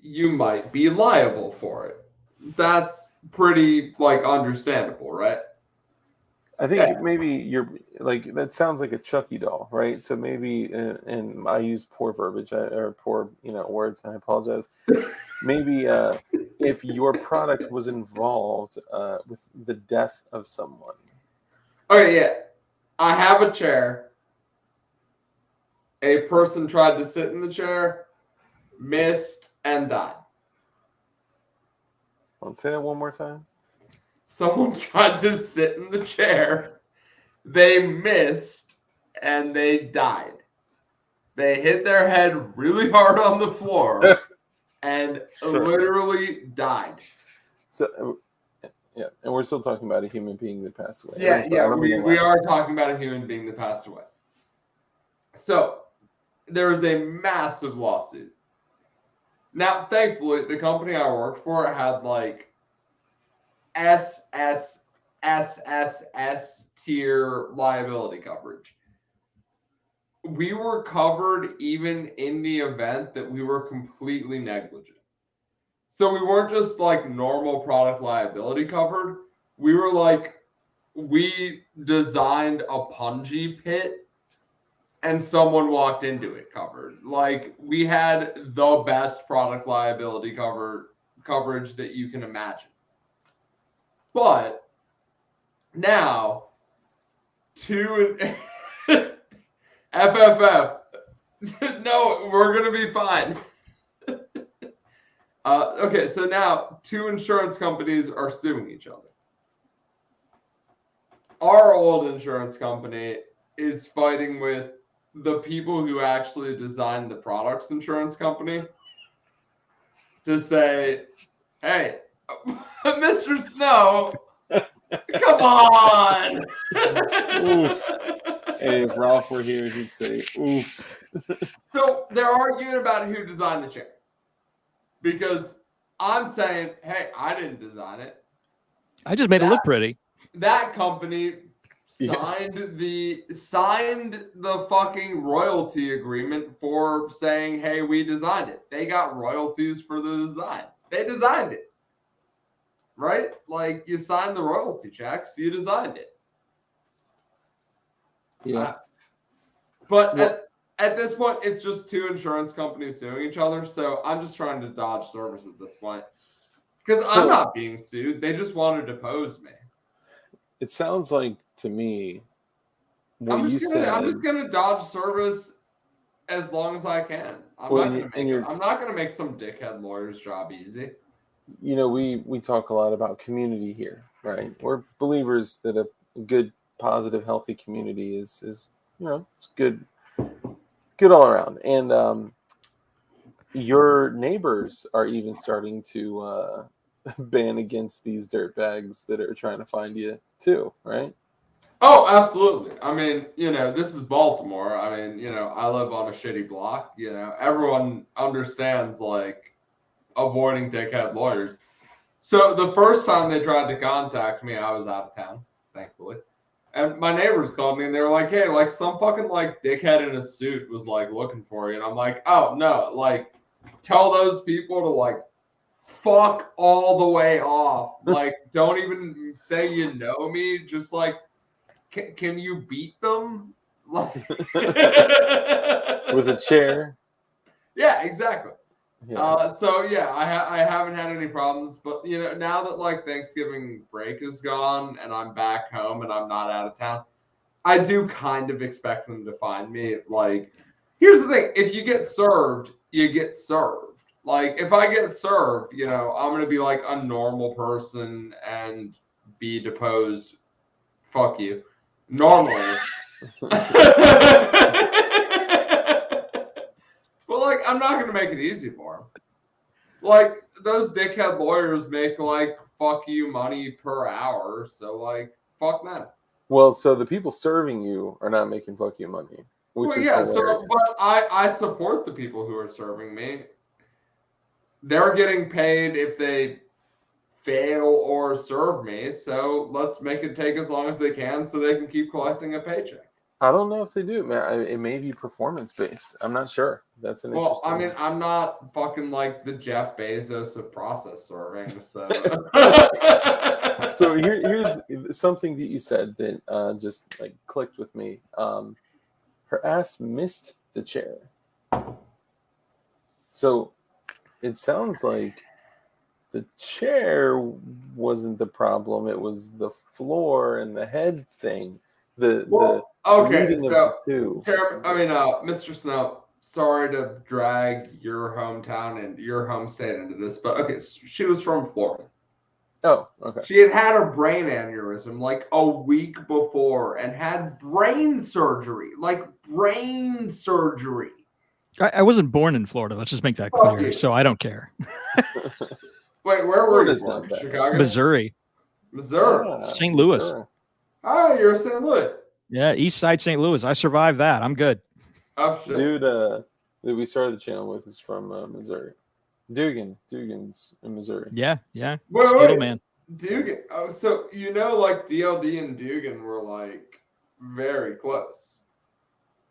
you might be liable for it. That's pretty understandable, right?
I think maybe you're like, that sounds like a Chucky doll, right? So maybe, and I use poor verbiage or poor, words, and I apologize. Maybe if your product was involved with the death of someone.
Okay, yeah. I have a chair. A person tried to sit in the chair, missed, and died.
Let's say that one more time.
Someone tried to sit in the chair. They missed, and they died. They hit their head really hard on the floor and literally died.
So, yeah, and we're still talking about a human being that passed away.
Yeah, we are talking about a human being that passed away. So there was a massive lawsuit. Now, thankfully, the company I worked for had like SSSS tier liability coverage. We were covered even in the event that we were completely negligent. So we weren't just like normal product liability covered. We were like, we designed a punji pit and someone walked into it covered. Like, we had the best product liability coverage that you can imagine. But now, FFF, no, we're going to be fine. Okay, so now 2 insurance companies are suing each other. Our old insurance company is fighting with the people who actually designed the products insurance company to say, hey, Mr. Snow, come on.
Oof. Hey, if Ralph were here, he'd say, oof.
So they're arguing about who designed the chair. Because I'm saying, hey, I didn't design it.
I just made it look pretty.
That company signed the fucking royalty agreement for saying, hey, we designed it. They got royalties for the design. They designed it. Right? Like, you signed the royalty checks, you designed it.
Yeah.
But at this point, it's just 2 insurance companies suing each other. So I'm just trying to dodge service at this point. Because I'm not being sued. They just want to depose me.
It sounds like, to me,
I'm just gonna dodge service as long as I can. I'm not gonna make some dickhead lawyer's job easy.
You know, we talk a lot about community here, right? We're believers that a good, positive, healthy community is you know, it's good all around. And your neighbors are even starting to ban against these dirtbags that are trying to find you too, right?
Oh, absolutely. I mean, you know, this is Baltimore. I mean, you know, I live on a shitty block. You know, everyone understands, like, avoiding dickhead lawyers. So the first time they tried to contact me, I was out of town, thankfully. And my neighbors called me and they were like, hey, like, some fucking, like, dickhead in a suit was, like, looking for you. And I'm like, oh, no, like, tell those people to, like, fuck all the way off. Like, don't even say you know me. Just, like, can you beat them? Like,
with a chair.
Yeah, exactly.
Yeah.
So yeah, I haven't had any problems, but you know, now that like Thanksgiving break is gone and I'm back home and I'm not out of town, I do kind of expect them to find me. Like, here's the thing: if you get served, you get served. Like, if I get served, you know, I'm gonna be like a normal person and be deposed. Fuck you. Normally. But like, I'm not gonna make it easy for them. Like, those dickhead lawyers make like fuck you money per hour, so like, fuck them.
Well, so the people serving you are not making fuck you money, which is hilarious.
So but I support the people who are serving me. They're getting paid if they fail or serve me, so let's make it take as long as they can so they can keep collecting a paycheck.
I don't know if they do, man. It may be performance based. I'm not sure. That's an interesting.
I mean, I'm not fucking like the Jeff Bezos of process serving. So,
so here's something that you said that just like clicked with me. Her ass missed the chair. So it sounds like the chair wasn't the problem. It was the floor and the head thing. Okay,
so Mr. Snow, sorry to drag your hometown and your home state into this, but okay, she was from Florida.
Oh, okay.
She had had a brain aneurysm like a week before and had brain surgery. Like brain surgery.
I wasn't born in Florida. Let's just make that clear. So I don't care.
Wait, where were you
Florida's
born?
not bad.
Chicago?
Missouri.
Missouri.
St. Louis.
Missouri.
Oh, you're a St. Louis.
Yeah, East Side St. Louis. I survived that. I'm good.
Oh, shit.
Dude, that we started the channel with is from Missouri. Dugan's in Missouri.
Yeah, yeah.
Wait.
Man.
Dugan. Oh, so you know, like DLD and Dugan were like very close.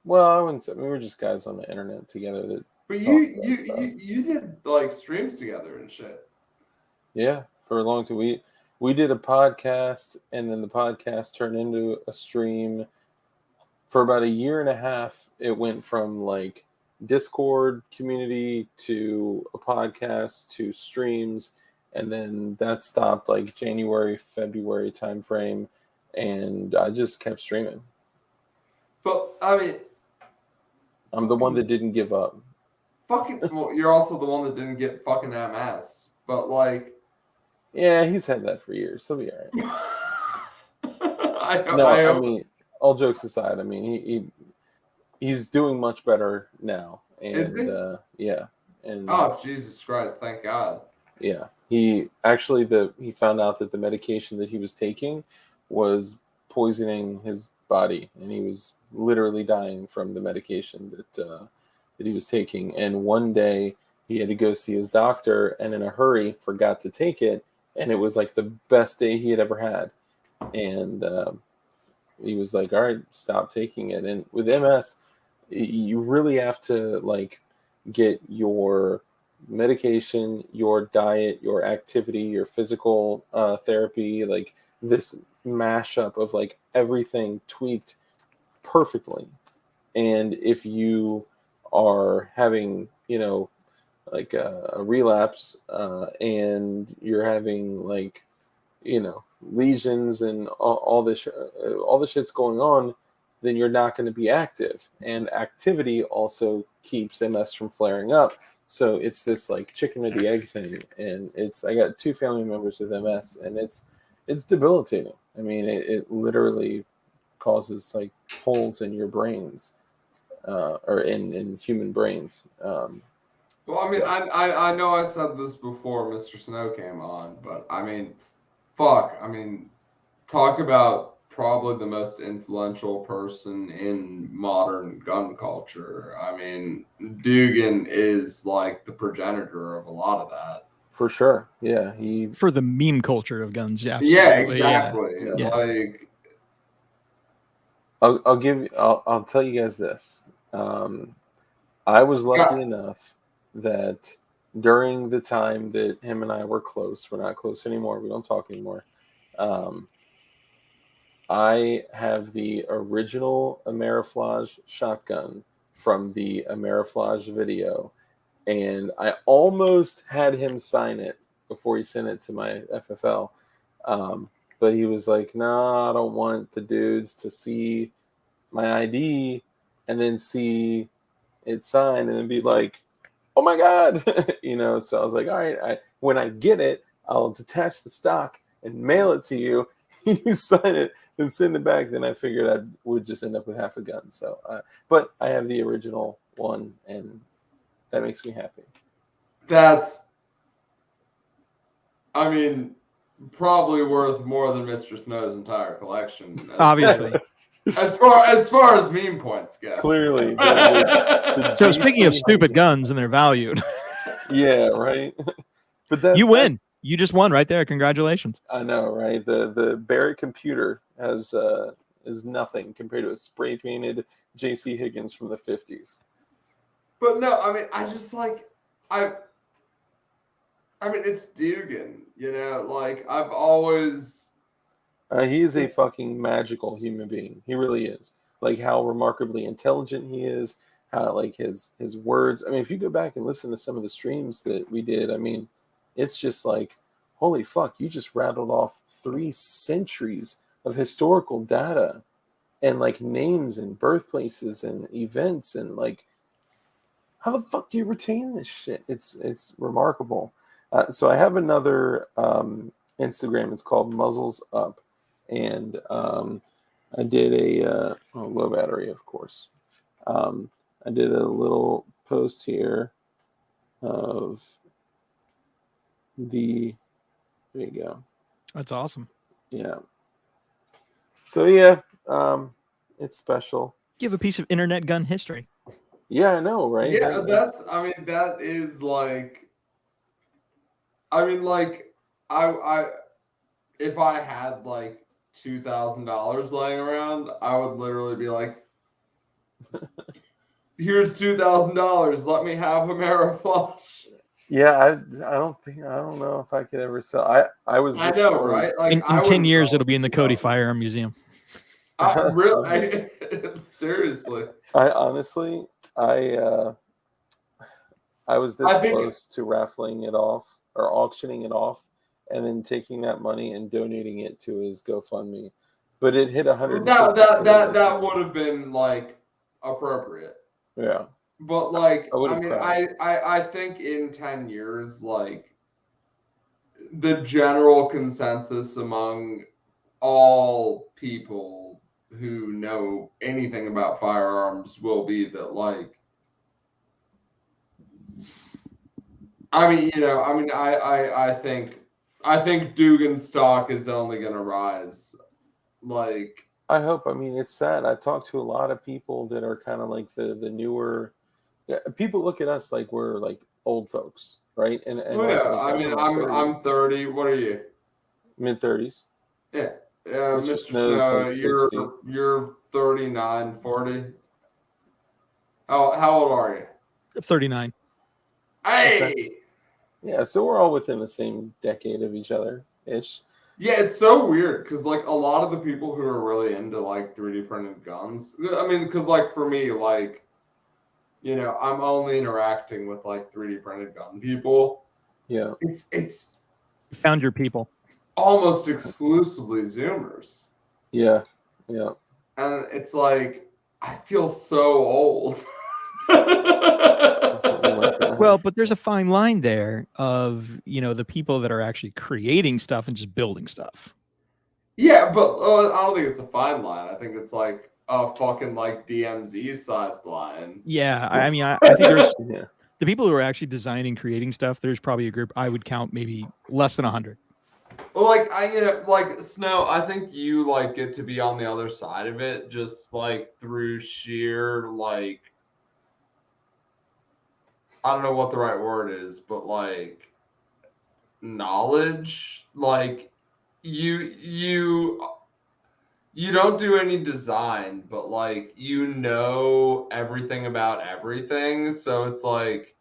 Well, I wouldn't say. We were just guys on the internet together.
But you did like streams together and shit.
Yeah, for a long time. We did a podcast, and then the podcast turned into a stream. For about a year and a half, it went from like Discord community to a podcast to streams, and then that stopped like January, February timeframe, and I just kept streaming.
But I mean,
I'm the one that didn't give up.
Well, you're also the one that didn't get fucking MS. But like,
yeah, he's had that for years. He'll be all right.
I
mean, all jokes aside, I mean he's doing much better now, and yeah, and
Jesus Christ, thank God.
Yeah, he found out that the medication that he was taking was poisoning his body, and he was literally dying from the medication that he was taking. And one day he had to go see his doctor, and in a hurry forgot to take it, and it was like the best day he had ever had. And he was like, all right, stop taking it. And with MS, you really have to like get your medication, your diet, your activity, your physical therapy, like this mashup of like everything tweaked perfectly. And if you are having, like a relapse and you're having like, lesions and all the shit's going on, then you're not going to be active. And activity also keeps MS from flaring up. So it's this like chicken or the egg thing. And I got 2 family members with MS, and it's debilitating. I mean, it literally causes like holes in your brains, or in human brains.
Well, I mean, I know I said this before Mr. Snow came on, but I mean, fuck. I mean, talk about probably the most influential person in modern gun culture. I mean, Dugan is like the progenitor of a lot of that.
For sure. Yeah.
For the meme culture of guns. Yeah.
Yeah, exactly.
Yeah.
Like,
I'll tell you guys this. I was lucky enough that during the time that him and I were close, we're not close anymore, we don't talk anymore. I have the original Ameriflage shotgun from the Ameriflage video, and I almost had him sign it before he sent it to my FFL. But he was like, "Nah, I don't want the dudes to see my ID and then see it signed and then be like, oh my God," So I was like, all right, when I get it, I'll detach the stock and mail it to you. You sign it and send it back. Then I figured I would just end up with half a gun. So, but I have the original one, and that makes me happy.
I mean, probably worth more than Mr. Snow's entire collection.
Obviously.
As far as meme points go.
Clearly.
So speaking of stupid guns and their value.
Yeah, right. But
you win. You just won right there. Congratulations.
I know, right? The Barrett computer is nothing compared to a spray painted J.C. Higgins from the 50s.
But no, I mean, it's Dugan, like I've always.
He is a fucking magical human being. He really is. Like how remarkably intelligent he is. How like his words. I mean, if you go back and listen to some of the streams that we did, I mean, it's just like, holy fuck! You just rattled off 3 centuries of historical data, and like names and birthplaces and events, and like, how the fuck do you retain this shit? It's remarkable. So I have another Instagram. It's called Muzzles Up, and I did a low battery, of course. I did a little post here of the. There you go.
That's awesome.
Yeah. So yeah, it's special.
You have a piece of internet gun history.
Yeah, I know, right?
Yeah, that is like, I mean, like, I if I had like $2,000 laying around, I would literally be like, here's $2,000. Let me have a Mariflush.
Yeah, I don't know if I could ever sell. I was
I
this
know,
close.
right? Like,
In
I
10
wouldn't
years,
sell
it'll be in the
it,
Cody
no.
Firearm Museum.
Really, seriously.
I honestly, I was this close to raffling it off or auctioning it off, and then taking that money and donating it to his GoFundMe. But it hit 100.
That would have been like appropriate.
Yeah.
But like,
I mean,
I think in 10 years, like, the general consensus among all people who know anything about firearms will be that, like, I mean, I think Dugan's stock is only going to rise. Like,
I hope. I mean, it's sad. I talked to a lot of people that are kind of like the newer. Yeah, people look at us like we're like old folks, right? And
I mean, I'm 30. What are you?
Mid-30s.
Yeah.
Mr.
Mr.
Snow's
Snow,
like 60.
you're 39, 40. How old are you?
39.
Hey.
Okay. Yeah, so we're all within the same decade of each other ish.
Yeah, it's so weird because like a lot of the people who are really into like 3D printed guns. I mean, because like for me, like, I'm only interacting with like 3D printed gun people.
Yeah.
It's
You found your people.
almost exclusively Zoomers.
Yeah. Yeah.
And it's like, I feel so old.
Well, but there's a fine line there of, the people that are actually creating stuff and just building stuff.
Yeah, but I don't think it's a fine line. I think it's like a fucking like DMZ sized line.
Yeah, I mean, I think there's
Yeah.
the people who are actually designing, creating stuff. There's probably a group I would count maybe less than 100.
Well, like like Snow, I think you like get to be on the other side of it, just like through sheer like, I don't know what the right word is, but like knowledge. Like you don't do any design, but like everything about everything. So it's like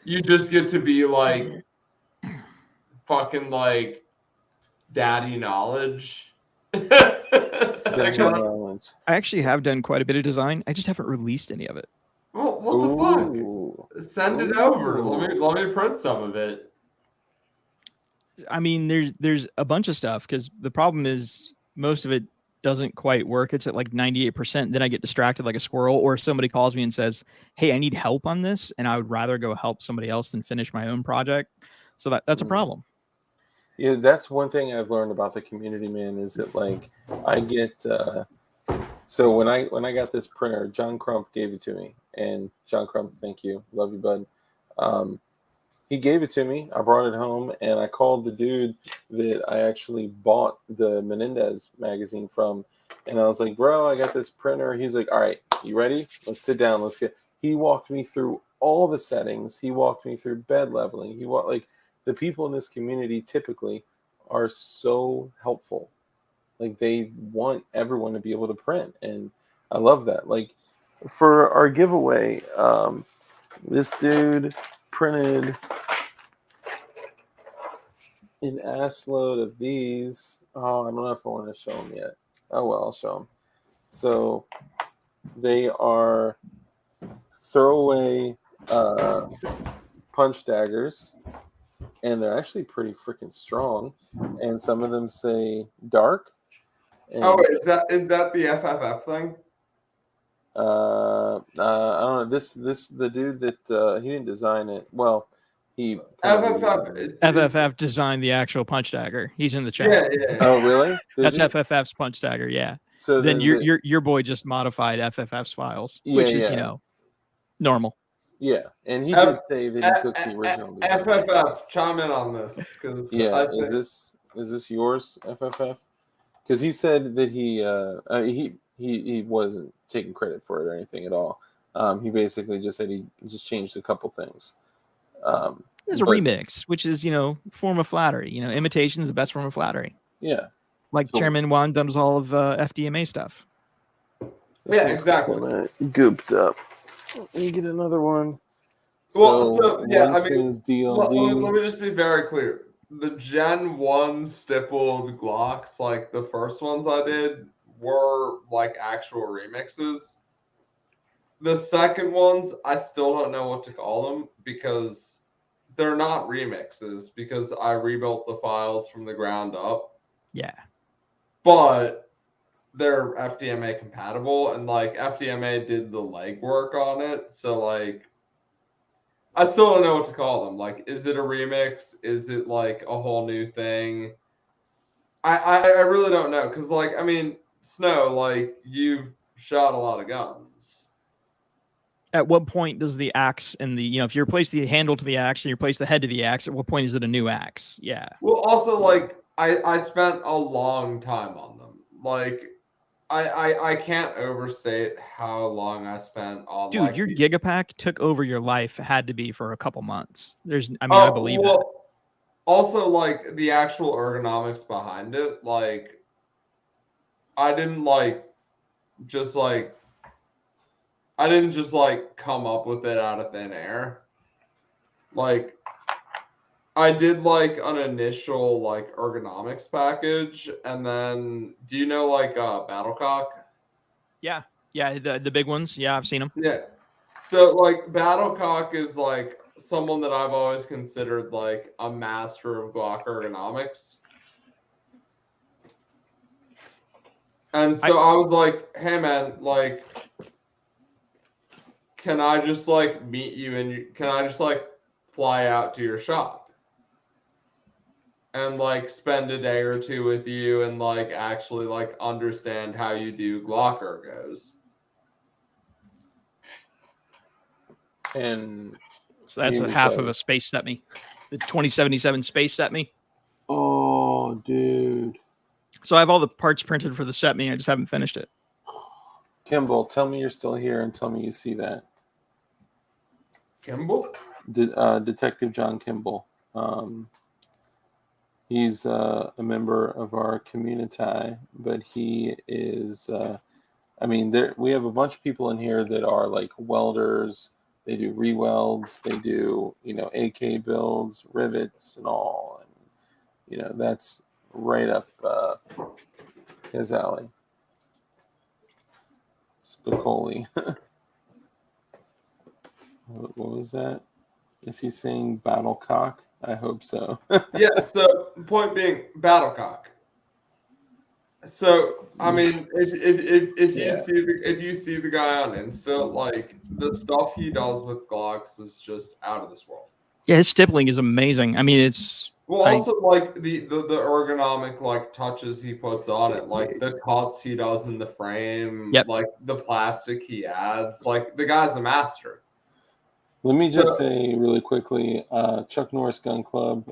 you just get to be like fucking like daddy knowledge.
Daddy knowledge.
I actually have done quite a bit of design. I just haven't released any of it.
Well, what the fuck? Send it over. Let me print some of it.
I mean, there's a bunch of stuff because the problem is most of it doesn't quite work. It's at like 98%. Then I get distracted like a squirrel, or somebody calls me and says, "Hey, I need help on this," and I would rather go help somebody else than finish my own project. So that's a problem.
Yeah, that's one thing I've learned about the community, man, is that like I get so when I got this printer, John Crump gave it to me. And John Crump, thank you. Love you, bud. He gave it to me. I brought it home and I called the dude that I actually bought the Menendez magazine from. And I was like, bro, I got this printer. He's like, all right, you ready? Let's sit down. He walked me through all the settings. He walked me through bed leveling. Like the people in this community typically are so helpful. Like they want everyone to be able to print. And I love that. Like for our giveaway, this dude printed an ass load of these. Oh, I don't know if I want to show them yet. Oh, well, I'll show them. So they are throwaway punch daggers, and they're actually pretty freaking strong. And some of them say dark.
Oh, is that the FFF thing?
I don't know. The dude that he didn't design it. Well, he kind of
FFF designed the actual punch dagger. He's in the chat.
Yeah.
Oh, really?
That's FFF's punch dagger. Yeah.
So
then your boy just modified FFF's files, which is normal.
Yeah, and he did say that he took the original design.
FFF, chime in on this, because
is this yours, FFF? Because he said that he wasn't taking credit for it or anything at all. He basically just said he just changed a couple things.
It's a remix, which is form of flattery. Imitation is the best form of flattery.
Yeah,
like ChairmanWon does all of FDMA stuff.
Yeah, exactly.
Gooped up. Let me get another one.
Well, yeah, I mean,
DLD.
let me just be very clear. The Gen 1 stippled Glocks, like the first ones I did, were like actual remixes. The second ones, I still don't know what to call them because they're not remixes, because I rebuilt the files from the ground up.
Yeah.
But they're FDMA compatible, and like FDMA did the legwork on it. So like, I still don't know what to call them. Like, is it a remix? Is it like a whole new thing? I really don't know. Cause like, I mean, Snow, like you've shot a lot of guns.
At what point does the axe and the, if you replace the handle to the axe and you replace the head to the axe, at what point is it a new axe? Yeah.
Well, also like I spent a long time on them. Like, I can't overstate how long I spent on.
Dude,
like,
your Gigapack took over your life. Had to be for a couple months. I believe that.
Also, like the actual ergonomics behind it, like I didn't just come up with it out of thin air. Like, I did like an initial like ergonomics package, and then do you know like Battlecock?
Yeah, the big ones. Yeah, I've seen them.
Yeah, so like Battlecock is like someone that I've always considered like a master of Glock ergonomics, and so I was like, hey man, like, can I just like meet you and can I just like fly out to your shop and like spend a day or two with you and like actually like understand how you do Glock ergos?
And
so that's a half of a space set me. The 2077 space set me.
Oh, dude.
So I have all the parts printed for the set me. I just haven't finished it.
Kimball, tell me you're still here and tell me you see that.
Kimball?
Detective John Kimball. He's a member of our community, but he is, we have a bunch of people in here that are like welders. They do re-welds. They do, AK builds, rivets and all. And, that's right up his alley. Spicoli. What was that? Is he saying Battlecock? I hope so.
Yeah, so point being, Battlecock. So I mean, if you see the guy on Insta, like the stuff he does with Glocks is just out of this world.
Yeah, his stippling is amazing. I mean, it's
also like the ergonomic like touches he puts on it, like the cuts he does in the frame, like the plastic he adds. Like the guy's a master.
Let me just say really quickly, Chuck Norris Gun Club,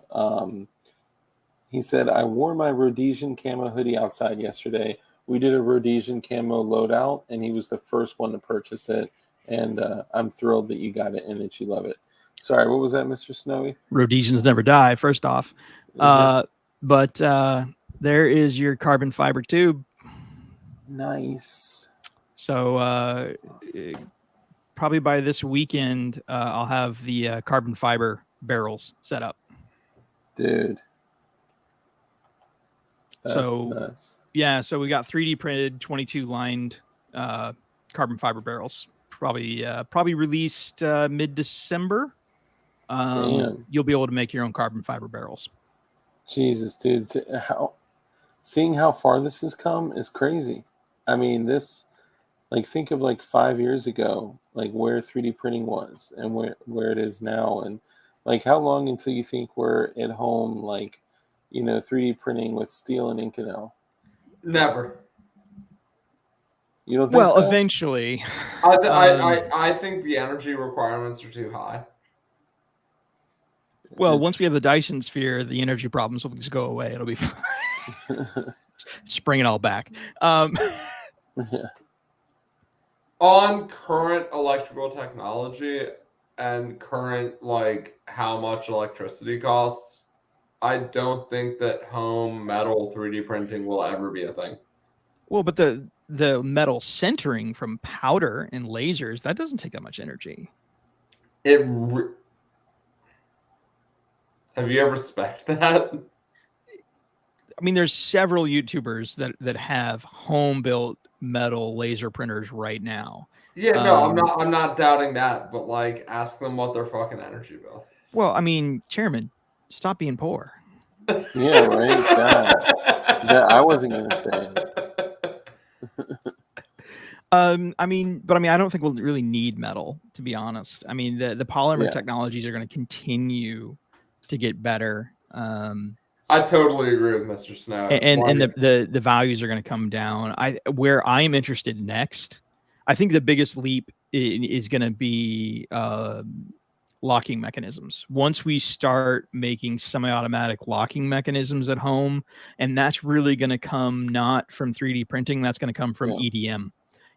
he said, I wore my Rhodesian camo hoodie outside yesterday. We did a Rhodesian camo loadout, and he was the first one to purchase it. And I'm thrilled that you got it and that you love it. Sorry, what was that, Mr. Snowy?
Rhodesians never die, first off. But there is your carbon fiber tube.
Nice.
So probably by this weekend, I'll have the carbon fiber barrels set up.
Dude. That's nuts.
Yeah, so we got 3D printed 22 lined carbon fiber barrels. Probably released mid-December. You'll be able to make your own carbon fiber barrels.
Jesus, dude. Seeing how far this has come is crazy. I mean, this, like, think of like 5 years ago, like where 3D printing was and where it is now. And Like, how long until you think we're at home, like, 3D printing with steel and Inconel?
Never.
You don't think
Well,
so?
eventually.
I think the energy requirements are too high.
Well, once we have the Dyson sphere, the energy problems will just go away. It'll be fine. Just bring it all back.
Yeah.
On current electrical technology and current, like, how much electricity costs, I don't think that home metal 3D printing will ever be a thing.
Well, but the metal centering from powder and lasers, that doesn't take that much energy.
Have you ever spec'd that?
I mean, there's several YouTubers that have home built metal laser printers right now.
Yeah, no, I'm not doubting that, but like, ask them what their fucking energy bill is.
Well, I mean, Chairman, stop being poor.
Yeah, right. God. I wasn't gonna say it.
I mean, I don't think we'll really need metal, to be honest. I mean, the polymer technologies are going to continue to get better.
I totally agree with Mr. Snow.
And the values are going to come down. Where I am interested next, I think the biggest leap is going to be locking mechanisms. Once we start making semi-automatic locking mechanisms at home, and that's really going to come not from 3D printing, that's going to come from EDM.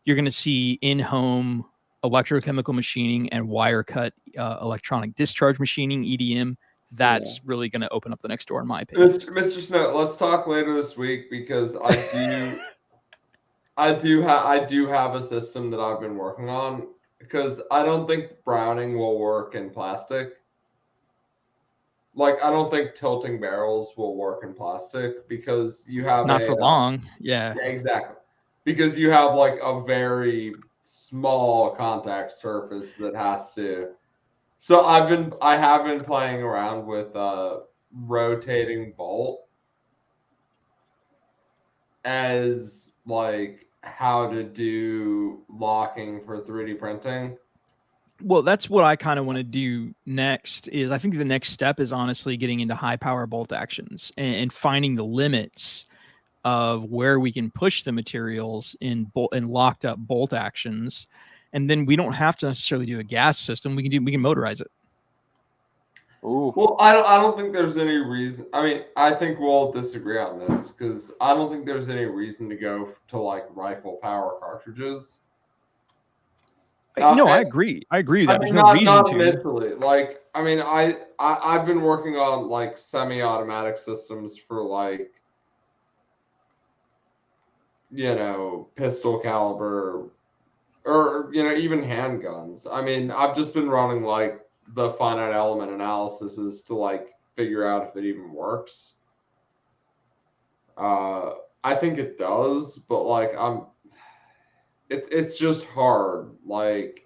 You're going to see in-home electrochemical machining and wire cut electronic discharge machining, EDM. That's really going to open up the next door, in my opinion.
Mr. Snow, let's talk later this week, because I do have a system that I've been working on, because I don't think browning will work in plastic. Like, I don't think tilting barrels will work in plastic, because you have
not for long. Yeah,
exactly. Because you have like a very small contact surface that has to. So I have been playing around with rotating bolt as like how to do locking for 3D printing.
Well, that's what I kind of want to do next. Is I think the next step is honestly getting into high power bolt actions and finding the limits of where we can push the materials in locked up bolt actions. And then we don't have to necessarily do a gas system. We can motorize it.
Ooh.
Well, I don't think there's any reason. I mean, I think we'll disagree on this, because I don't think there's any reason to go to like rifle power cartridges.
No, I agree. I agree that there's no reason
not
to.
initially. Like, I mean, I've been working on like semi-automatic systems for like, pistol caliber, or even handguns. I mean, I've just been running like the finite element analysis to like figure out if it even works. I think it does, but like it's just hard. Like,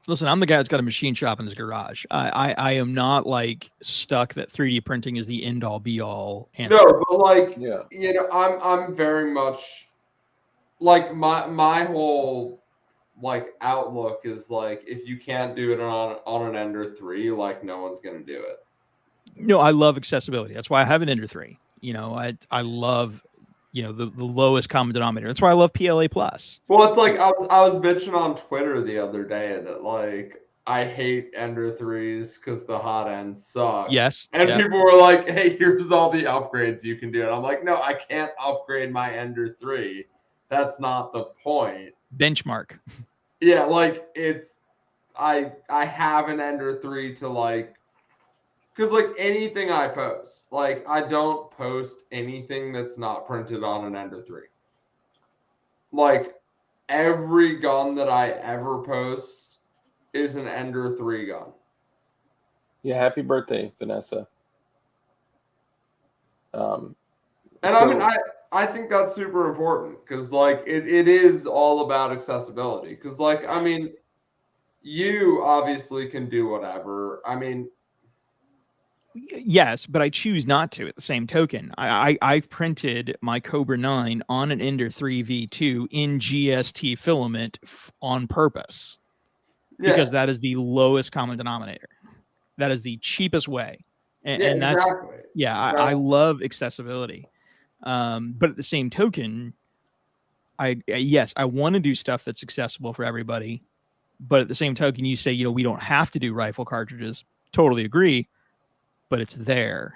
listen, I'm the guy that's got a machine shop in his garage. I am not like stuck that 3D printing is the end all be all answer.
No, but like, I'm very much like my whole like outlook is like, if you can't do it on an Ender 3, like no one's gonna do it.
No, I love accessibility. That's why I have an Ender 3. I love the lowest common denominator. That's why I love PLA plus.
Well, it's like I was bitching on Twitter the other day that like I hate Ender 3s because the hot ends suck.
Yes.
And people were like, hey, here's all the upgrades you can do. And I'm like, no, I can't upgrade my Ender 3. That's not the point.
Benchmark.
Yeah, like I have an Ender 3 to like, because like anything I post, like I don't post anything that's not printed on an Ender 3. Like every gun that I ever post is an Ender 3 gun.
Yeah, happy birthday, Vanessa.
I think that's super important, because like it is all about accessibility. Because like, I mean, you obviously can do whatever. I mean,
yes, but I choose not to. At the same token, I printed my Cobra 9 on an Ender 3 V2 in GST filament on purpose. because that is the lowest common denominator. That is the cheapest way. And that's,
exactly.
I love accessibility. But at the same token, I want to do stuff that's accessible for everybody. But at the same token, you say, we don't have to do rifle cartridges. Totally agree. But it's there.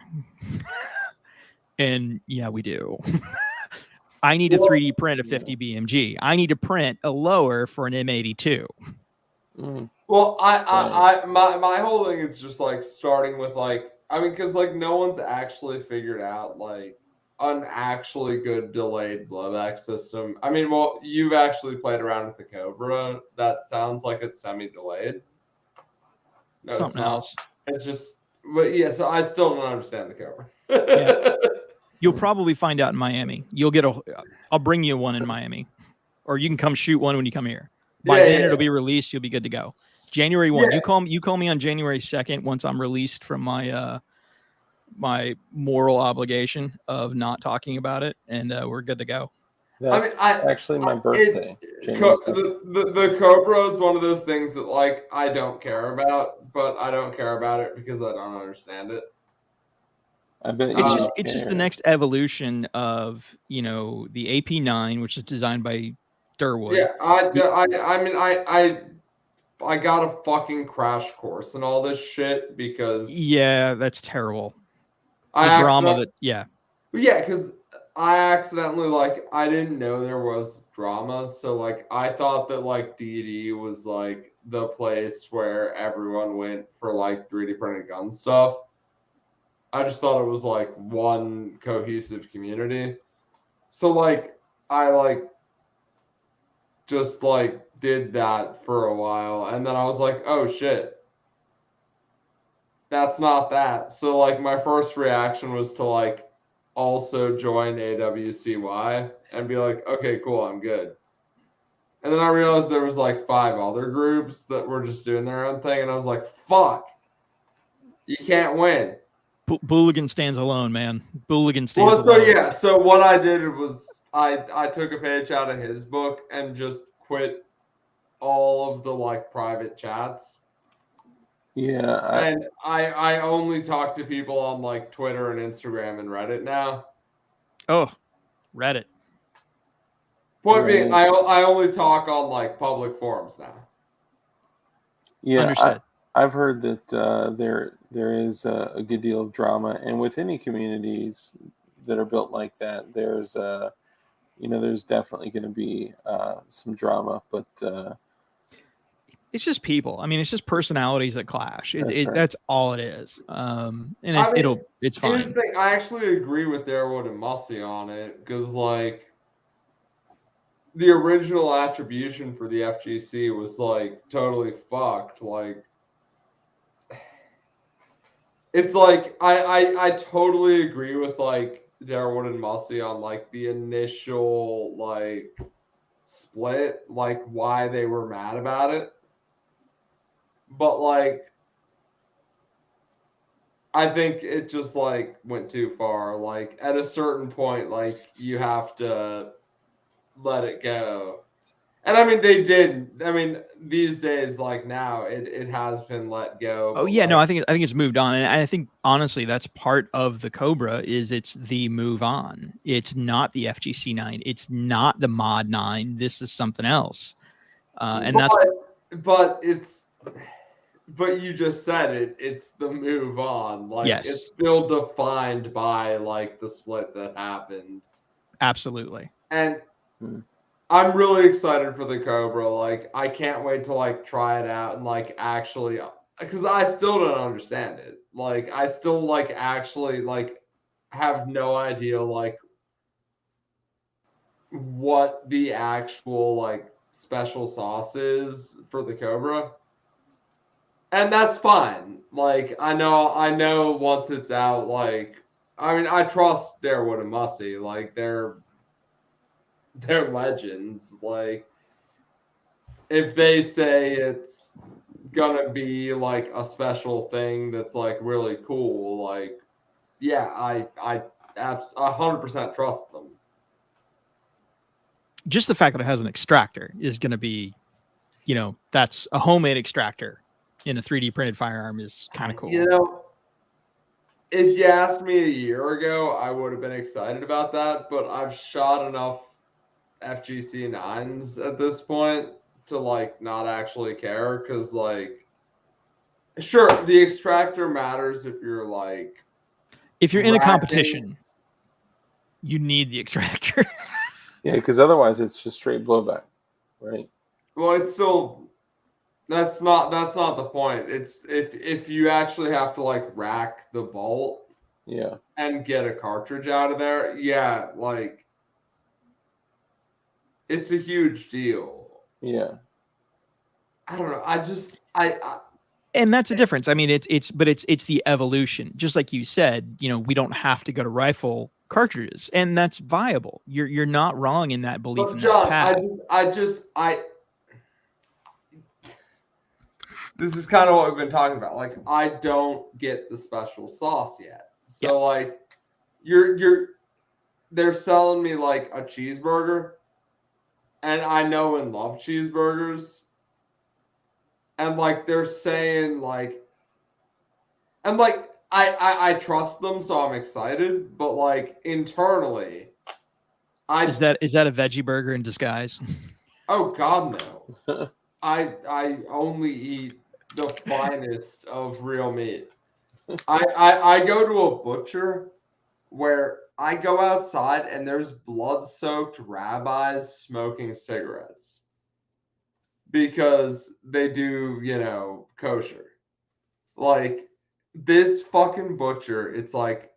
And yeah, we do. I need to 3D print a 50 BMG. I need to print a lower for an M82.
Well, my whole thing is just like starting with because like no one's actually figured out like an actually good delayed blowback system. I mean, well, you've actually played around with the Cobra. That sounds like it's semi-delayed. No,
Something else.
It's just, but yeah. So I still don't understand the Cobra.
Yeah. You'll probably find out in Miami. I'll bring you one in Miami, or you can come shoot one when you come here. By then it'll be released. You'll be good to go. January 1. Yeah. You call me on January 2nd once I'm released from my my moral obligation of not talking about it, and we're good to go.
That's actually my birthday.
The Cobra is one of those things that like I don't care about, but I don't care about it because I don't understand it.
I bet
it's just the next evolution of the AP9, which is designed by Durwood.
Yeah, I got a fucking crash course and all this shit because
that's terrible. Yeah,
because I accidentally I didn't know there was drama, so like I thought that like DLD was like the place where everyone went for like 3D printed gun stuff. I just thought it was like one cohesive community. So like I just did that for a while, and then I was like, oh shit, that's not that. So like my first reaction was to also join AWCY and be like, okay, cool, I'm good. And then I realized there was 5 other groups that were just doing their own thing, and I was like, fuck, you can't win.
Booligan stands alone, man. Booligan stands alone.
So what I did was I took a page out of his book and just quit all of the private chats.
Yeah.
And I only talk to people on Twitter and Instagram and Reddit now.
Oh, Reddit.
Point being, I only talk on public forums now.
Yeah,
understood.
I've heard that there is a good deal of drama, and with any communities that are built like that, there's there's definitely going to be some drama, but
it's just people. I mean, it's just personalities that clash.
Right.
That's all it is. And it's fine.
Here's the thing, I actually agree with Darwood and Mussy on it because the original attribution for the FGC was totally fucked. It's I totally agree with Darwood and Mussy on the initial split, why they were mad about it. But I think it just went too far. At a certain point, you have to let it go. And I mean, they did. I mean, these days, now, it has been let go.
Oh yeah, no, I think it's moved on, and I think honestly, that's part of the Cobra. Is it's the move on. It's not the FGC 9. It's not the Mod 9. This is something else.
But you just said it. It's the move on.
Yes.
It's still defined by the split that happened.
Absolutely.
And I'm really excited for the Cobra. I can't wait to try it out and actually, because I still don't understand it. I still actually have no idea what the actual special sauce is for the Cobra. And that's fine. I know once it's out, I mean, I trust Darwood and Mussy. They're legends. If they say it's gonna be a special thing that's really cool, yeah, I 100% trust them.
Just the fact that it has an extractor is gonna be you know, that's a homemade extractor in a 3D printed firearm is kind of cool.
You know, if you asked me a year ago, I would have been excited about that, but I've shot enough FGC 9s at this point to like not actually care, because like, sure, the extractor matters if you're like,
if you're in a
racking.
competition, you need the extractor.
Yeah, because otherwise it's just straight blowback, right?
Well, it's still, that's not the point. It's if you actually have to like rack the bolt,
Yeah,
and get a cartridge out of there, yeah, like it's a huge deal.
yeah,
I don't know.
And that's the difference. I mean, it's the evolution. Just like you said, you know, we don't have to go to rifle cartridges, and that's viable. You're not wrong in that belief.
But
in
John,
that path.
this is kind of what we've been talking about. Like, I don't get the special sauce yet. So like, they're selling me like a cheeseburger, and I know and love cheeseburgers, and like they're saying like, and like I trust them, so I'm excited. But like internally,
Is that a veggie burger in disguise?
Oh God, no! I only eat the finest of real meat. I go to a butcher where I go outside and there's blood-soaked rabbis smoking cigarettes because they do, you know, kosher. Like, this fucking butcher, it's like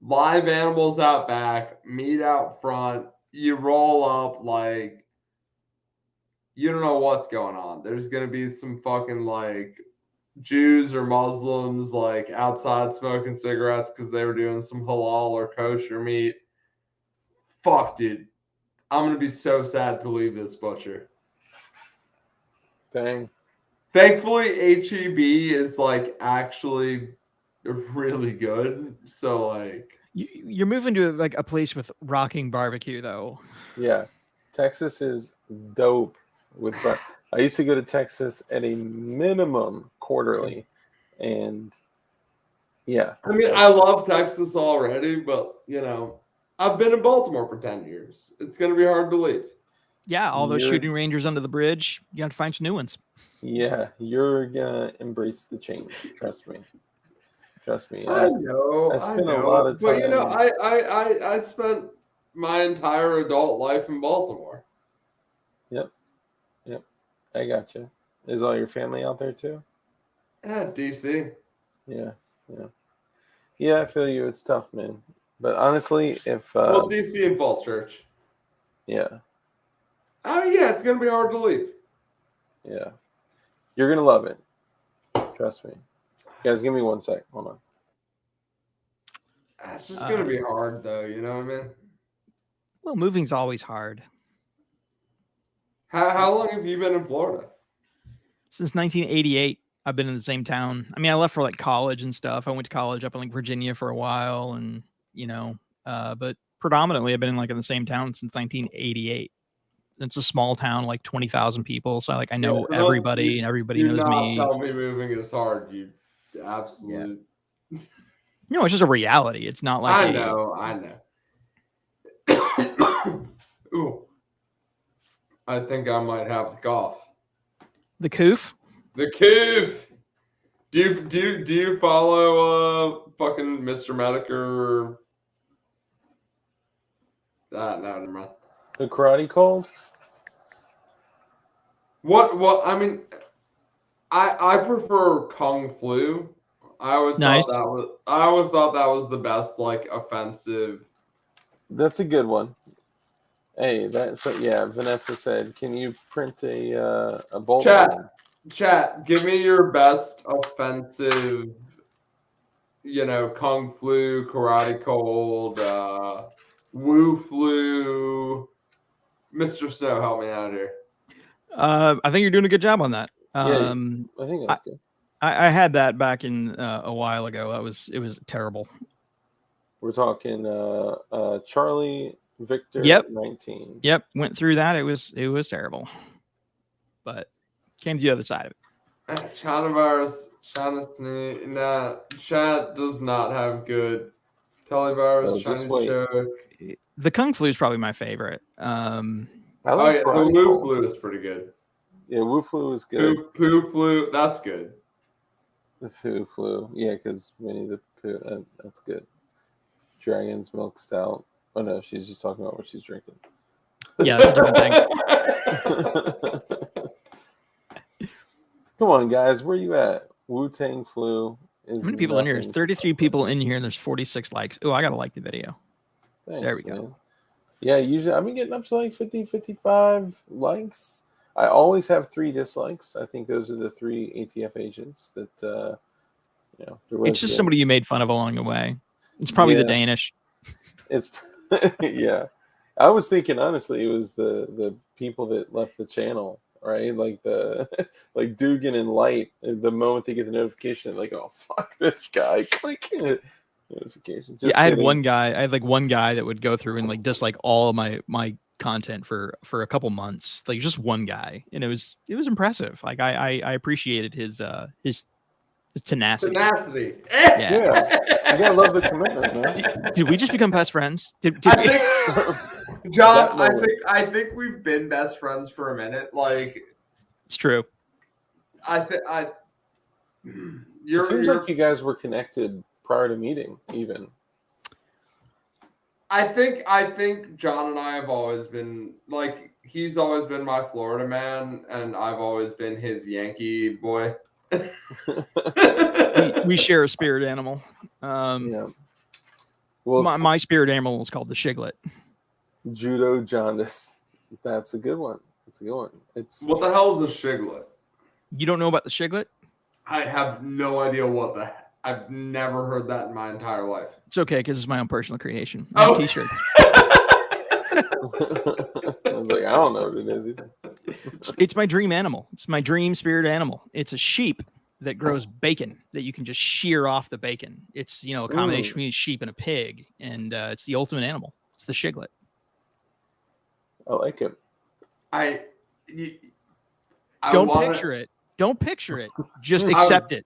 live animals out back, meat out front. You roll up, like, you don't know what's going on. There's gonna be some fucking like Jews or Muslims like outside smoking cigarettes because they were doing some halal or kosher meat. Fuck, dude. I'm gonna be so sad to leave this butcher.
dang.
Thankfully, HEB is like actually really good. So like,
You're moving to like a place with rocking barbecue, though.
Yeah, Texas is dope with. I used to go to Texas at a minimum quarterly, and yeah.
I mean, I love Texas already, but you know, I've been in Baltimore for 10 years. It's gonna be hard to leave.
Yeah, all those shooting rangers under the bridge. You have to find some new ones.
Yeah, you're gonna embrace the change. Trust me. Trust me.
I know.
I spent a lot of time.
But you know, I spent my entire adult life in Baltimore.
Yep. I got you. Is all your family out there too?
Yeah, DC.
Yeah. I feel you. It's tough, man. But honestly, if
Well, DC and Falls Church.
yeah,
I mean, yeah, it's gonna be hard to leave.
yeah, you're gonna love it. Trust me. Guys, give me 1 sec. Hold on.
It's just gonna be hard, though. You know what I mean?
Well, moving's always hard.
How long have you been in Florida?
Since 1988, I've been in the same town. I mean, I left for like college and stuff. I went to college up in like Virginia for a while, and you know, but predominantly I've been in like in the same town since 1988. It's a small town, like 20,000 people, so like I know everybody, and everybody knows me.
Tell me moving is hard. You absolute.
Yeah. No, it's just a reality. It's not like
I know. Ooh. I think I might have the cough.
The coof?
The coof. Do you follow fucking Mr. Medic? No, never mind.
The Karate Cold?
What I mean, I prefer Kung Flu. I always thought that was the best like offensive.
That's a good one. Hey, Vanessa said, "Can you print a bolt?"
Chat, give me your best offensive, you know, Kung Flu, Karate Cold, Woo Flu. Mr. Snow, help me out here.
I think you're doing a good job on that.
I think that's good.
I had that back in a while ago. It was terrible.
We're talking Charlie Victor 19.
Yep, went through that. It was terrible. but came to the other side of it.
China virus, China sneeze. Nah, chat does not have good televirus, Chinese joke.
The Kung Flu is probably my favorite.
I
Oh
like
yeah, the
karate
Wu
Cold.
Flu is pretty good.
Yeah, Wu Flu is good.
Poo Flu, that's good.
The Foo Flu, yeah, because Winnie the Pooh, that's good. Dragon's Milk Stout. Oh no, she's just talking about what she's drinking.
Yeah, that's a different thing.
Come on, guys, where you at? Wu-Tang Flu is
How many people in here? There's
nothing.
33 people in here, and there's 46 likes. Oh, I gotta like the video.
Thanks,
There we go.
man. Yeah, usually I've been getting up to like 50, 55 likes. I always have 3 dislikes. I think those are the 3 ATF agents that, you know.
It's just somebody you made fun of along the way. It's probably the Danish.
It's, yeah. I was thinking, honestly, it was the people that left the channel, right? Like like Dugan and Light, the moment they get the notification, like, oh, fuck this guy, click it. Notification. Just
I had
kidding.
one guy. I had like one guy that would go through and like dislike all of my content for a couple months. Like just one guy, and it was impressive. Like I appreciated his tenacity.
Yeah. You gotta love the commitment, man.
Did we just become best friends? Did we?
John, I think we've been best friends for a minute. Like
it's true.
It seems like you guys were connected prior to meeting, even.
I think John and I have always been like, he's always been my Florida man, and I've always been his Yankee boy.
we share a spirit animal.
Yeah. Well,
my spirit animal is called the shiglet.
Judo jaundice. That's a good one. It's a good one. It's
what the hell is a shiglet?
You don't know about the shiglet?
I have no idea what the. I've never heard that in my entire life.
It's okay because it's my own personal creation. I have a t-shirt.
I was like, I don't know what it is either.
It's my dream animal. It's my dream spirit animal. It's a sheep that grows bacon that you can just shear off the bacon. It's, a combination between a sheep and a pig, and it's the ultimate animal. It's the shiglet.
I like it.
Don't picture it. Don't picture it. Just accept it.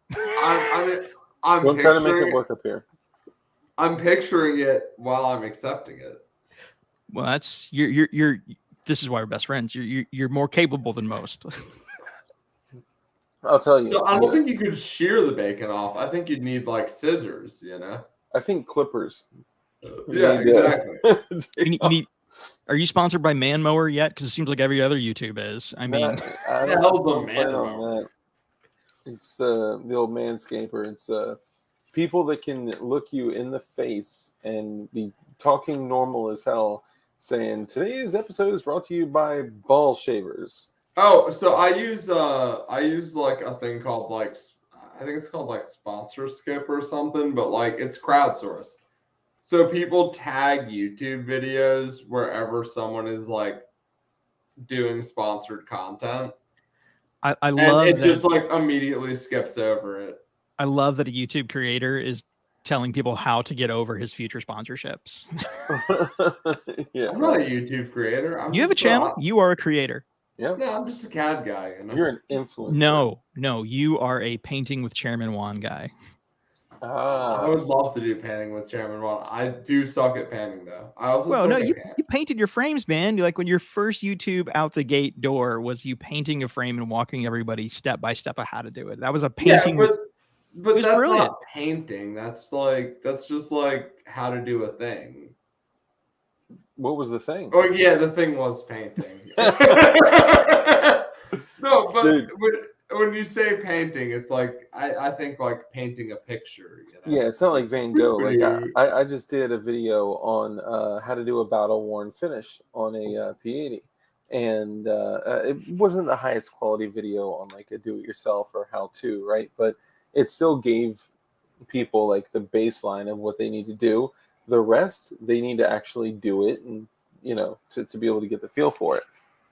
Don't try to make it work up here.
I'm picturing it while I'm accepting it.
Well, that's you're. This is why we're best friends. You're more capable than most.
I'll tell you.
So I don't think you could shear the bacon off. I think you'd need like scissors.
I think clippers.
Yeah, exactly.
Are you sponsored by Man Mower yet? Because it seems like every other YouTube is. I mean,
the hell's a Man Mower?
It's the old Manscaper. It's people that can look you in the face and be talking normal as hell, saying today's episode is brought to you by ball shavers.
Oh, so I use like a thing called like, I think it's called like Sponsor Skip or something, but like it's crowdsourced. So people tag YouTube videos wherever someone is like doing sponsored content.
I love
it. Just like immediately skips over it.
I love that a YouTube creator is telling people how to get over his future sponsorships.
Yeah,
I'm not a YouTube creator.
You have a channel. You are a creator.
Yeah.
No, I'm just a CAD guy.
You're an influencer.
No, you are a painting with ChairmanWon guy.
I would love to do painting with ChairmanWon. I do suck at painting though. I also
you painted your frames, man. Like when your first YouTube out the gate door was you painting a frame and walking everybody step by step of how to do it. That was a painting.
Yeah, but that's
brilliant.
Not painting. That's just like how to do a thing.
What was the thing?
Oh yeah, the thing was painting. No, but when you say painting, it's like I think like painting a picture.
Yeah, it's not like Van Gogh. Like I just did a video on how to do a battle-worn finish on a P80, and it wasn't the highest quality video on like a do-it-yourself or how-to, right? But it still gave people like the baseline of what they need to do. The rest, they need to actually do it, and to be able to get the feel for it.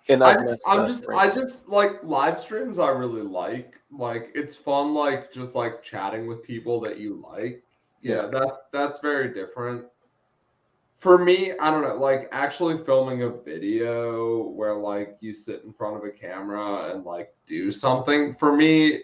And I just like live streams. I really like it's fun. Like just like chatting with people that you like. Yeah, that's very different.
For me, I don't know, like actually filming a video where like you sit in front of a camera and like do something, for me,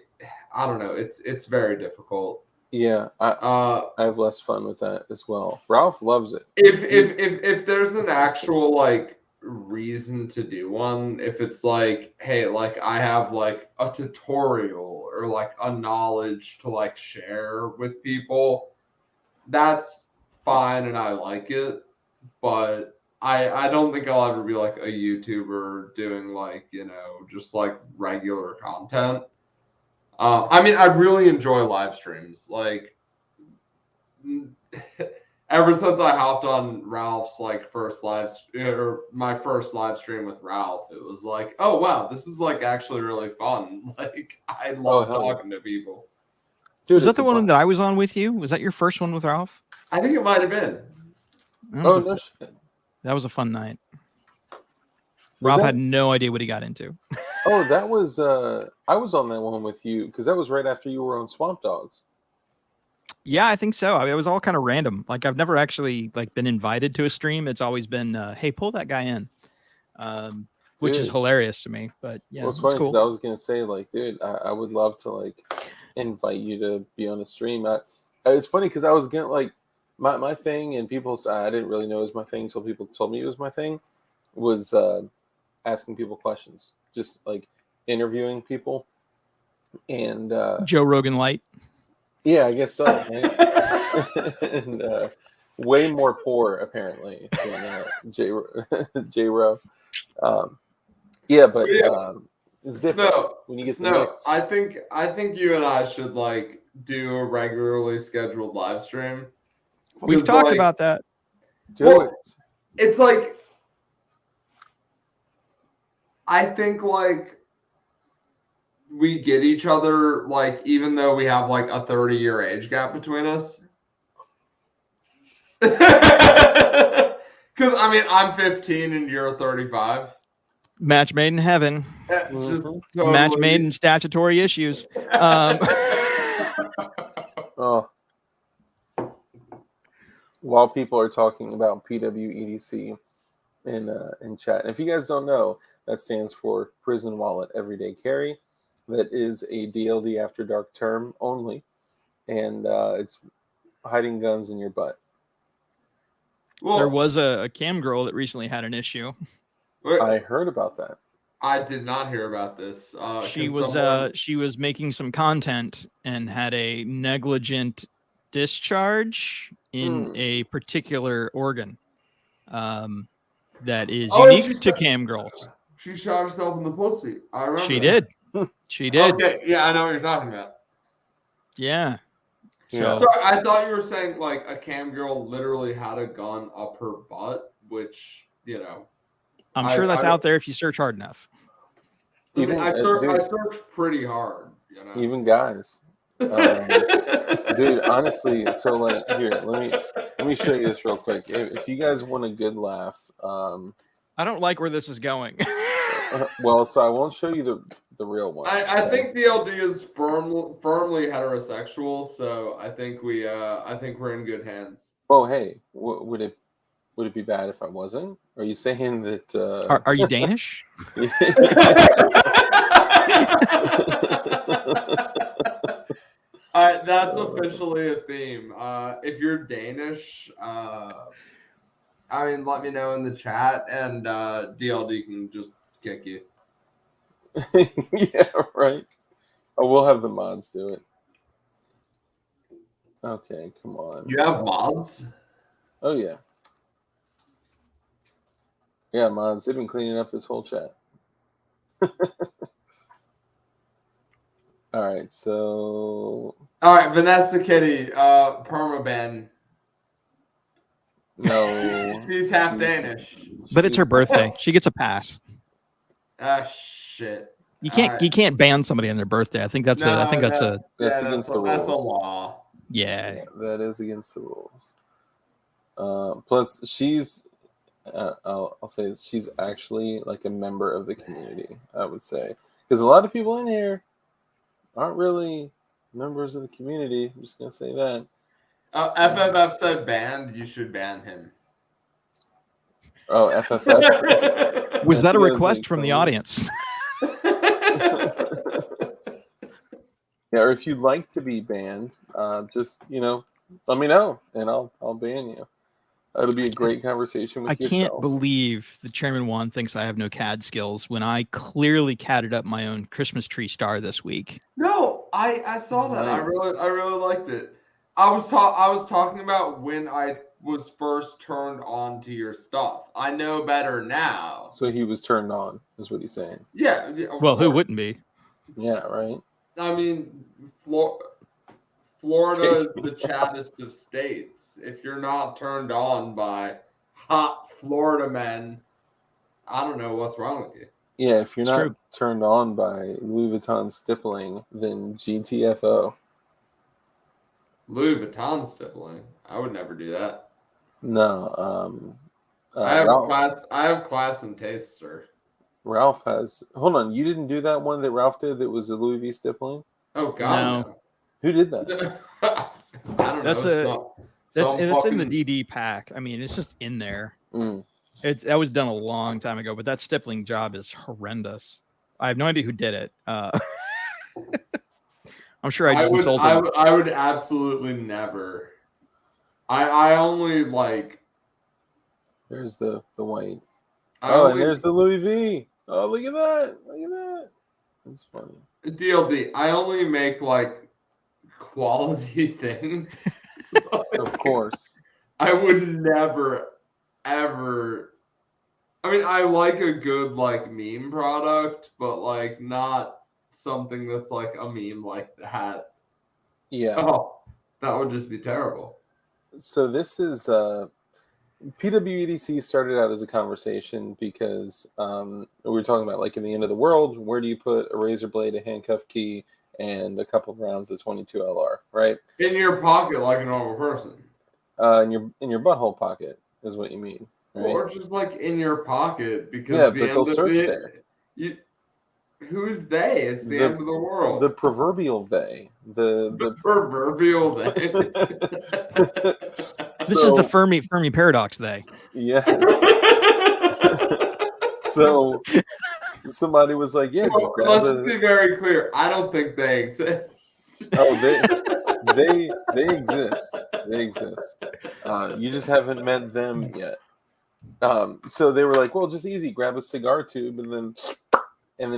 I don't know, it's very difficult.
Yeah, I have less fun with that as well. Ralph loves it.
If there's an actual like reason to do one, if it's like, hey, like I have like a tutorial or like a knowledge to like share with people, that's fine and I like it. But I don't think I'll ever be like a YouTuber doing like, you know, just like regular content. I mean, I really enjoy live streams. Like, ever since I hopped on Ralph's like first live or my first live stream with Ralph, it was like, oh wow, this is like actually really fun. Like, I love talking to people.
Dude,
was that the one that I was on with you? Was that your first one with Ralph?
I think it might have been.
No shit.
That was a fun night. Ralph had no idea what he got into.
Oh, that was I was on that one with you because that was right after you were on Swamp Dogs.
Yeah, I think so. I mean, it was all kind of random. Like I've never actually like been invited to a stream. It's always been, hey, pull that guy in, which is hilarious to me. But yeah,
well, it's funny because I was gonna say like, dude, I would love to like invite you to be on a stream. It's funny because I was getting like my thing, and people I didn't really know it was my thing until people told me it was my thing. Was asking people questions, just like interviewing people, and
Joe Rogan light.
Yeah, I guess so. Right? And way more poor apparently than J Row. Yeah, but it's different when you get the mix.
I think you and I should like do a regularly scheduled live stream.
We've talked about that.
It's like I think like we get each other, like, even though we have like a 30-year age gap between us. Because I mean, I'm 15 and you're 35.
Match made in heaven.
Just totally...
Match made in statutory issues.
Oh. While people are talking about PWEDC in chat, and if you guys don't know, that stands for Prison Wallet Everyday Carry. That is a DLD After Dark term only, and it's hiding guns in your butt.
Well, there was a cam girl that recently had an issue.
I heard about that.
I did not hear about this.
She was making some content and had a negligent discharge in a particular organ that is unique to cam girls.
She shot herself in the pussy. I remember.
She did. She did.
Okay, yeah, I know what you're talking about.
Yeah.
So I thought you were saying like a cam girl literally had a gun up her butt, which, you know,
I'm
sure that's out there if you search hard enough.
Even I search pretty hard, you know.
Even guys, dude. Honestly, so like here, let me show you this real quick. If you guys want a good laugh,
I don't like where this is going.
Well, so I won't show you the real one.
I think DLD is firmly heterosexual, so I think we're in good hands.
Oh, hey, would it be bad if I wasn't? Are you saying that?
Are you Danish?
That's officially a theme. If you're Danish, I mean, let me know in the chat, and DLD can just kick you.
Yeah, right. Oh, we'll have the mods do it. Okay, come on.
You have mods?
Oh yeah. Yeah, mods. They've been cleaning up this whole chat. All right, so.
All right, Vanessa Kitty, permaban.
No.
She's half Danish.
But it's her birthday. She gets a pass.
Shit.
You can't ban somebody on their birthday. I think that's
against the rules.
That's a law.
Yeah,
that is against the rules. Plus, she's I'll say she's actually like a member of the community, I would say, because a lot of people in here aren't really members of the community. I'm just gonna say that.
FFF said banned. You should ban him.
Oh, FFF.
Was that a
You guys
request
like
from the
phones?
audience?
Yeah, or if you'd like to be banned, just let me know and I'll ban you. It'll be a great conversation with
I
yourself.
can't believe the ChairmanWon thinks I have no CAD skills when I clearly CAD'd up my own Christmas tree star this week.
No, I saw that.
Nice.
I really liked it. I was talking about when I was first turned on to your stuff. I know better now.
So he was turned on, is what he's saying.
Yeah. Of
Well, who
course.
wouldn't be?
Yeah, right.
I mean, Florida is the chattest of states. If you're not turned on by hot Florida men, I don't know what's wrong with you.
Yeah, if you're
It's
not
true.
turned on by Louis Vuitton stippling, then GTFO.
Louis Vuitton stippling. I would never do that.
No,
I have
Ralph,
class. I have class and taste, sir.
Ralph has. Hold on, you didn't do that one that Ralph did that was a Louis V stippling?
Oh God,
No.
Who did that?
I don't
That's
know.
That's
some
it's in the
fucking-
DD pack. I mean, it's just in there.
Mm.
That was done a long time ago, but that stippling job is horrendous. I have no idea who did it. I'm sure I just insulted.
I would absolutely never. I only like.
There's the white.
I
Oh,
only,
and there's the Louis V. Oh, look at that! Look at that! That's funny.
DLD. I only make like quality things.
Of course.
I would never, ever. I mean, I like a good like meme product, but like not something that's like a meme like that.
Yeah.
Oh, that would just be terrible.
So this is PWEDC started out as a conversation because we were talking about like in the end of the world, where do you put a razor blade, a handcuff key, and a couple of rounds of 22 LR, right?
In your pocket, like a normal person.
In your butthole pocket is what you mean, right?
Or just like in your pocket because
Yeah, but they'll search there.
Who's they? It's the end of the world.
The proverbial they.
The proverbial they.
This is the Fermi paradox. They.
Yes. So somebody was like, "Yeah, just grab
let's be very clear. I don't think they exist."
Oh, they exist. They exist. You just haven't met them yet. So they were like, "Well, just easy. Grab a cigar tube, and then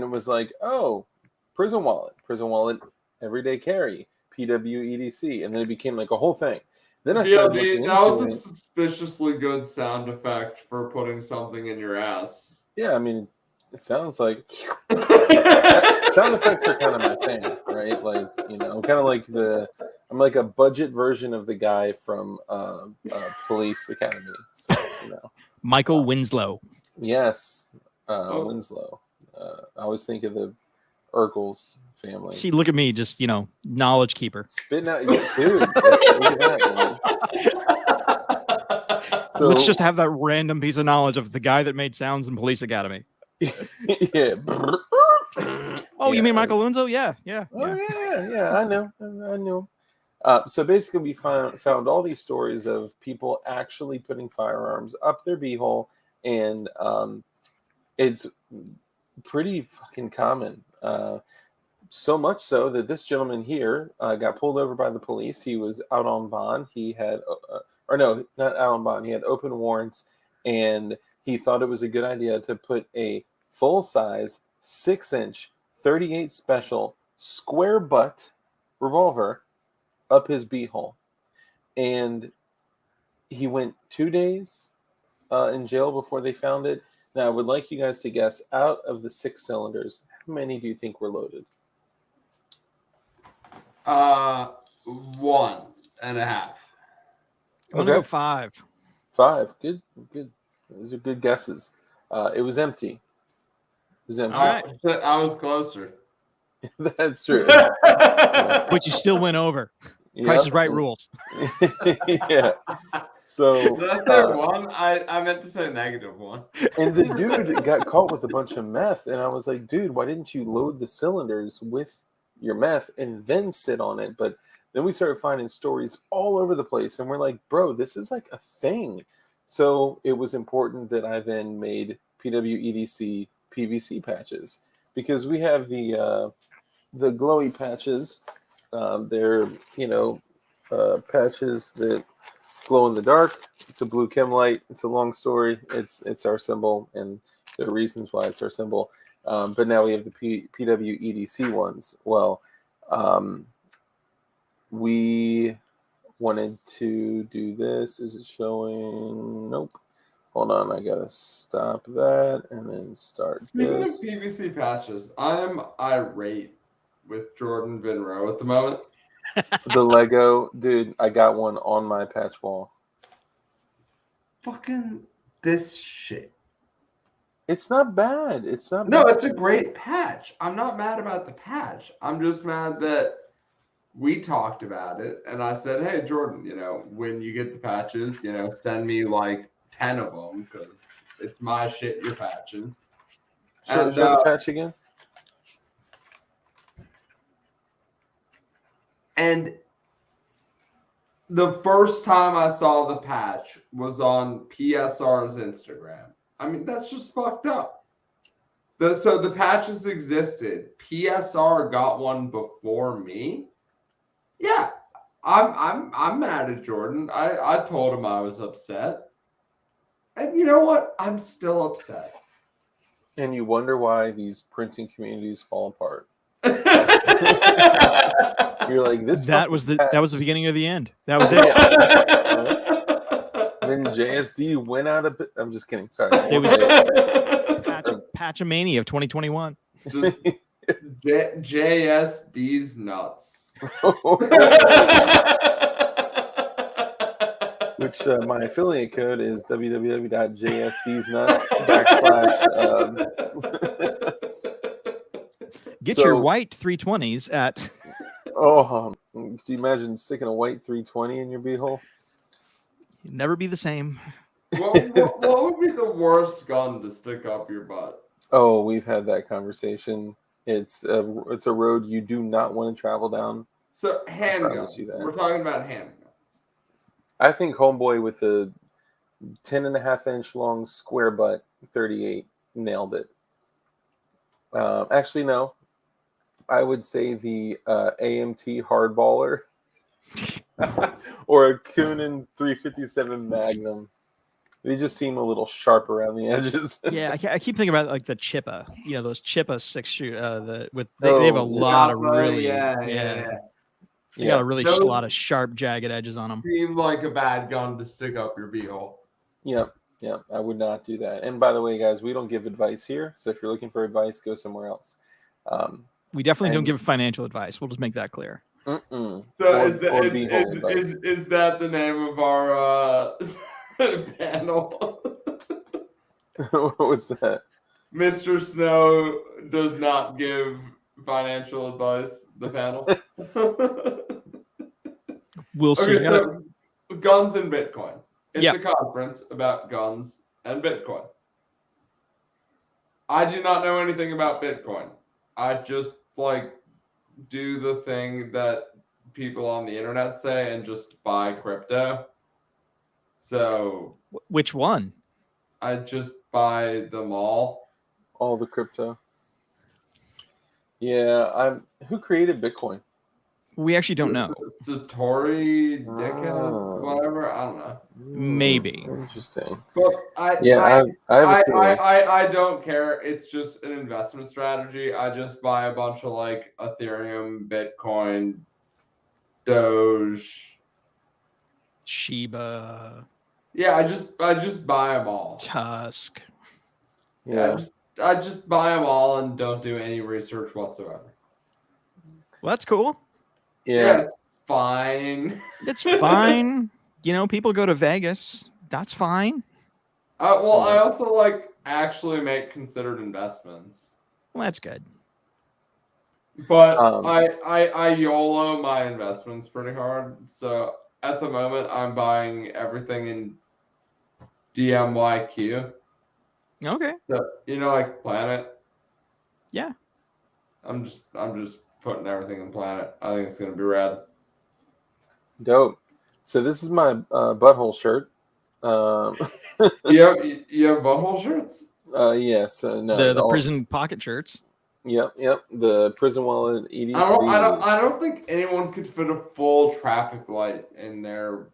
it was like, oh, prison wallet, everyday carry, PWEDC, and then it became like a whole thing. Then I started looking
that was
into
a suspiciously good sound effect for putting something in your ass.
Yeah, I mean, it sounds like sound effects are kind of my thing, right? Like, I'm kind of like I'm like a budget version of the guy from Police Academy. So,
Michael Winslow.
Yes, Winslow. I always think of the Urkel's family.
See, look at me, just knowledge keeper.
Spitting out, dude. Look at that, man. So
let's just have that random piece of knowledge of the guy that made sounds in Police Academy.
Yeah.
Oh, you mean Michael Winslow? Yeah.
Oh, yeah. I know. So basically, we found all these stories of people actually putting firearms up their beehole, and it's pretty fucking common. So much so that this gentleman here got pulled over by the police. He was out on bond. He had, or no, not out on bond. He had open warrants, and he thought it was a good idea to put a full-size 6-inch 38 special square butt revolver up his beehole. And he went 2 days in jail before they found it. Now, I would like you guys to guess, out of the 6 cylinders, how many do you think were loaded?
1.5.
I'm gonna go 5.
5. Good. Those are good guesses. It was empty. It was empty.
All right.
I was closer.
That's true.
But you still went over. Price is Right rules.
Yeah. So
did I say 1? I meant to say -1.
And the dude got caught with a bunch of meth, and I was like, dude, why didn't you load the cylinders with your meth and then sit on it? But then we started finding stories all over the place, and we're like, bro, this is like a thing. So it was important that I then made PWEDC PVC patches, because we have the glowy patches. They're patches that glow in the dark. It's a blue chem light. It's a long story. It's our symbol, and there are reasons why it's our symbol. But now we have the PWEDC ones. Well, we wanted to do this. Is it showing? Nope. Hold on, I gotta stop that and then start
Speaking
this.
of PVC patches, I'm irate with Jordan Vinro at the moment.
The Lego, dude, I got one on my patch wall.
Fucking this shit.
It's not bad. It's not
No,
bad.
it's a great patch. I'm not mad about the patch. I'm just mad that we talked about it, and I said, hey, Jordan, when you get the patches, send me like 10 of them, because it's my shit you're patching.
Show the patch again.
And the first time I saw the patch was on PSR's Instagram. I mean, that's just fucked up. So the patches existed. PSR got one before me. Yeah, I'm mad at Jordan. I told him I was upset. And you know what? I'm still upset.
And you wonder why these printing communities fall apart. You're like, this.
That was the beginning of the end. That was it.
Then JSD went out of. I'm just kidding. Sorry.
It was Patchamania of 2021.
Just JSD's nuts.
Which my affiliate code is www.jsdsnuts/
Get your white 320s at.
Oh, can you imagine sticking a white 320 in your beehole?
You'd never be the same.
What would be the worst gun to stick up your butt?
Oh, we've had that conversation. It's a road you do not want to travel down.
So handguns. We're talking about handguns.
I think homeboy with a 10.5-inch long square butt 38 nailed it. Actually, no. I would say the AMT hardballer or a Kunin 357 Magnum. They just seem a little sharp around the edges.
Yeah, I keep thinking about like the Chippa. Those Chippa 6-shoot. They have a lot of really They got a really lot of sharp, jagged edges on them.
Seem like a bad gun to stick up your beehole.
Yep. I would not do that. And by the way, guys, we don't give advice here. So if you're looking for advice, go somewhere else.
We definitely don't give financial advice. We'll just make that clear.
So is that the name of our panel?
What's that?
Mr. Snow does not give financial advice. The panel.
We'll see.
Okay, so guns and Bitcoin. It's a conference about guns and Bitcoin. I do not know anything about Bitcoin. I just do the thing that people on the internet say and just buy crypto. So
which one?
I just buy them all.
All the crypto. Yeah, who created Bitcoin?
We actually don't know.
Satori, dickhead, whatever. I don't know.
Maybe.
Interesting.
But I don't care. It's just an investment strategy. I just buy a bunch of Ethereum, Bitcoin, Doge,
Shiba.
Yeah, I just buy them all.
Tusk.
Yeah.
I just buy them all and don't do any research whatsoever.
Well, that's cool.
Yeah,
it's fine.
It's fine. People go to Vegas. That's fine.
Well, I also actually make considered investments.
Well, that's good.
But I YOLO my investments pretty hard. So at the moment, I'm buying everything in DMYQ.
Okay.
So Planet.
Yeah.
I'm just putting everything in Planet. I think it's gonna be rad.
Dope. So this is my butthole shirt.
You have butthole shirts?
Yes, no,
The prison pocket shirts.
Yep. The prison wallet EDC.
I don't think anyone could fit a full traffic light in their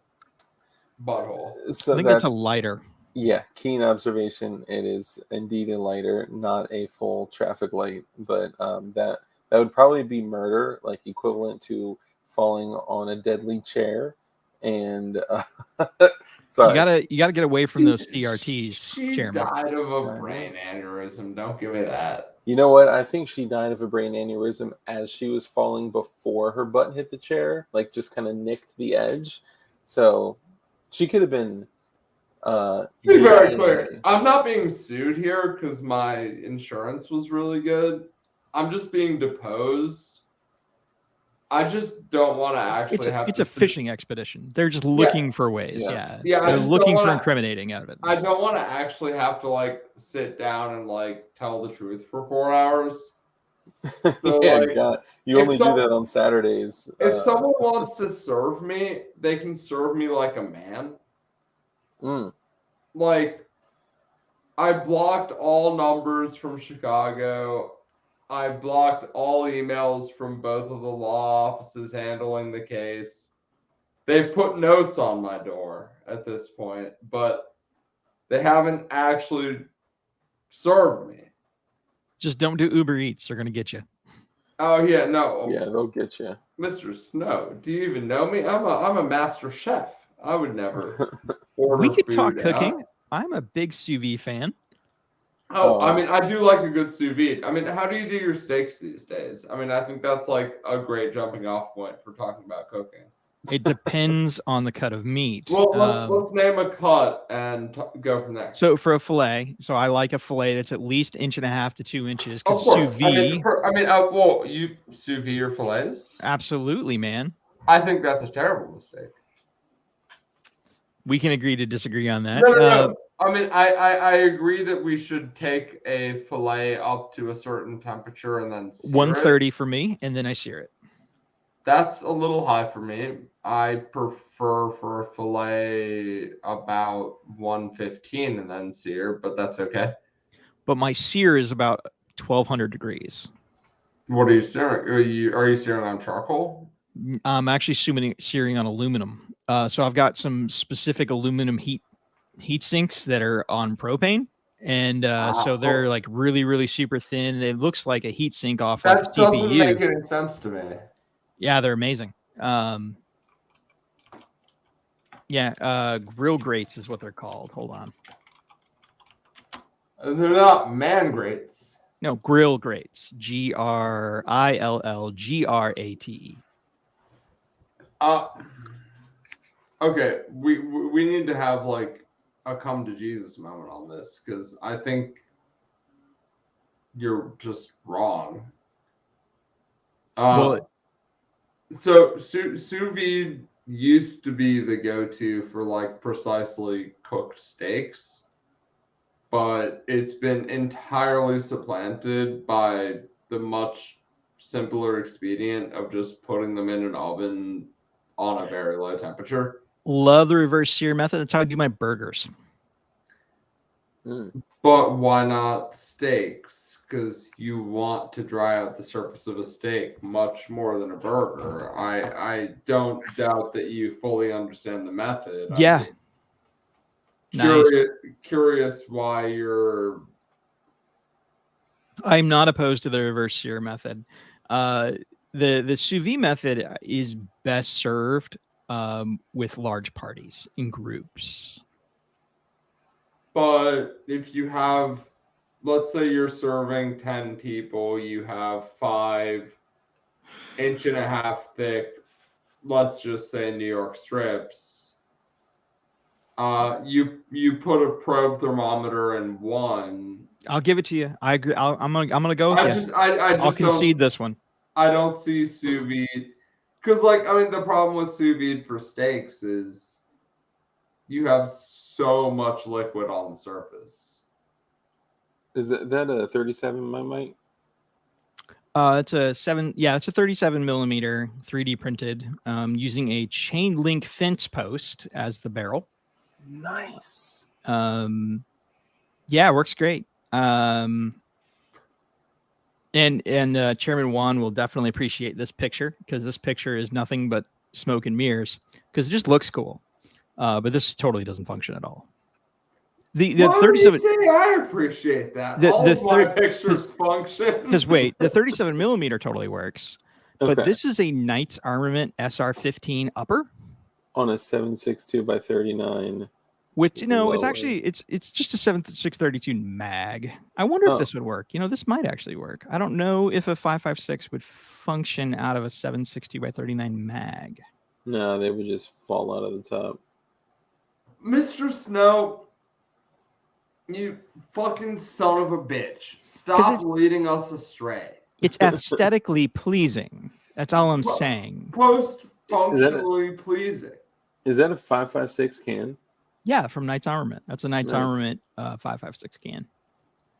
butthole.
So
I think it's a lighter.
Yeah, keen observation. It is indeed a lighter, not a full traffic light, but that would probably be murder, like equivalent to falling on a deadly chair. And sorry,
you gotta get away from those CRTs.
She
Chairman.
died of a brain aneurysm. Don't give me that.
You know what? I think she died of a brain aneurysm as she was falling before her butt hit the chair, like just kind of nicked the edge. So she could have been.
To be very clear, I'm not being sued here because my insurance was really good. I'm just being deposed. I just don't want to actually have.
It's a fishing expedition. They're just looking for ways. Yeah. They're looking for incriminating evidence.
I don't want to actually have to like sit down and like tell the truth for 4 hours. So,
yeah, God, you only do that on Saturdays.
If someone wants to serve me, they can serve me like a man. Like, I blocked all numbers from Chicago. I blocked all emails from both of the law offices handling the case. They've put notes on my door at this point, but they haven't actually served me.
Just don't do Uber Eats. They're going to get you.
Oh, yeah, no.
Yeah, they'll get you.
Mr. Snow, do you even know me? I'm a master chef. I would never order
We could
food
talk
out.
cooking. I'm a big sous vide fan.
Oh, I mean, I do like a good sous vide. I mean, how do you do your steaks these days? I mean, I think that's like a great jumping off point for talking about cooking.
It depends on the cut of meat.
Well, let's name a cut and go from there.
So for a fillet, I like a fillet that's at least 1.5 to 2 inches.
Of course.
Sous vide.
Well, you sous vide your fillets?
Absolutely, man.
I think that's a terrible mistake.
We can agree to disagree on that.
No. I mean, I agree that we should take a fillet up to a certain temperature and then sear
130 for me, and then I sear it.
That's a little high for me. I prefer for a fillet about 115 and then sear, but that's okay.
But my sear is about 1,200 degrees.
What are you searing? Are you searing on charcoal?
I'm actually searing on aluminum. So I've got some specific aluminum heat sinks that are on propane. And so they're like really, really super thin. It looks like a heat sink off like a CPU.
That doesn't make any sense to me.
Yeah, they're amazing. Grill grates is what they're called. Hold on.
They're not man grates.
No, grill grates. GRILLGRATE.
Okay, we need to have like a come to Jesus moment on this because I think you're just wrong. So sous vide used to be the go-to for like precisely cooked steaks, but it's been entirely supplanted by the much simpler expedient of just putting them in an oven on a very low temperature.
Love the reverse sear method. That's how I do my burgers.
But why not steaks? Because you want to dry out the surface of a steak much more than a burger. I don't doubt that you fully understand the method.
Yeah.
Curious why you're...
I'm not opposed to the reverse sear method. The sous vide method is best served with large parties in groups.
But if you have, let's say you're serving 10 people, you have 5 1.5 thick, let's just say New York strips. You put a probe thermometer in one.
I'll give it to you. I agree. I'm gonna go with you. I'll concede this one.
I don't see sous vide because, the problem with sous vide for steaks is you have so much liquid on the surface.
Is that a 37 mic?
It's a 37 millimeter 3D printed, using a chain link fence post as the barrel.
Nice.
Yeah, works great. And Chairman Won will definitely appreciate this picture, because this picture is nothing but smoke and mirrors, because it just looks cool. But this totally doesn't function at all. The
Why
37.
would you say I appreciate that?
The-
All
the
of my
thir-
pictures function.
Because wait, the 37 millimeter totally works,
Okay.
but this is a Knights Armament SR-15 upper,
On a 7.62 by 39.
which it's
Lower.
actually it's just a 632 mag. I wonder if this would work. This might actually work. I don't know if a 5.56 would function out of a 760 by 39 mag.
No, they would just fall out of the top.
Mr. Snow, you fucking son of a bitch. Stop leading us astray.
It's aesthetically pleasing. That's all I'm saying.
Post-functionally pleasing.
Is that a 5.56 can?
Yeah, from Knights Armament. That's a Knights Armament 5.56 can.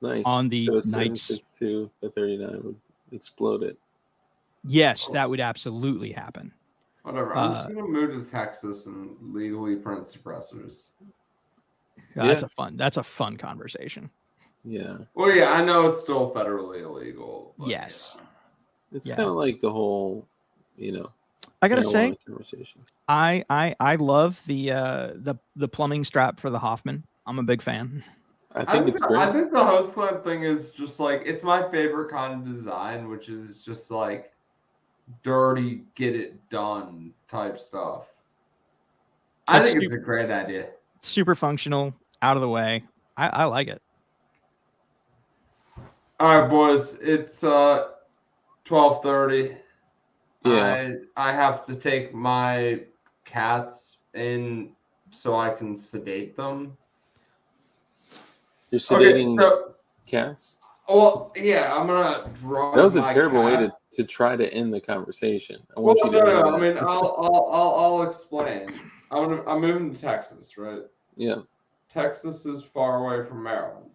Nice.
On the
so a
Knights
7.62 by 39 would explode it.
Yes, that would absolutely happen.
Whatever. I'm just gonna move to Texas and legally print suppressors.
That's a fun conversation.
Yeah.
Well, yeah, I know it's still federally illegal.
Yes.
Yeah.
It's kind of like the whole,
I gotta say,
conversation.
I love the plumbing strap for the Hoffman. I'm a big fan.
I think it's great.
I think the hose clamp thing is just like, it's my favorite kind of design, which is just like dirty, get it done type stuff. I think it's a great idea.
Super functional, out of the way. I like it.
All right, boys. It's 12:30.
Yeah.
I have to take my cats in so I can sedate them.
You're sedating cats?
Well, yeah, I'm gonna draw.
That was a terrible way to try to end the conversation.
No. I mean, I'll explain. I'm moving to Texas, right?
Yeah.
Texas is far away from Maryland.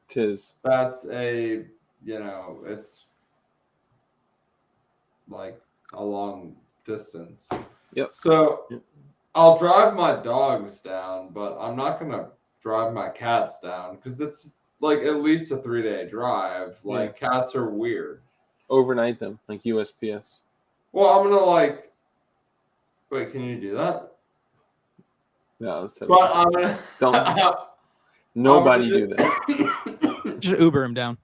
Tis.
That's it's like a long distance.
Yep.
So I'll drive my dogs down, but I'm not gonna drive my cats down because it's like at least a 3-day drive. Like cats are weird.
Overnight them, like USPS.
Well, I'm gonna wait, can you do that?
No, that's terrible.
But I'm gonna
don't. Nobody do that.
Just Uber him down.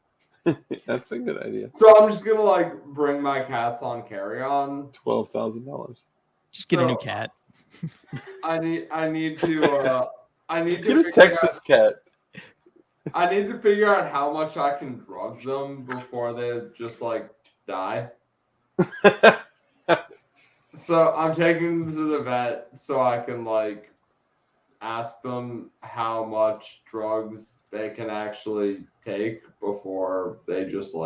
That's a good idea.
So I'm just gonna bring my cats on carry-on.
$12,000.
Just get a new cat.
I need to
get a Texas cat.
I need to figure out how much I can drug them before they just die. So I'm taking them to the vet so I can ask them how much drugs they can actually take before they just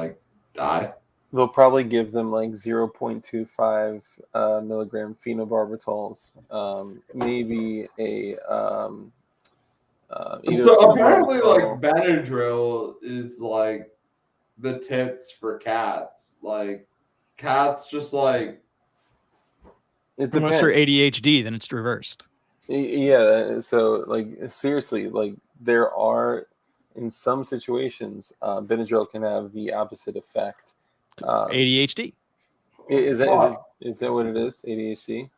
die.
They'll probably give them 0.25 milligram phenobarbitals, maybe a
so apparently Benadryl is the tits for cats. Cats just
it depends.
Unless they're ADHD, then it's reversed.
Yeah, so seriously, there are in some situations Benadryl can have the opposite effect.
ADHD.
Is that what it is? ADHD?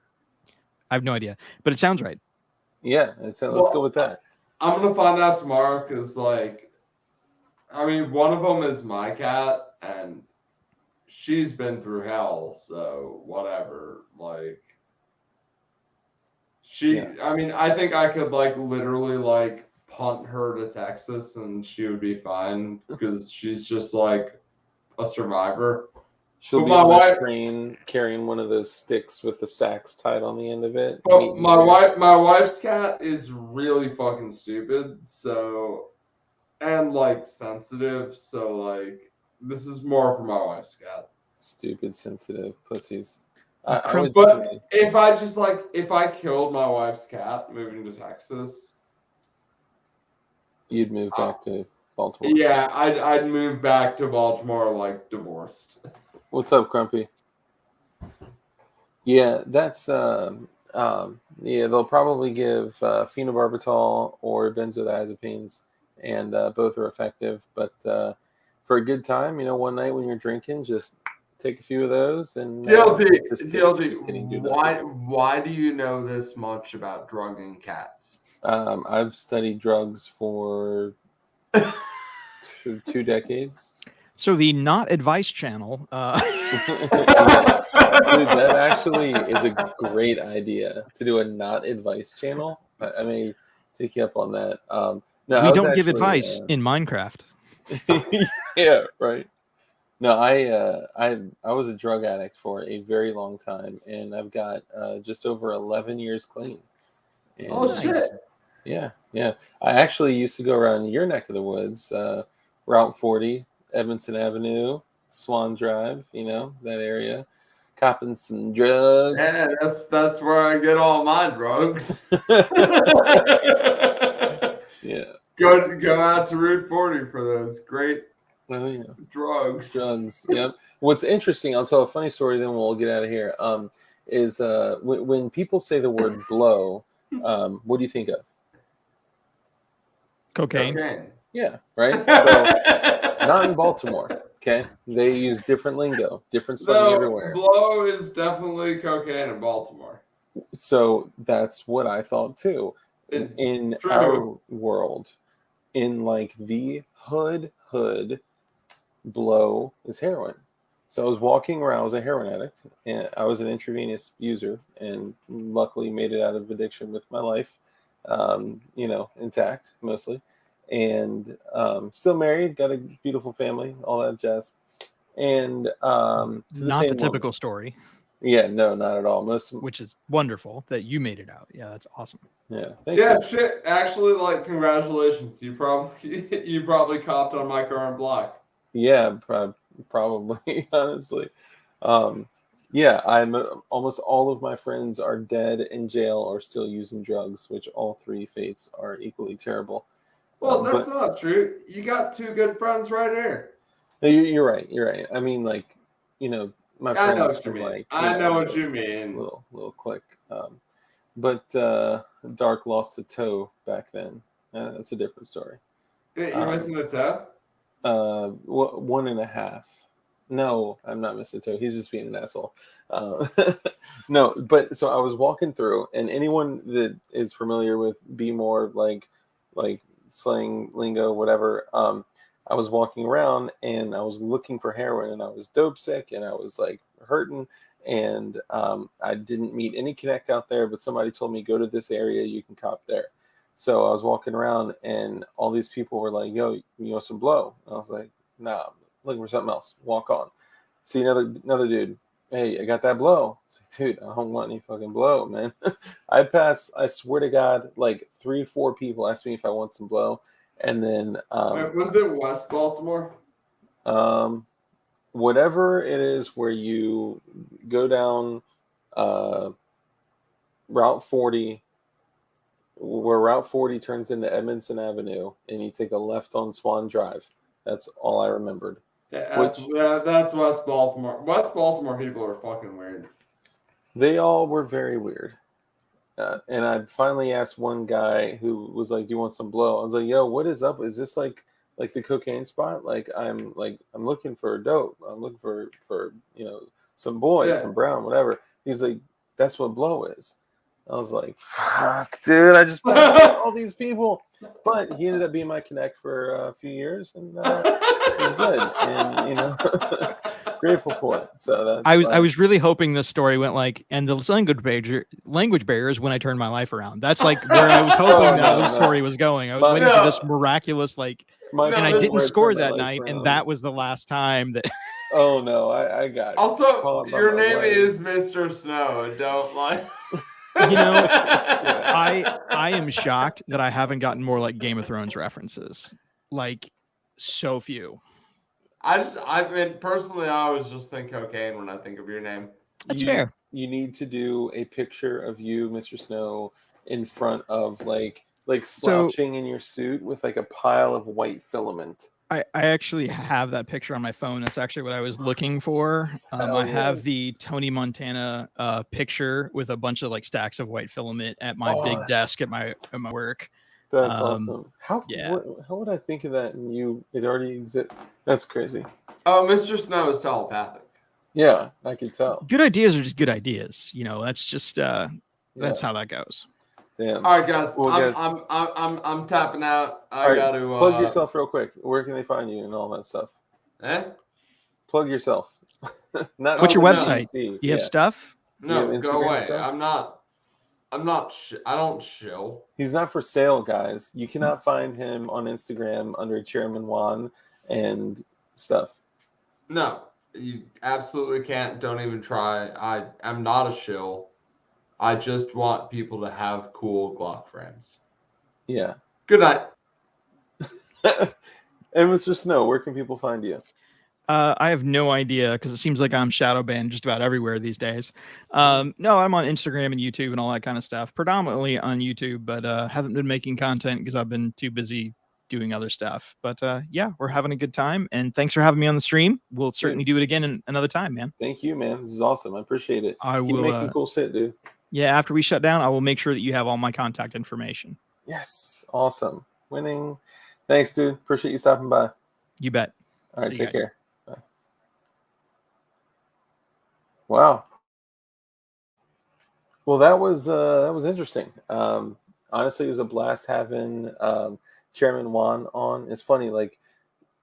I have no idea, but it sounds right.
Yeah, let's go with that.
I'm gonna find out tomorrow because one of them is my cat and she's been through hell, so whatever. I think I could literally punt her to Texas and she would be fine because she's just a survivor.
She'll be on a train carrying one of those sticks with the sacks tied on the end of it.
But my wife's cat is really fucking stupid, and sensitive, so this is more for my wife's cat.
Stupid, sensitive pussies.
If I just if I killed my wife's cat moving to Texas,
you'd move back to Baltimore.
Yeah, I'd move back to Baltimore divorced.
What's up, Grumpy? Yeah, that's Yeah, they'll probably give phenobarbital or benzodiazepines, and both are effective. But for a good time, one night when you're drinking, just take a few of those and
DLD,
just kidding, do
why do you know this much about drugging cats?
I've studied drugs for 2 decades.
So the Not Advice channel.
Yeah. Dude, that actually is a great idea to do a not advice channel. I may take you up on that. No,
we don't give advice in Minecraft.
Yeah, right. No, I was a drug addict for a very long time, and I've got just over 11 years clean. And,
oh shit!
Yeah. I actually used to go around your neck of the woods, Route 40, Edmondson Avenue, Swan Drive. That area. Copping some drugs.
Yeah, that's where I get all my drugs.
Yeah.
Go out to Route 40 for those great drugs.
Drugs. Yep. What's interesting, I'll tell a funny story, then we'll get out of here. Is when people say the word blow, what do you think of?
Cocaine.
Yeah, right? So, not in Baltimore. Okay, they use different lingo, different slang everywhere.
Blow is definitely cocaine in Baltimore.
So that's what I thought too. In our world, in like the hood, blow is heroin. So I was walking around. I was a heroin addict, and I was an intravenous user, and luckily made it out of addiction with my life, intact mostly. And still married, got a beautiful family, all that jazz. And
not the typical story.
Yeah, no, not at all.
Which is wonderful that you made it out. Yeah, that's awesome.
Yeah, thank you.
Shit. Actually, congratulations. You probably copped on my current block.
Yeah, probably. Honestly, I'm almost all of my friends are dead, in jail, or still using drugs, which all three fates are equally terrible.
Well, that's not true. You got two good friends right here.
You're right. I mean, my friends from
I know what you mean.
Little click. But Dark lost a toe back then. That's a different story.
You're missing a toe?
1.5. No, I'm not missing a toe. He's just being an asshole. No, but so I was walking through, and anyone that is familiar with Be More, like slang lingo, whatever, I was walking around and I was looking for heroin, and I was dope sick, and I was hurting, and I didn't meet any connect out there, but somebody told me, go to this area, you can cop there. So I was walking around, and all these people were like, yo, you want some blow? And I was like, nah, I'm looking for something else. Walk on. See another dude. Hey, I got that blow. It's like, dude, I don't want any fucking blow, man. I swear to God, 3-4 people asked me if I want some blow. And then
was it West Baltimore?
Whatever it is where you go down Route 40, where Route 40 turns into Edmondson Avenue, and you take a left on Swan Drive. That's all I remembered.
That's West Baltimore. West Baltimore people are fucking weird.
They all were very weird. And I finally asked one guy who was like, do you want some blow? I was like, yo, what is up? Is this like the cocaine spot? I'm looking for dope. I'm looking for some boys, some brown, whatever. He's like, that's what blow is. I was like, fuck, dude, I just passed all these people. But he ended up being my connect for a few years, and it was good. And, grateful for it. So that's
I was really hoping this story went and the language barriers when I turned my life around. That's where I was hoping the story was going. I was waiting for this miraculous, and I didn't score that night, and that was the last time that.
Oh no, I got it.
Also, your name is Mr. Snow. Don't lie.
I am shocked that I haven't gotten more Game of Thrones references. So few.
Personally, I always just think cocaine when I think of your name.
That's fair.
You need to do a picture of you, Mr. Snow, in front of slouching in your suit with a pile of white filament.
I actually have that picture on my phone. That's actually what I was looking for. I have
yes.
the Tony Montana picture with a bunch of like stacks of white filament at my
Oh,
big desk at my work.
that's awesome.
Yeah.
How would I think of that and it already exists? That's crazy.
Oh, Mr. Snow is telepathic.
Yeah, I could tell.
Good ideas are just good ideas. You know, that's just that's
Yeah.
how that goes.
Damn.
All right, guys.
Well, guys,
I'm tapping out.
all right, plug yourself real quick. Where can they find you and all that stuff? Plug yourself. Not
What's your
no.
website?
PC.
You have stuff?
You have
No, go
Instagram
away.
stuffs?
I don't shill.
He's not for sale, guys. You cannot find him on Instagram under ChairmanWon and stuff.
No, you absolutely can't. Don't even try. I'm not a shill. I just want people to have cool Glock frames.
Yeah.
Good night.
And Mr. Snow, where can people find you?
I have no idea because it seems like I'm shadow banned just about everywhere these days.
Yes.
No, I'm on Instagram and YouTube and all that kind of stuff, predominantly on YouTube, but haven't been making content because I've been too busy doing other stuff. But yeah, we're having a good time, and thanks for having me on the stream. We'll certainly do it again another time, man.
Thank you, man. This is awesome. I appreciate it.
I
Keep
will
making cool shit, dude.
Yeah, after we shut down, I will make sure that you have all my contact information.
Yes, awesome. Winning. Thanks, dude. Appreciate you stopping by.
You bet.
All right,
See you
take
guys.
care. Bye. Wow. Well, that was interesting. Honestly, it was a blast having ChairmanWon on. It's funny, like,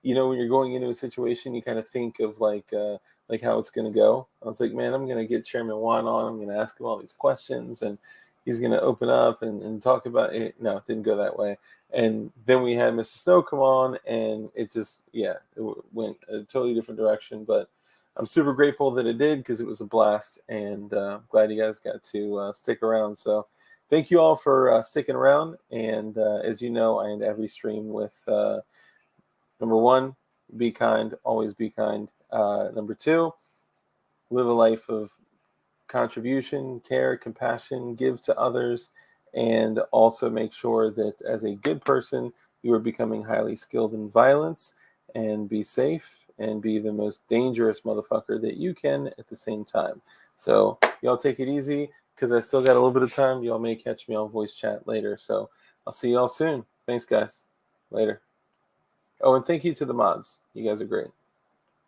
you know, when you're going into a situation, you kind of think of like how it's gonna go. I was like, man, I'm gonna get ChairmanWon on. I'm gonna ask him all these questions, and he's gonna open up and talk about it. No, it didn't go that way. And then we had Mr. Snow come on, and it just went a totally different direction. But I'm super grateful that it did because it was a blast, and glad you guys got to stick around. So thank you all for sticking around. And as you know, I end every stream with number one, be kind, always be kind. Number two, live a life of contribution, care, compassion, give to others, and also make sure that as a good person, you are becoming highly skilled in violence, and be safe and be the most dangerous motherfucker that you can at the same time. So y'all take it easy because I still got a little bit of time. Y'all may catch me on voice chat later. So I'll see y'all soon. Thanks, guys. Later. Oh, and thank you to the mods. You guys are great.